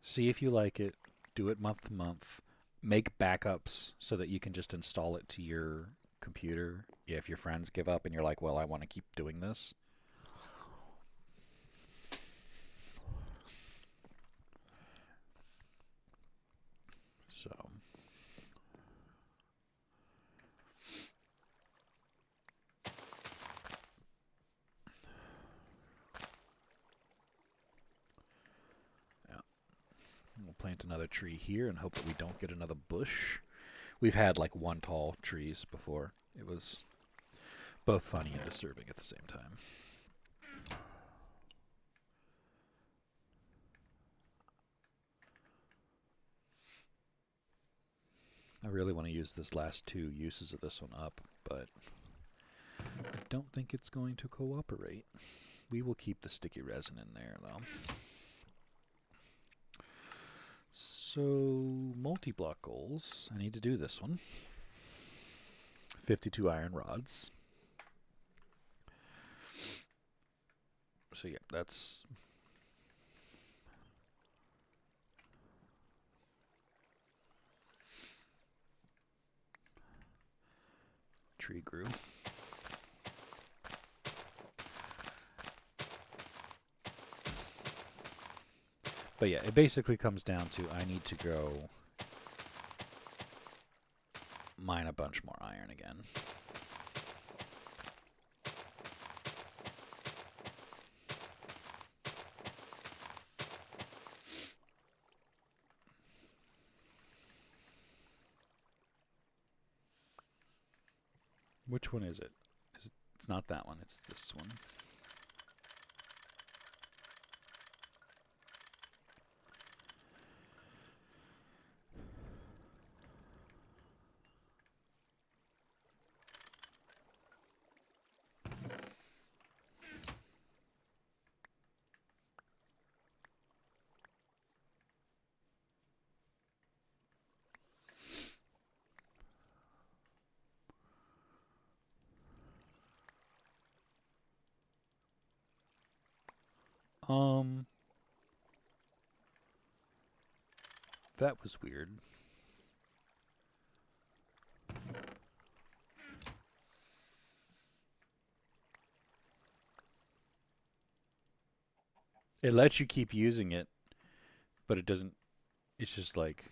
See if you like it. Do it month to month. Make backups so that you can just install it to your computer if your friends give up and you're like, well, I want to keep doing this. So yeah, we'll plant another tree here and hope that we don't get another bush. We've had like one tall trees before. It was both funny and disturbing at the same time. I really want to use this last 2 uses of this one up, but I don't think it's going to cooperate. We will keep the sticky resin in there, though. So, multi-block goals. I need to do this one. 52 iron rods. So, yeah, that's tree grew. But yeah, it basically comes down to I need to go mine a bunch more iron again. Which one is it? It's not that one, it's this one. Um, that was weird. It lets you keep using it, but it doesn't. It's just like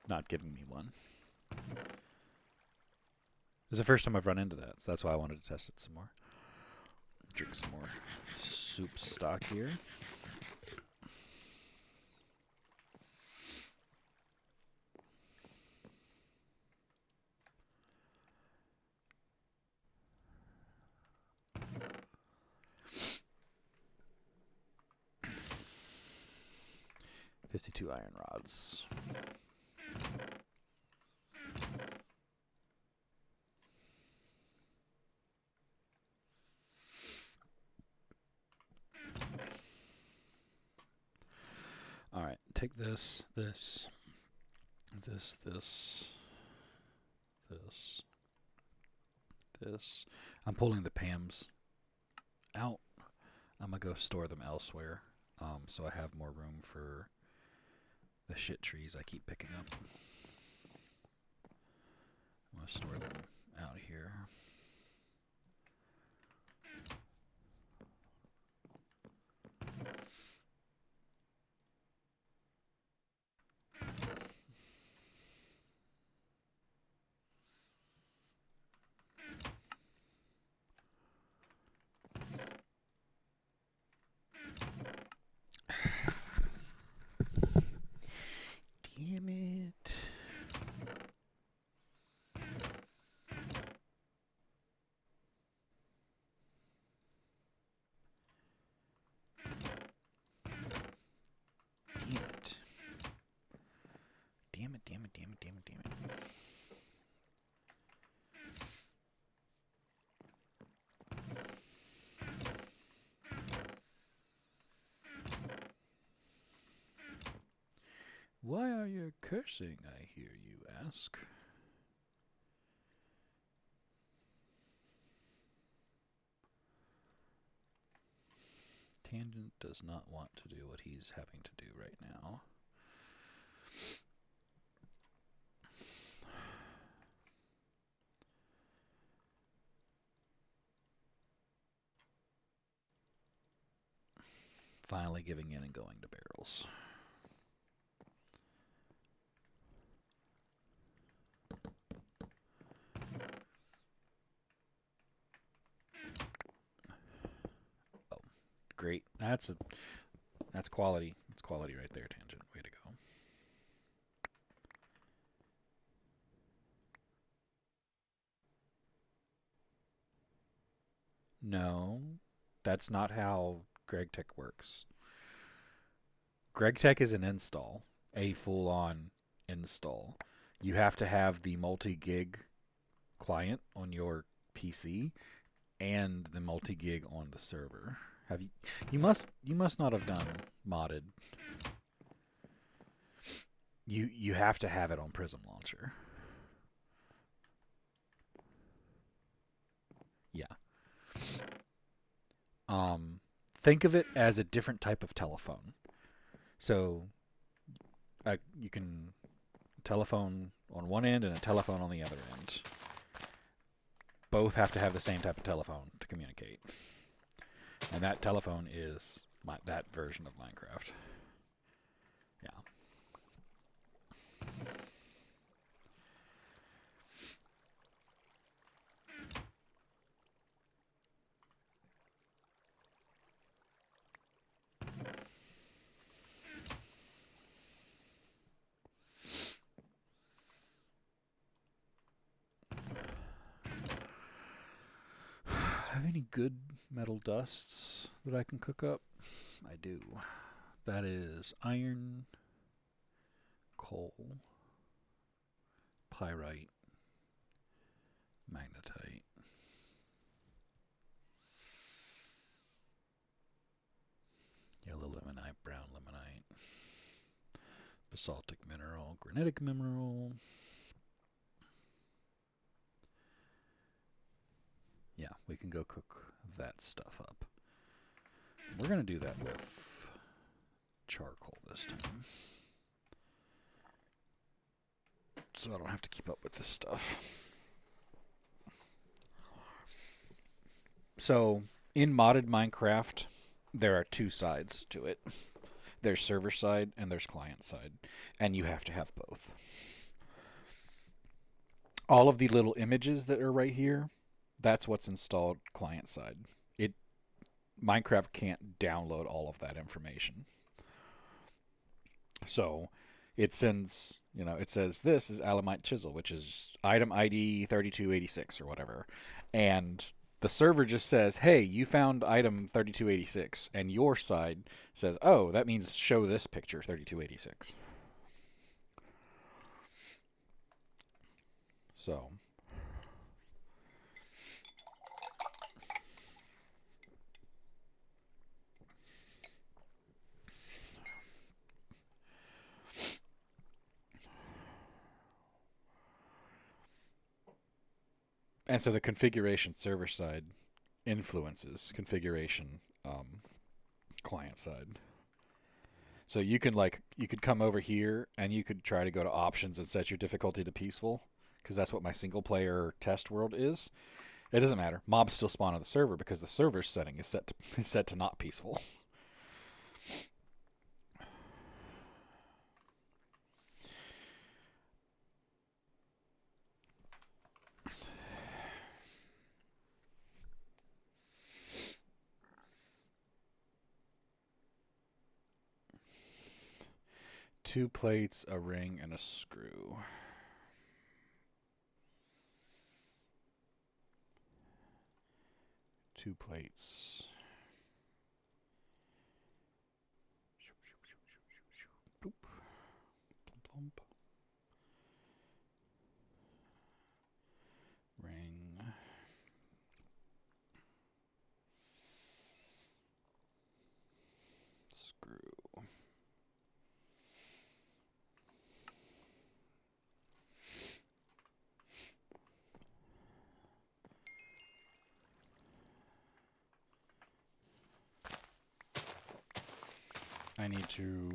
not giving me one. It's the first time I've run into that, so that's why I wanted to test it some more. Drink some more soup stock here. $52 iron rods. All right, take this, this, this, this. I'm pulling the PAMs out. I'm gonna go store them elsewhere, so I have more room for the shit trees I keep picking up. I'm gonna store them out here. Damn it. Damn it. Damn it, damn it, damn it, damn it, damn it. Why are you cursing, I hear you ask? Tangent does not want to do what he's having to do right now. Finally giving in and going to barrels. Oh, great. That's quality. That's quality right there, Tangent. Way to go. No, that's not how Greg Tech works. Greg Tech is an install, a full-on install. You have to have the multi-gig client on your PC and the multi-gig on the server. Have you? You must not have done modded. You have to have it on Prism Launcher. Yeah. Um, think of it as a different type of telephone. So you can telephone on one end and a telephone on the other end. Both have to have the same type of telephone to communicate. And that telephone is that version of Minecraft. Yeah. Have any good metal dusts that I can cook up? I do. That is iron, coal, pyrite, magnetite, yellow limonite, brown limonite, basaltic mineral, granitic mineral. Yeah, we can go cook that stuff up. We're going to do that with charcoal this time, so I don't have to keep up with this stuff. So, in modded Minecraft, there are two sides to it. There's server side and there's client side, and you have to have both. All of the little images that are right here, that's what's installed client side. It Minecraft can't download all of that information. So it sends, it says this is Alamite Chisel, which is item ID 3286 or whatever. And the server just says, hey, you found item 3286. And your side says, oh, that means show this picture 3286. So. And so the configuration server side influences configuration client side. So you could come over here and you could try to go to options and set your difficulty to peaceful, because that's what my single player test world is. It doesn't matter. Mobs still spawn on the server because the server's setting is set to not peaceful. Two plates, a ring, and a screw. Two plates. Boop. Plump, plump. Ring. Screw. I need to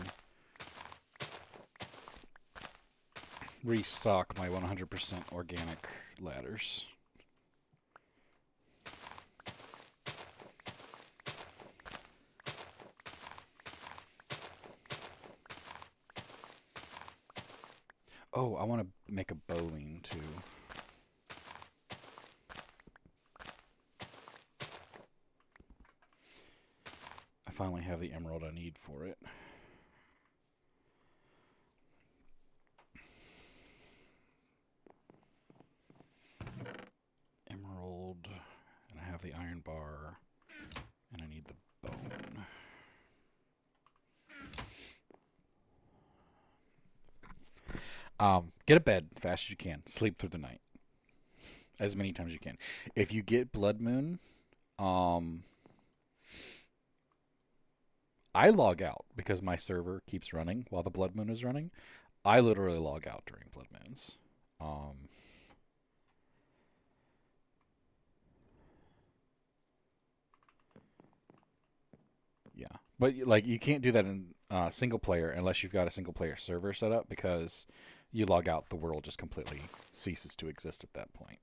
restock my 100% organic ladders. Oh, I want to make a bowling too. I finally have the emerald I need for it. Emerald, and I have the iron bar, and I need the bone. Get a bed fast as you can. Sleep through the night as many times as you can. If you get blood moon, I log out because my server keeps running while the blood moon is running. I literally log out during blood moons. Yeah, but like you can't do that in single player unless you've got a single player server set up, because you log out, the world just completely ceases to exist at that point.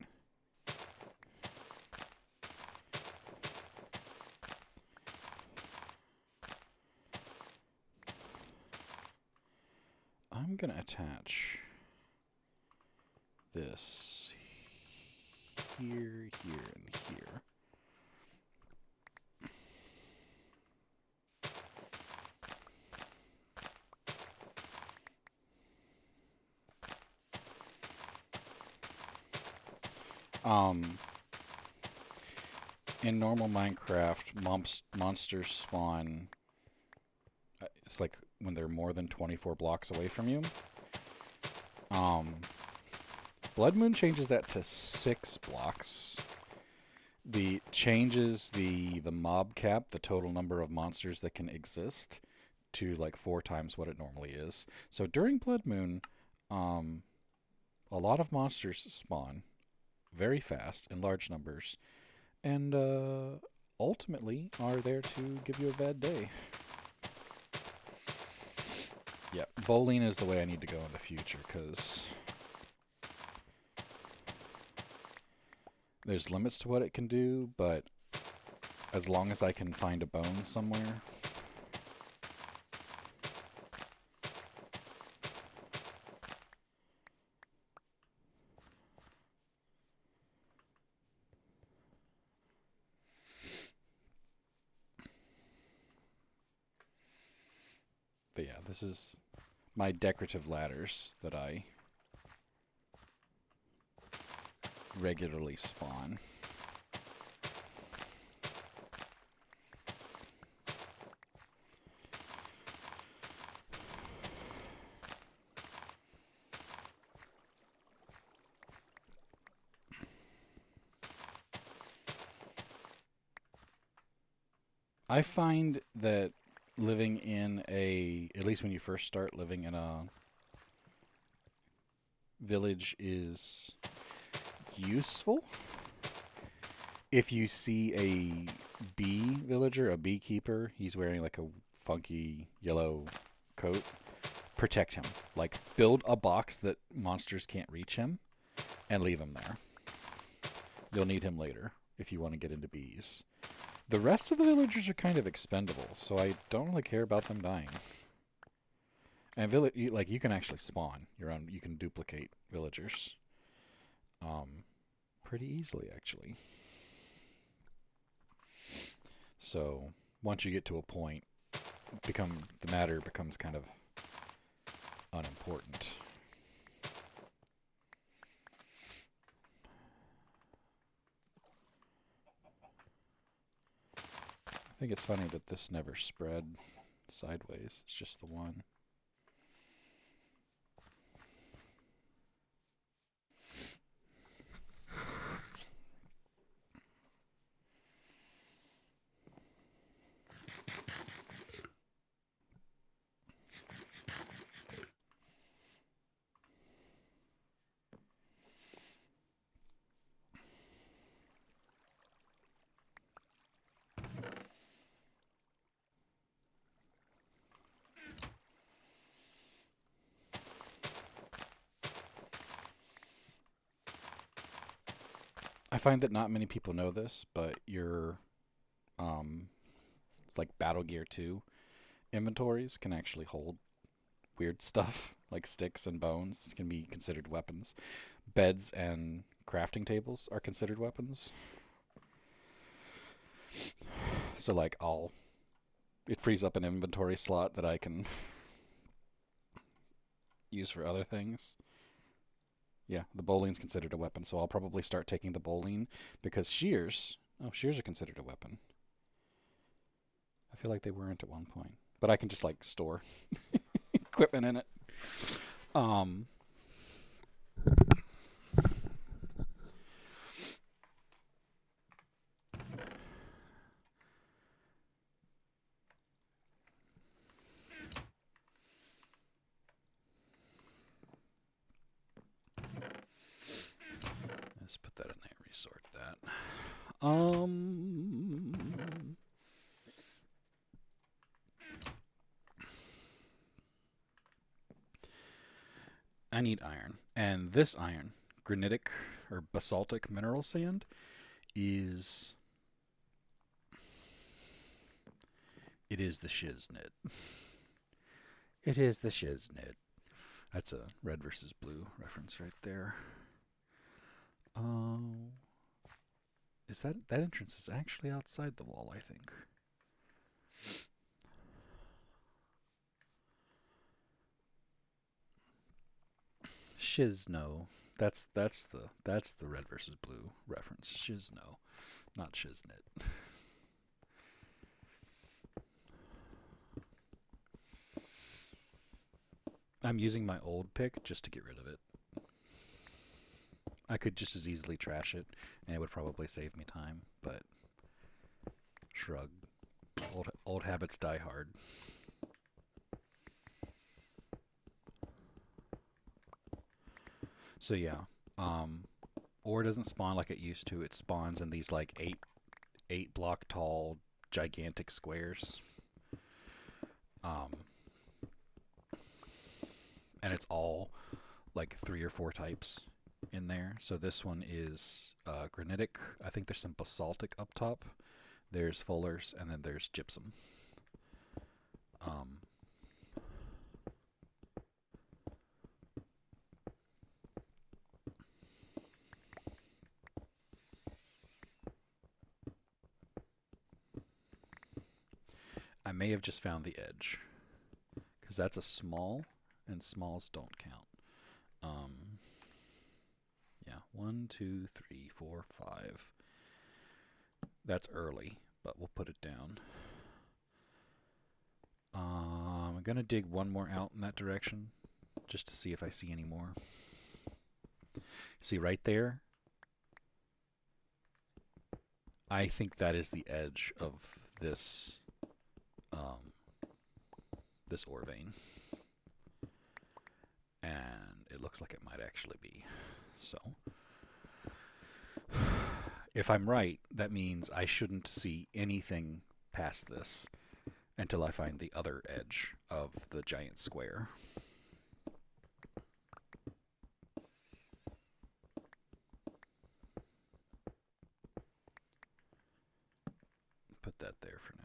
going to attach this here, here, and here. Um, in normal Minecraft, monsters spawn. It's like when they're more than 24 blocks away from you. Um, Blood Moon changes that to 6 blocks. The changes the mob cap, the total number of monsters that can exist, to like 4 times what it normally is. So during Blood Moon, um, a lot of monsters spawn very fast in large numbers, and ultimately are there to give you a bad day. Yeah, bowling is the way I need to go in the future, because there's limits to what it can do, but as long as I can find a bone somewhere. But yeah, this is my decorative ladders that I regularly spawn. I find that living in at least when you first start living in a village, is useful. If you see a bee villager, a beekeeper, he's wearing like a funky yellow coat, protect him. Like, build a box that monsters can't reach him and leave him there. You'll need him later if you want to get into bees. The rest of the villagers are kind of expendable, so I don't really care about them dying. And like, you can actually spawn your own. You can duplicate villagers, pretty easily actually. So once you get to a point, the matter becomes kind of unimportant. I think it's funny that this never spread sideways. It's just the one. I find that not many people know this, but your it's like Battle Gear 2 inventories can actually hold weird stuff like sticks and bones can be considered weapons. Beds and crafting tables are considered weapons. So like it frees up an inventory slot that I can use for other things. Yeah, the bowling's considered a weapon, so I'll probably start taking the bowling because shears are considered a weapon. I feel like they weren't at one point, but I can just like store equipment in it. Um, let's put that in there. Resort that. I need iron, and this iron, granitic or basaltic mineral sand, is it is the shiznit. It is the shiznit. That's a red versus blue reference right there. Oh, is that entrance is actually outside the wall? I think. Shizno. That's the red versus blue reference. Shizno, not Shiznit. I'm using my old pick just to get rid of it. I could just as easily trash it, and it would probably save me time. But shrug. Old habits die hard. So yeah, um, ore doesn't spawn like it used to. It spawns in these like eight block tall gigantic squares. Um, and it's all like three or four types in there. So this one is granitic. I think there's some basaltic up top. There's fullers, and then there's gypsum. Um, I may have just found the edge because that's a small, and smalls don't count. Um, yeah, 1, 2, 3, 4, 5. That's early, but we'll put it down. I'm gonna dig one more out in that direction just to see if I see any more. See right there? I think that is the edge of this um, this ore vein, and it looks like it might actually be. So, if I'm right, that means I shouldn't see anything past this until I find the other edge of the giant square. Put that there for now.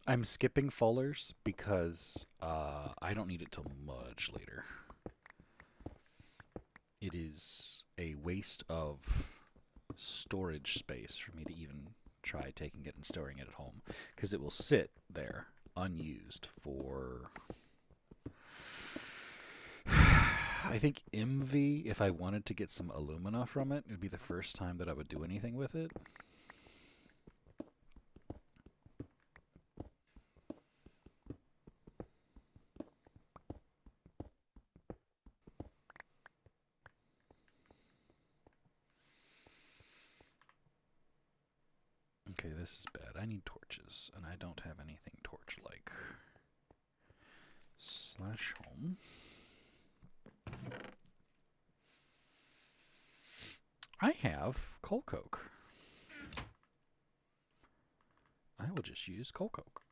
I'm skipping fullers because I don't need it till much later. It is a waste of storage space for me to even try taking it and storing it at home because it will sit there unused for I think MV, if I wanted to get some alumina from it, it would be the first time that I would do anything with it. Okay, this is bad. I need torches, and I don't have anything torch-like. Slash home. I have coal coke. I will just use coal coke.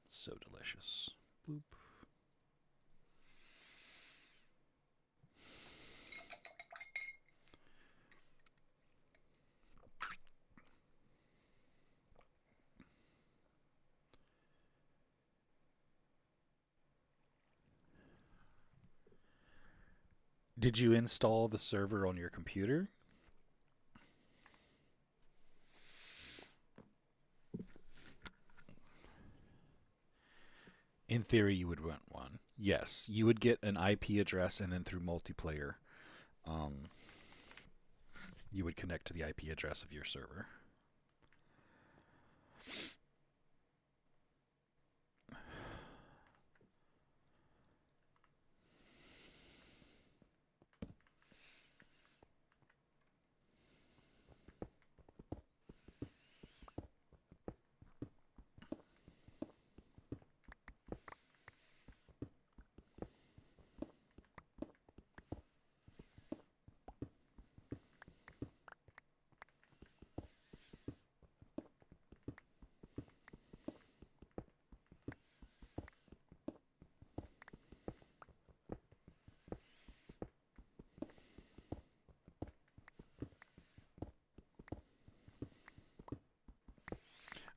So delicious. Bloop. Did you install the server on your computer? In theory, you would want one. Yes, you would get an IP address, and then through multiplayer, um, you would connect to the IP address of your server.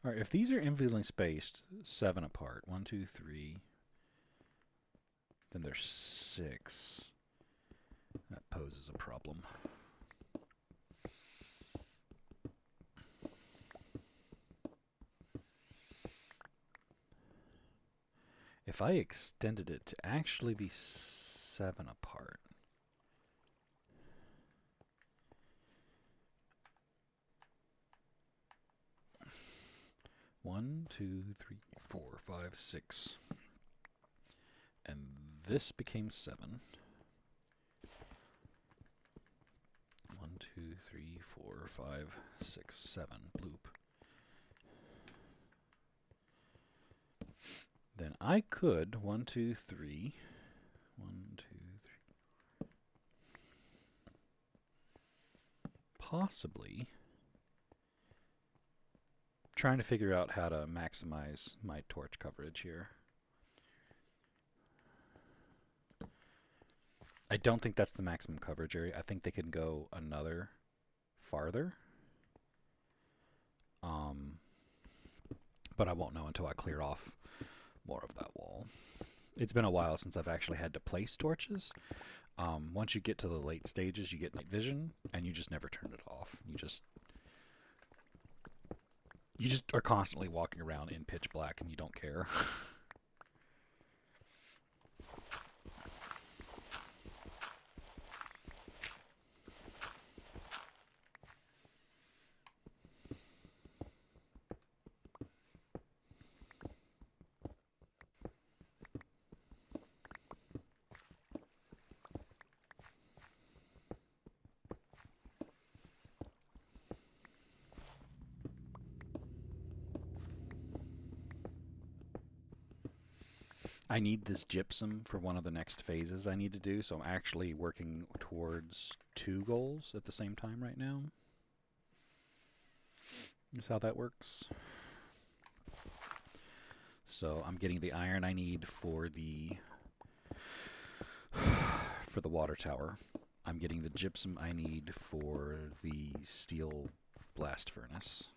All right, if these are evenly spaced, 7 apart, 1, 2, 3, then there's 6. That poses a problem. If I extended it to actually be 7 apart, 1, 2, 3, 4, 5, 6, and this became 7. 1, 2, 3, 4, 5, 6, 7. Bloop. Then I could 1, 2, 3. 1, 2, 3. Possibly trying to figure out how to maximize my torch coverage here. I don't think that's the maximum coverage area. I think they can go another farther. But I won't know until I clear off more of that wall. It's been a while since I've actually had to place torches. Once you get to the late stages, you get night vision, and you just never turn it off. You just are constantly walking around in pitch black, and you don't care. I need this gypsum for one of the next phases I need to do, so I'm actually working towards 2 goals at the same time right now. Is how that works. So I'm getting the iron I need for the water tower. I'm getting the gypsum I need for the steel blast furnace.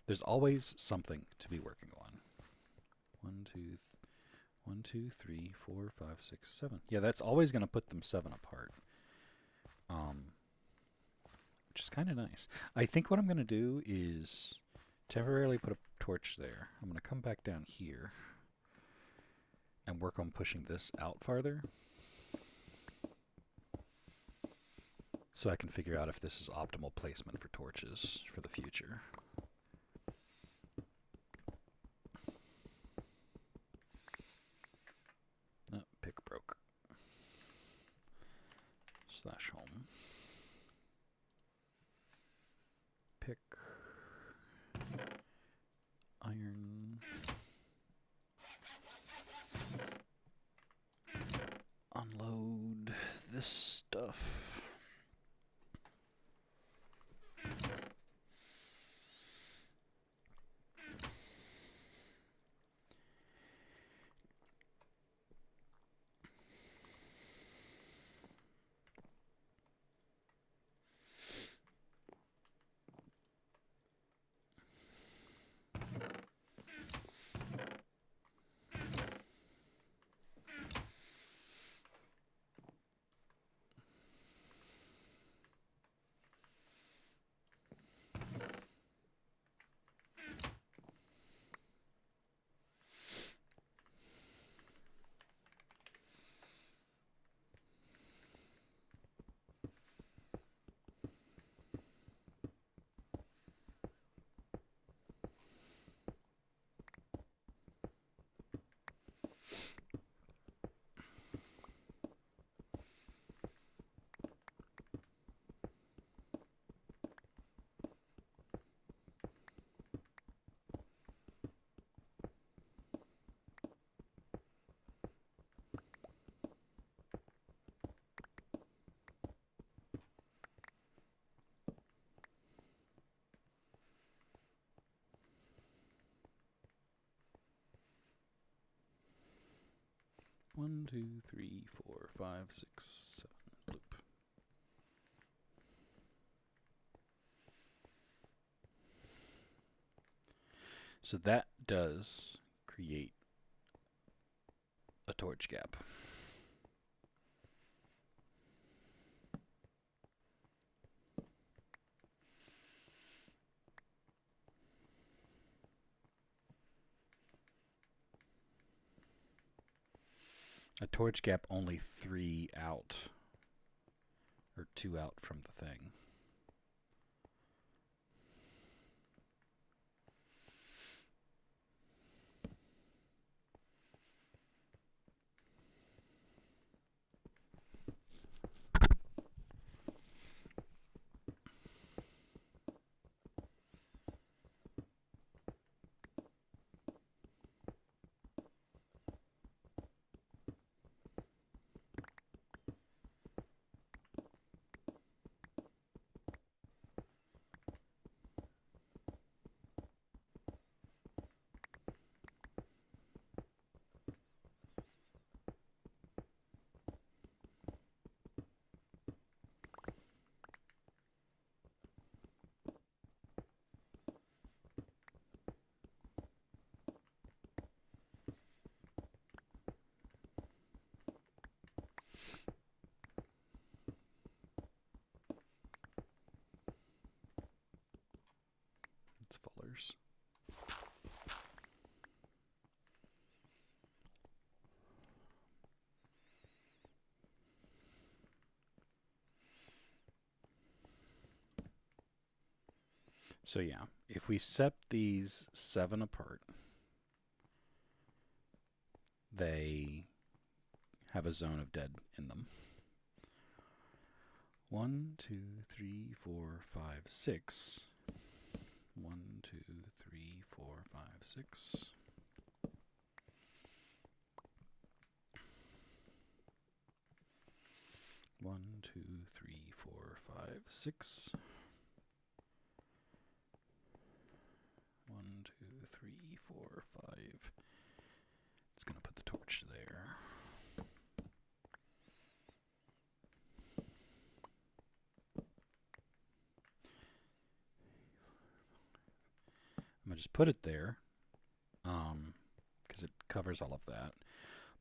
There's always something to be working on. 1, 2, 3, 4, 5, 6, 7. Yeah, that's always going to put them 7 apart. Which is kind of nice. I think what I'm going to do is temporarily put a torch there. I'm going to come back down here and work on pushing this out farther, so I can figure out if this is optimal placement for torches for the future. Oh, pick broke. Slash home. Pick. Iron. Unload this stuff. 1, 2, 3, 4, 5, 6, 7. Loop. So that does create a torch gap. A torch gap only 3 out, or 2 out from the thing. It's Fuller's. So yeah, if we set these 7 apart, they have a zone of dead in them. 1, 2, 3, 4, 5, 6. 1, 2, 3, 4, 5, 6. One, two, three, four, five, 6. 1, 2, 3, 4, 5. It's going to put the torch there. I'm going to just put it there because it covers all of that.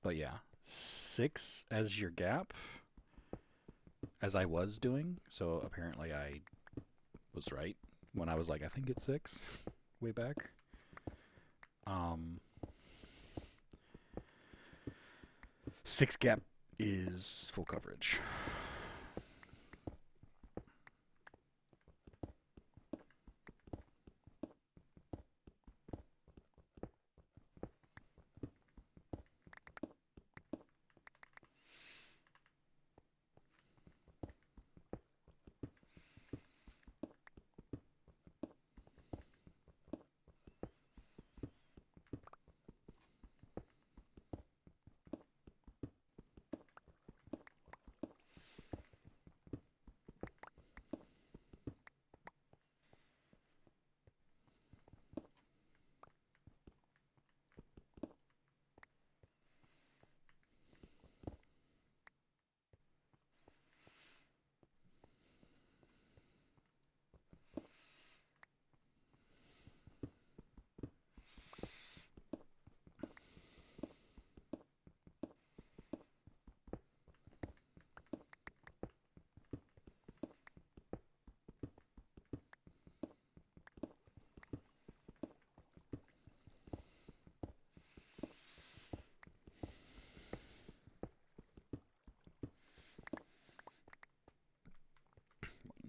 But yeah, 6 as your gap, as I was doing. So apparently I was right when I was like, I think it's 6 way back. 6 gap is full coverage.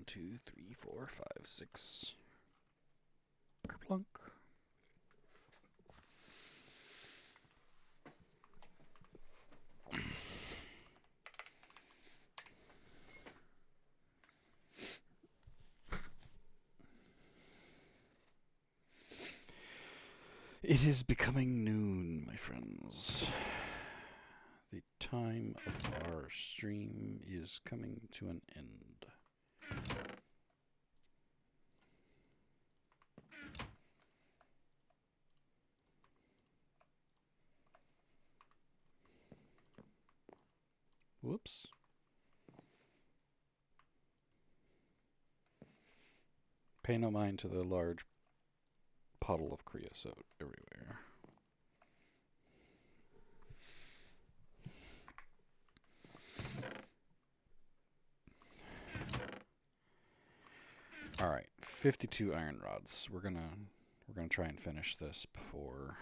Two, three, four, five, 6. Kerplunk. It is becoming noon, my friends. The time of our stream is coming to an end. Whoops. Pay no mind to the large puddle of creosote everywhere. All right, 52 iron rods. We're gonna try and finish this before.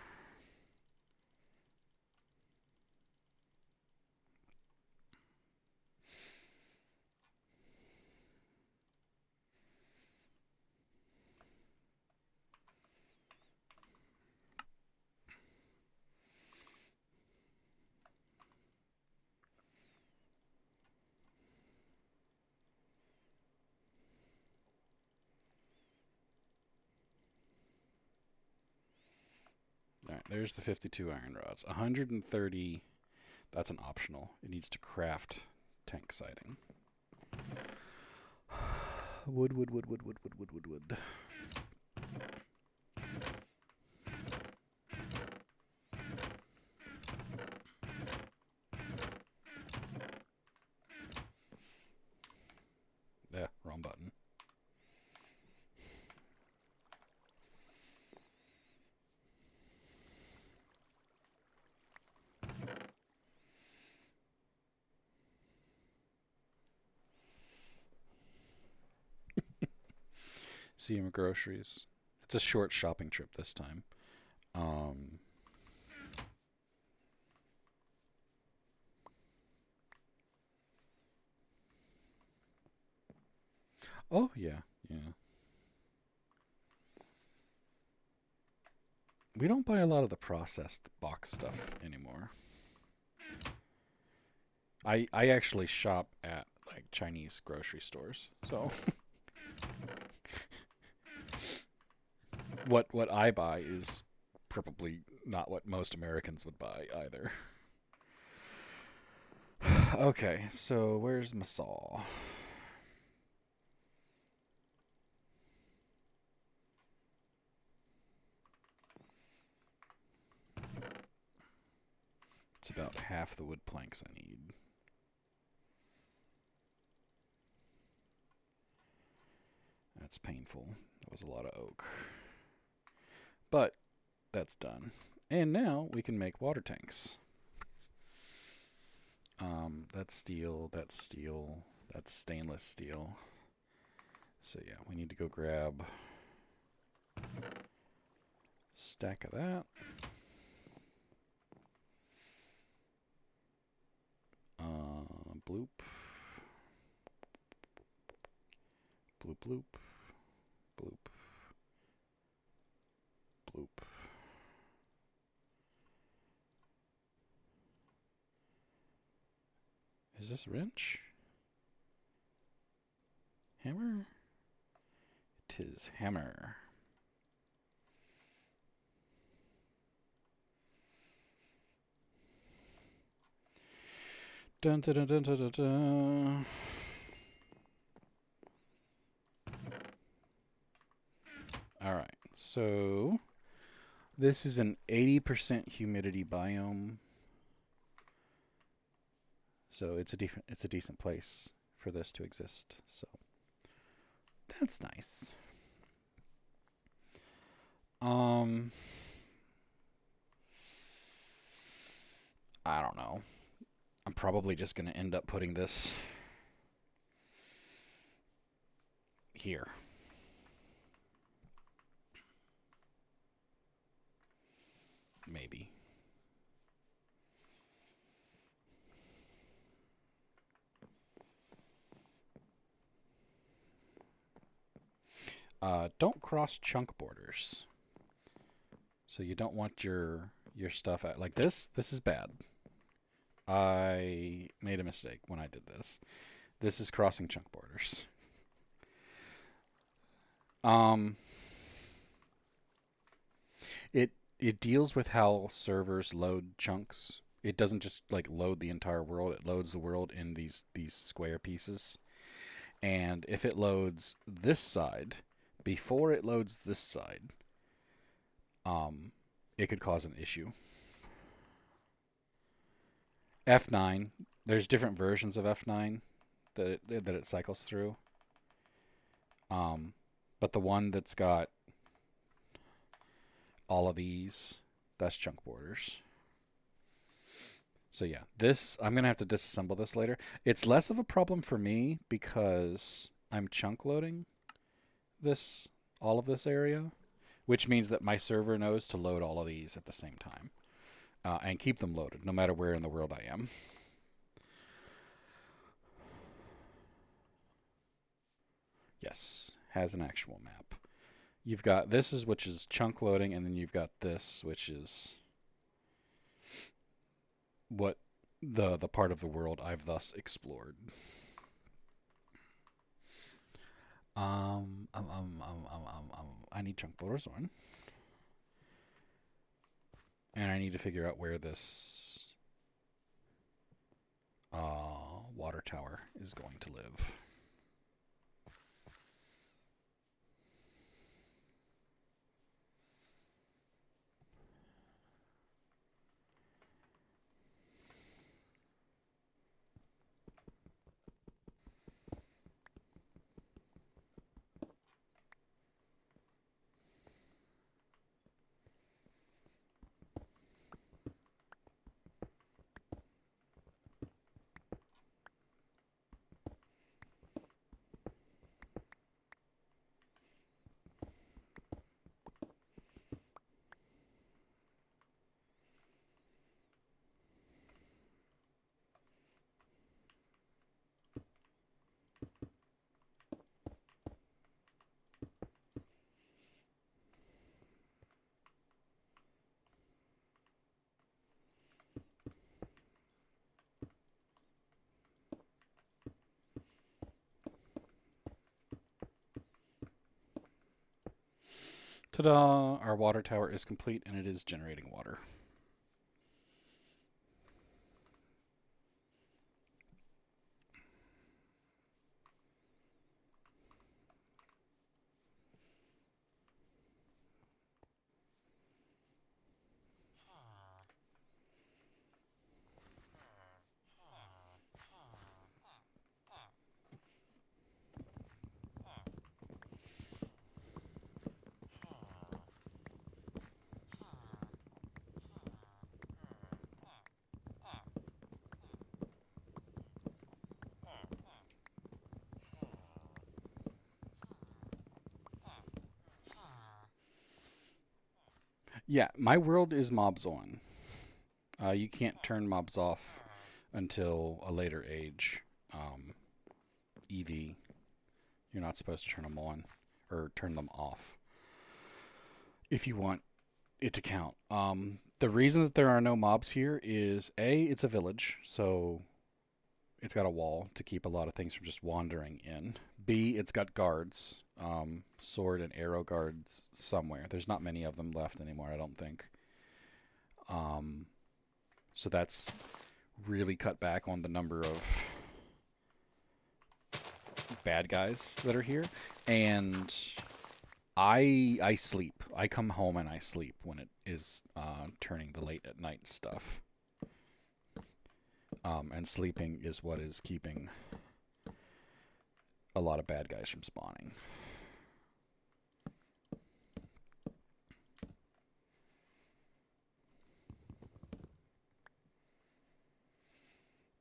All right, there's the 52 iron rods. 130. That's an optional. It needs to craft tank siding. Wood, wood, wood, wood, wood, wood, wood, wood, wood. Yeah, wrong button. CM Groceries. It's a short shopping trip this time. Um, oh yeah, yeah. We don't buy a lot of the processed box stuff anymore. I actually shop at like Chinese grocery stores. So what I buy is probably not what most Americans would buy either. Okay, so where's my saw? It's about half the wood planks I need. That's painful. That was a lot of oak. But that's done. And now we can make water tanks. That's steel, that's steel, that's stainless steel. So yeah, we need to go grab a stack of that. Bloop. Bloop, bloop. Bloop. Bloop. Is this wrench? Hammer? Tis hammer. Dun dun dun dun dun dun. Dun. All right, so this is an 80% humidity biome, so it's a decent place for this to exist. So that's nice. Um, I don't know. I'm probably just gonna end up putting this here. Maybe. Don't cross chunk borders. So you don't want your stuff at like this. This is bad. I made a mistake when I did this. This is crossing chunk borders. Um, it it deals with how servers load chunks. It doesn't just like load the entire world. It loads the world in these square pieces. And if it loads this side before it loads this side, um, it could cause an issue. F9. There's different versions of F9 that it cycles through. Um, but the one that's got all of these, that's chunk borders. So yeah, this I'm gonna have to disassemble this later. It's less of a problem for me because I'm chunk loading this all of this area, which means that my server knows to load all of these at the same time and keep them loaded no matter where in the world I am. Yes, has an actual map. You've got this is which is chunk loading, and then you've got this which is what the part of the world I've thus explored. I need chunk loaders on, and I need to figure out where this water tower is going to live. Ta-da! Our water tower is complete and it is generating water. Yeah, my world is mobs on. You can't turn mobs off until a later age. EV, you're not supposed to turn them on or turn them off if you want it to count. The reason that there are no mobs here is A, it's a village, so it's got a wall to keep a lot of things from just wandering in. B, it's got guards, sword and arrow guards somewhere. There's not many of them left anymore, I don't think. Um, so that's really cut back on the number of bad guys that are here. And I sleep. I come home and I sleep when it is turning the late at night stuff. And sleeping is what is keeping a lot of bad guys from spawning.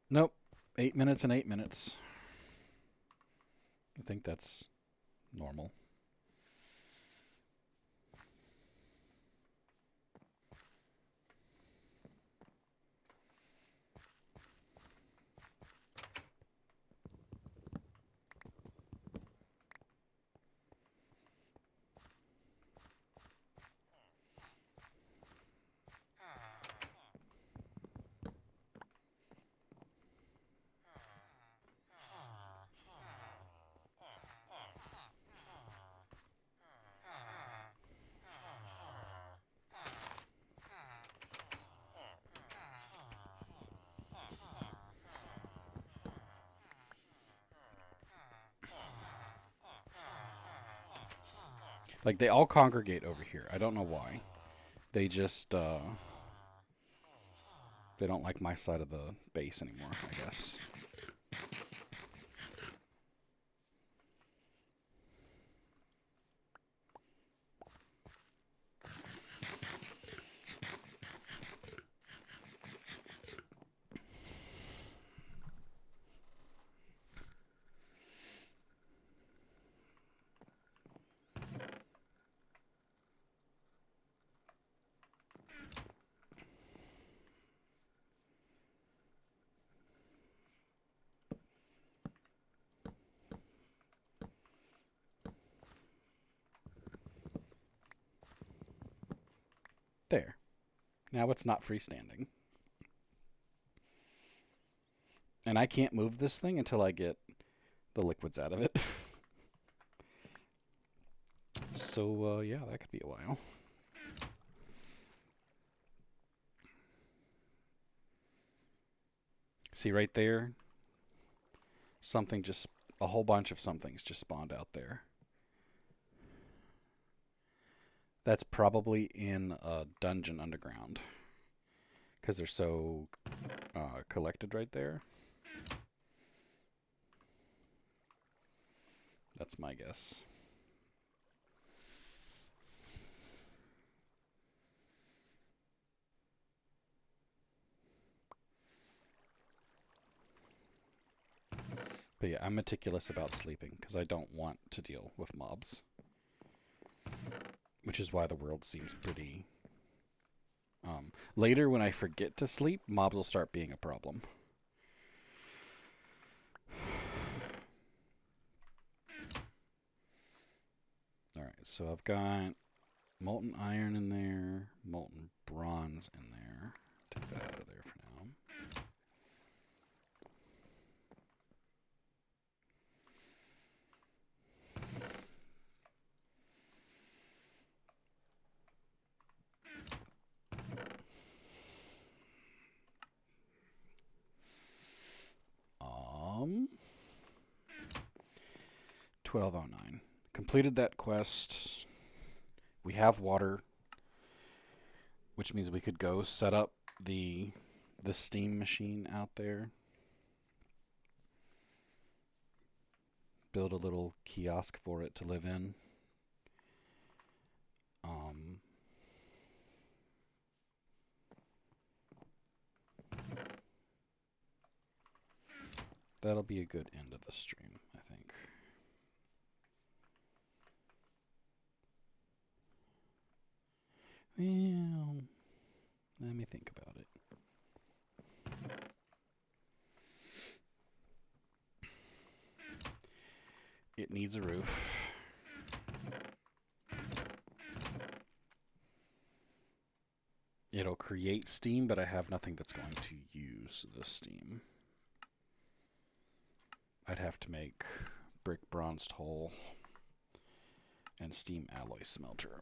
Nope. 8 minutes and 8 minutes. I think that's normal. Like they all congregate over here. I don't know why. They just They don't like my side of the base anymore, I guess. There. Now it's not freestanding. And I can't move this thing until I get the liquids out of it. So, yeah, that could be a while. See right there? Something just, a whole bunch of somethings just spawned out there. That's probably in a dungeon underground because they're so collected right there. That's my guess. But yeah, I'm meticulous about sleeping because I don't want to deal with mobs. Which is why the world seems pretty... later, when I forget to sleep, mobs will start being a problem. Alright, so I've got molten iron in there, molten bronze in there. Take that out of there for now. Um, 1209. Completed that quest. We have water, which means we could go set up the steam machine out there. Build a little kiosk for it to live in. That'll be a good end of the stream, I think. Well, let me think about it. It needs a roof. It'll create steam, but I have nothing that's going to use the steam. I'd have to make brick bronzed hull and steam alloy smelter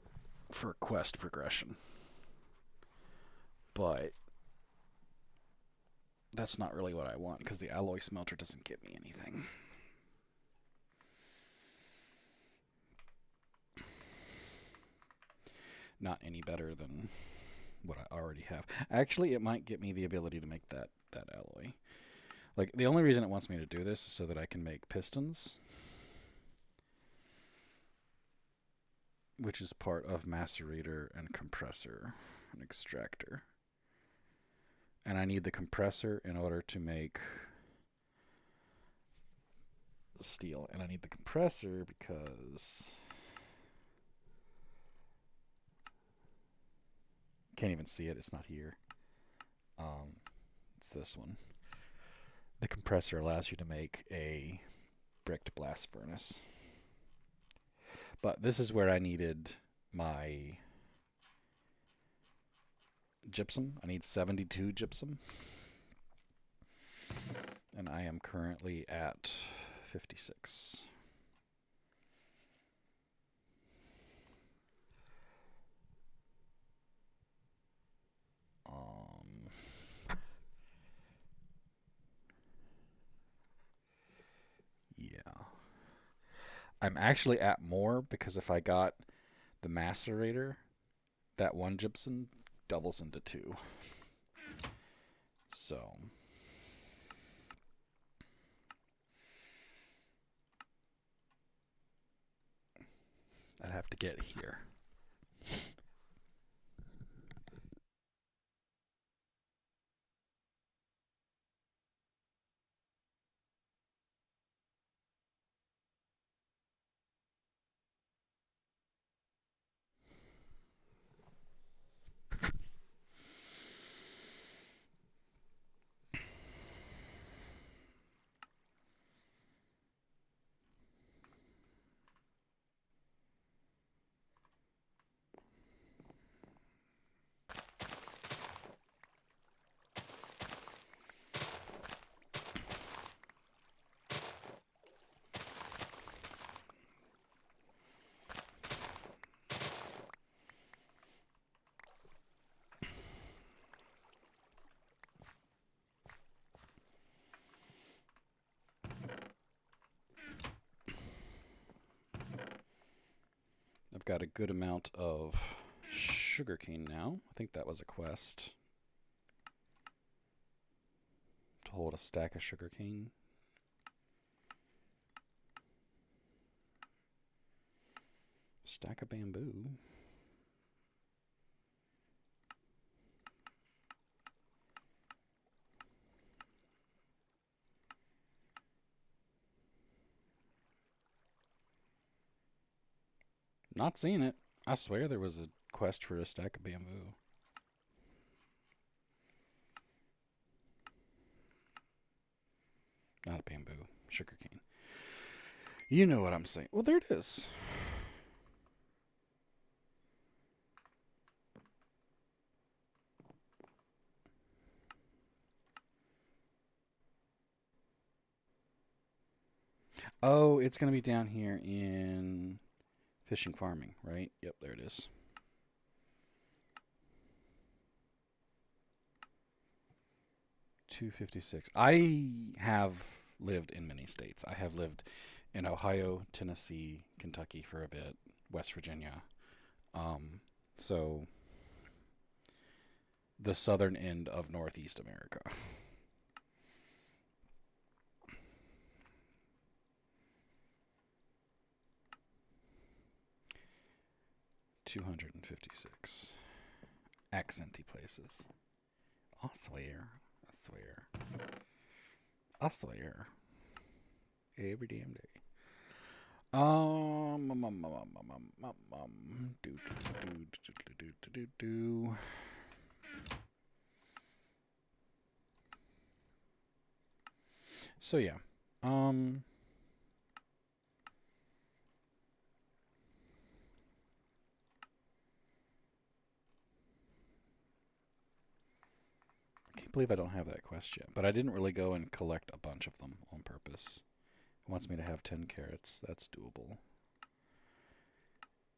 for quest progression. But that's not really what I want because the alloy smelter doesn't give me anything. Not any better than what I already have. Actually, it might get me the ability to make that alloy. Like, the only reason it wants me to do this is so that I can make pistons, which is part of macerator and compressor and extractor. And I need the compressor in order to make steel. And I need the compressor because... Can't even see it. It's not here. It's this one. The compressor allows you to make a bricked blast furnace. But this is where I needed my gypsum. I need 72 gypsum. And I am currently at 56. Yeah. I'm actually at more because if I got the macerator, that one gypsum doubles into 2. So I'd have to get here. I've got a good amount of sugarcane now. I think that was a quest to hold a stack of sugarcane. Stack of bamboo. Not seeing it. I swear there was a quest for a stack of bamboo. Not bamboo, sugarcane. You know what I'm saying. Well, there it is. Oh, it's going to be down here in fishing farming, right? Yep, there it is. $2.56. I have lived in many states. I have lived in Ohio, Tennessee, Kentucky for a bit, West Virginia. Um, so the southern end of Northeast America. 256 accenty places. I swear. I swear. I swear. Every damn day. Do, do. So yeah. Um I can't believe I don't have that quest yet, but I didn't really go and collect a bunch of them on purpose. It wants me to have 10 carrots. That's doable.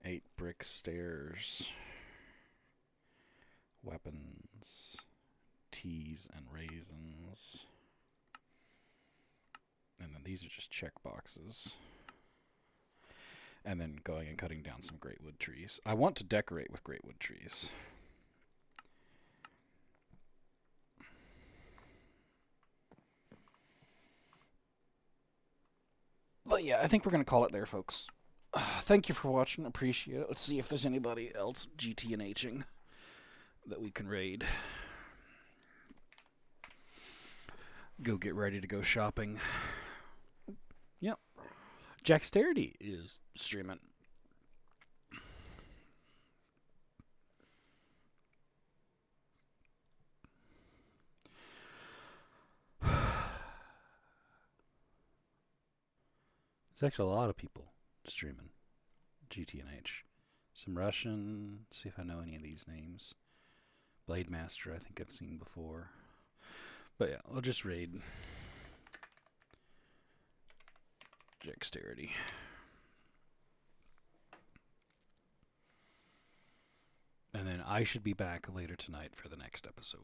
8 brick stairs. Weapons. Teas and raisins. And then these are just check boxes. And then going and cutting down some great wood trees. I want to decorate with great wood trees. But yeah, I think we're going to call it there, folks. Thank you for watching. Appreciate it. Let's see if there's anybody else GTNHing that we can raid. Go get ready to go shopping. Yep. Jacksterity is streaming. There's actually a lot of people streaming GTNH. Some Russian. See if I know any of these names. Blade Master, I think I've seen before. But yeah, I'll just raid Dexterity. And then I should be back later tonight for the next episode.